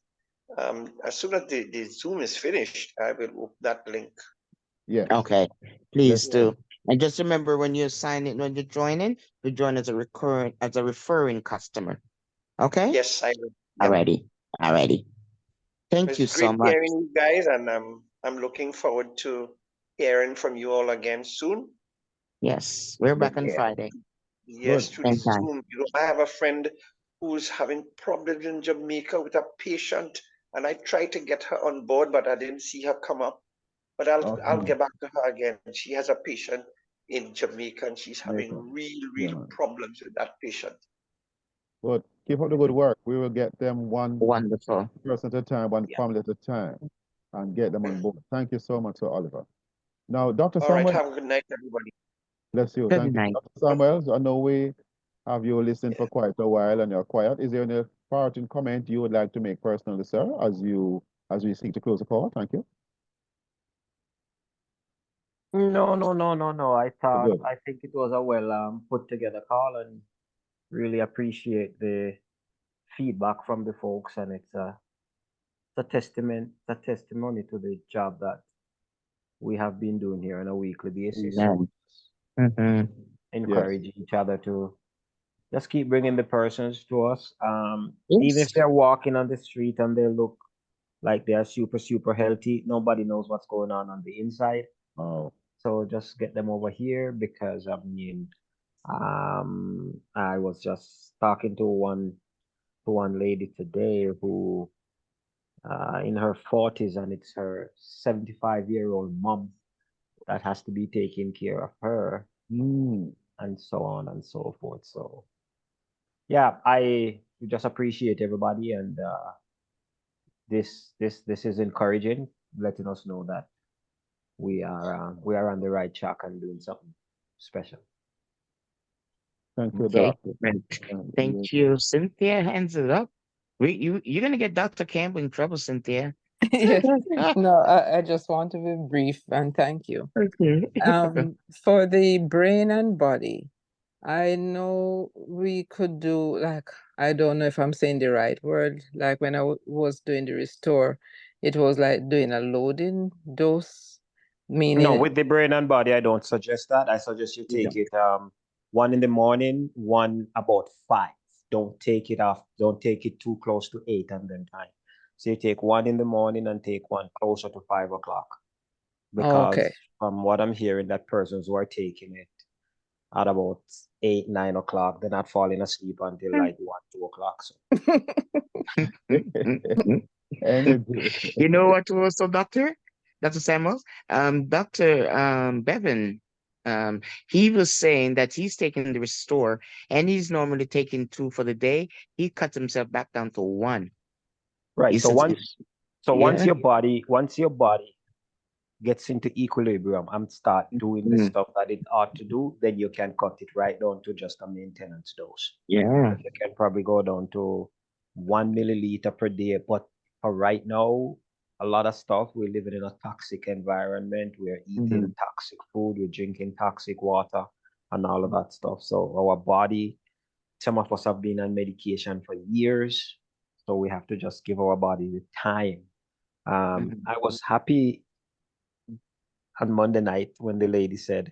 As soon as the Zoom is finished, I will open that link. Yes. Okay. Please Yes, do. And just remember when you sign in, when you join as a referring customer. Okay? Yes, I will. Yep. Alrighty. Thank you It's so great much. hearing you guys, and I'm looking forward to hearing from you all again soon. Yes. We're back on Yeah. Friday. Yes, Good. through the Same time. Zoom. You know, I have a friend who's having problems in Jamaica with a patient, and I tried to get her on board, but I didn't see her come up. But I'll Okay. get back to her again. She has a patient in Jamaica, and she's having Jamaica. real Yeah, man. problems with that patient. Good. Keep up the good work. We will get them one Wonderful. person at a time, one Yeah. family at a time, and get them on board. Thank you so much, Sir Oliver. Now, Dr. All right, Samuel, have a good night, everybody. bless you. Good Thank you. night. Dr. Samuel, I know we have you listened for quite a while and you're quiet. Is there any parting comment you would like to make personally, sir, as we seek to close the call? Thank you. No. I Good. think it was a well put together call, and really appreciate the feedback from the folks, and it's a testimony to the job that we have been doing here on a weekly basis. So Amen. encourage each other to just keep bringing the persons to us. Even Yes. if they're walking on the street and they look like they are super healthy, nobody knows what's going on the inside. Oh, So just get them over here because I mean, I was just talking to one lady today who in her 40s, and it's her 75-year-old mom that has to be taking care of her, and so on and so forth. So yeah, I just appreciate everybody, and this is encouraging, letting us know that we are on the right track and doing something special. thank you, Okay, Doctor. great. And Thank you, Cynthia. Hands it up. You're gonna get Dr. Campbell in trouble, Cynthia. Yes. No, I just want to be brief and thank you. Okay. For the brain and body, I know we could do like, I don't know if I'm saying the right word, like when I was doing the restore, it was like doing a loading dose, No, meaning with the brain and body, I don't suggest that. I suggest you Yeah. take it one in the morning, one about 5. Don't take it too close to 8 and then time. So you take one in the morning and take one closer to 5 o'clock. Because Okay. from what I'm hearing, that persons who are taking it at about 8, 9 o'clock, they're not falling asleep until like 1, 2 o'clock. So energy. You know what also, Dr. Samuels? Dr. Bevan, he was saying that he's taking the restore and he's normally taking 2 for the day. He cut himself back down to 1. right. He So said, once yeah. your body gets into equilibrium and start doing the stuff that it ought to do, then you can cut it right down to just a maintenance dose. Yeah. You can probably go down to 1 milliliter per day. But for right now, a lot of stuff, we're living in a toxic environment. We're eating toxic food, we're drinking toxic water and all of that stuff. So our body, some of us have been on medication for years. So we have to just give our body the time. I was happy on Monday night when the lady said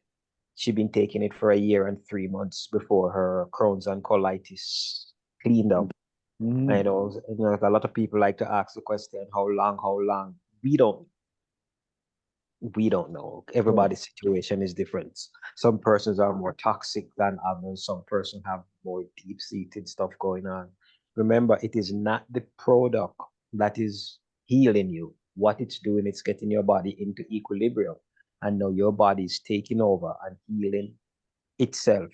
she'd been taking it for a year and 3 months before her Crohn's and colitis cleaned up. I know, a lot of people like to ask the question, how long? We don't know. Everybody's situation is different. Some persons are more toxic than others. Some persons have more deep-seated stuff going on. Remember, it is not the product that is healing you. What it's doing, it's getting your body into equilibrium. And now your body is taking over and healing itself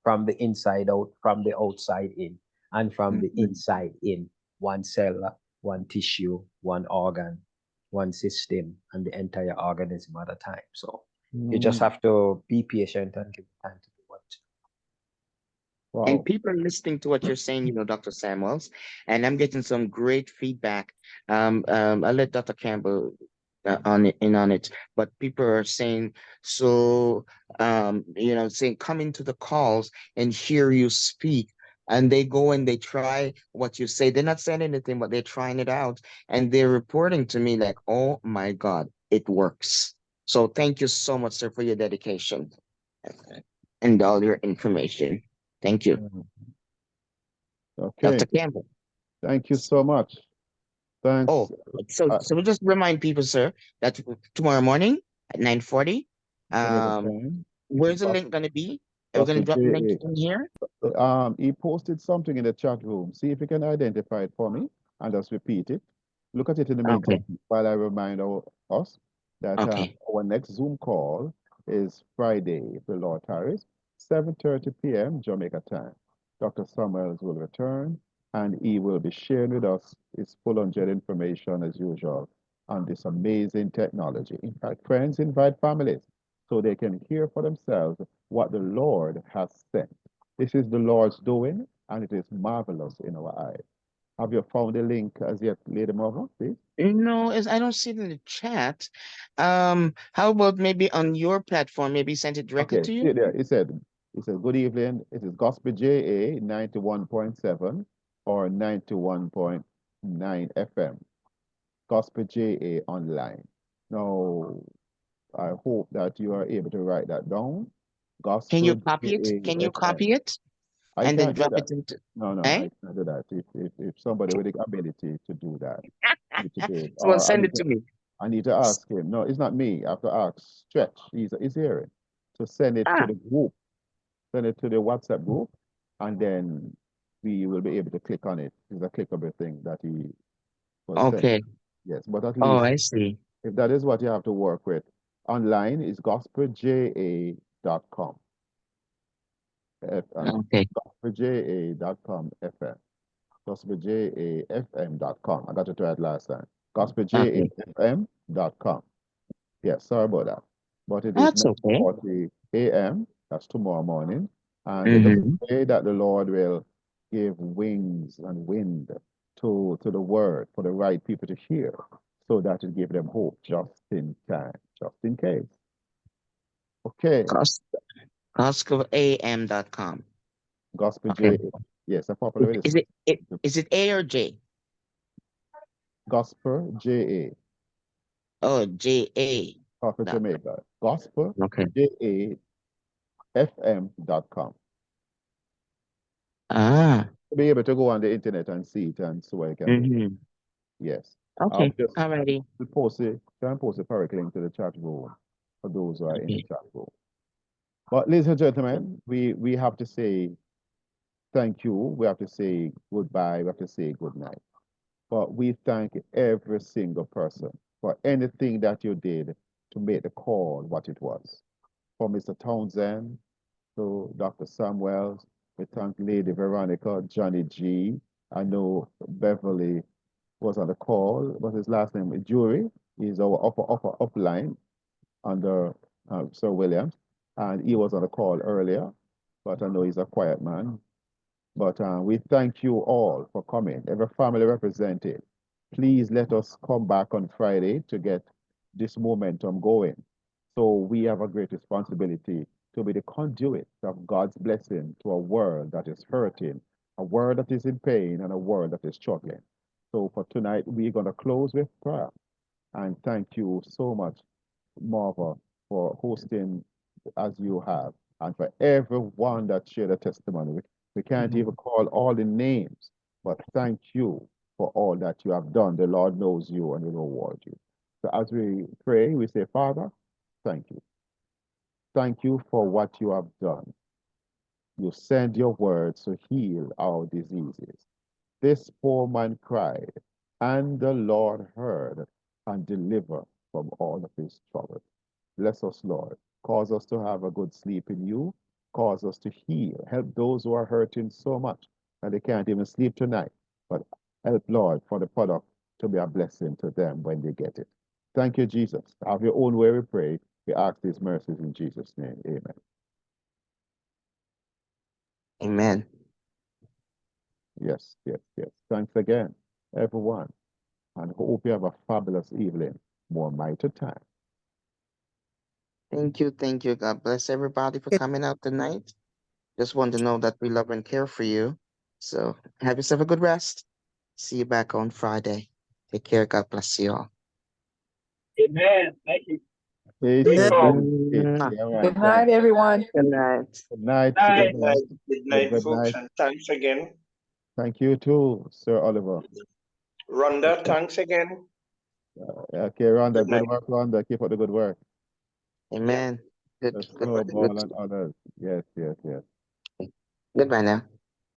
from the inside out, from the outside in, and from the inside in. One cell, one tissue, one organ, one system, and the entire organism at a time. So you just have to be patient and give time to do what. And people are listening to what you're saying, Dr. Samuels, and I'm getting some great feedback. I'll let Dr. Campbell on it, but people are saying, so, saying, come into the calls and hear you speak. And they go and they try what you say. They're not saying anything, but they're trying it out. And they're reporting to me like, oh my God, it works. So thank you so much, sir, for your dedication and all your information. Thank you. Okay. Dr. Campbell. Thank you so much. Thanks. Oh, so we'll just remind people, sir, that tomorrow morning at 9:40, where's the link going to be? Are we going to drop the link in here? He posted something in the chat room. See if you can identify it for me and just repeat it. Look at it in the meantime while I remind us that our next Zoom call is Friday, if the Lord tarries, 7:30 p.m. Jamaica time. Dr. Samuels will return and he will be sharing with us his full on jet information as usual on this amazing technology. In fact, friends, invite families so they can hear for themselves what the Lord has sent. This is the Lord's doing, and it is marvelous in our eyes. Have you found the link as yet, Lady Mother, please? No, I don't see it in the chat. How about maybe on your platform, maybe send it directly to you? Yeah, it said, good evening. It is Gospel JA 91.7 or 91.9 FM. Gospel JA online. Now, I hope that you are able to write that down. Gospel Can you copy it? JA Can you FM. copy it? I and then can't do drop that. it into, No, no, eh? I can't do that. If somebody with the ability to do that need to do it, Someone or send it to me. I need to ask him. No, it's not me. I have to ask Stretch. He's hearing. So send it to Ah, the group. Send it to the WhatsApp group, and then we will be able to click on it. It's a clickable thing that he was sent. okay. Yes, but at Oh, least I see. if that is what you have to work with, online is gospelja.com. Okay. gospelja.com FM. gospelja.fm.com. I got it right last time. Okay. gospelja.fm.com. Yes, sorry about that. But it is That's okay. 9:40 a.m. That's tomorrow morning. And let us Mm-hmm. pray that the Lord will give wings and wind to the word for the right people to hear, so that it give them hope just in time, just in case. Okay, Gospel.am.com. Gospel Okay. J. Yes, a popular way to Is say it A or J? Gospel J. Oh, J-A. Prophet Dot. Jamaica. Gospel Okay. JAFM.com. Ah. To be able to go on the internet and see it, and so I can do it. Mm-hmm. Yes. Okay. Just Alrighty. try and post a direct link to the chat room for those who are in the Okay. chat room. But ladies and gentlemen, we have to say thank you. We have to say goodbye. We have to say good night. But we thank every single person for anything that you did to make the call what it was. From Mr. Townsend to Dr. Samuels, we thank Lady Veronica, Johnny G. I know Beverly was on the call. What's his last name? Jury. He's our upline under Sir Williams. And he was on the call earlier, but I know he's a quiet man. But we thank you all for coming, every family represented. Please let us come back on Friday to get this momentum going. So we have a great responsibility to be the conduit of God's blessing to a world that is hurting, a world that is in pain, and a world that is struggling. So for tonight, we're going to close with prayer. And thank you so much, Marva, for hosting as you have, and for everyone that shared a testimony. We can't even call all the names, but thank you for all that you have done. The Lord knows you and will reward you. So as we pray, we say, Father, thank you. Thank you for what you have done. You send your words to heal our diseases. This poor man cried, and the Lord heard and delivered from all of his troubles. Bless us, Lord. Cause us to have a good sleep in you. Cause us to heal. Help those who are hurting so much that they can't even sleep tonight. But help, Lord, for the product to be a blessing to them when they get it. Thank you, Jesus. Have your own way, we pray. We ask these mercies in Jesus' name. Amen. Amen. Yes, yes, yes. Thanks again, everyone. And hope you have a fabulous evening. More mighty time. Thank you. Thank you. God bless everybody for coming out tonight. Just want to know that we love and care for you. So have yourself a good rest. See you back on Friday. Take care. God bless you all. Amen. Thank you. Peace, Great call. Good night, everyone. Good night. Good night. Night. Good night. Good night, Good folks, night. and thanks again. Thank you too, Sir Oliver. Rhonda, thanks again. Okay, Rhonda, Good night. good work, Rhonda. Keep up the good work. Amen. Good. Let's Good. go, Good. ball and others. Yes, yes, yes. Goodbye now.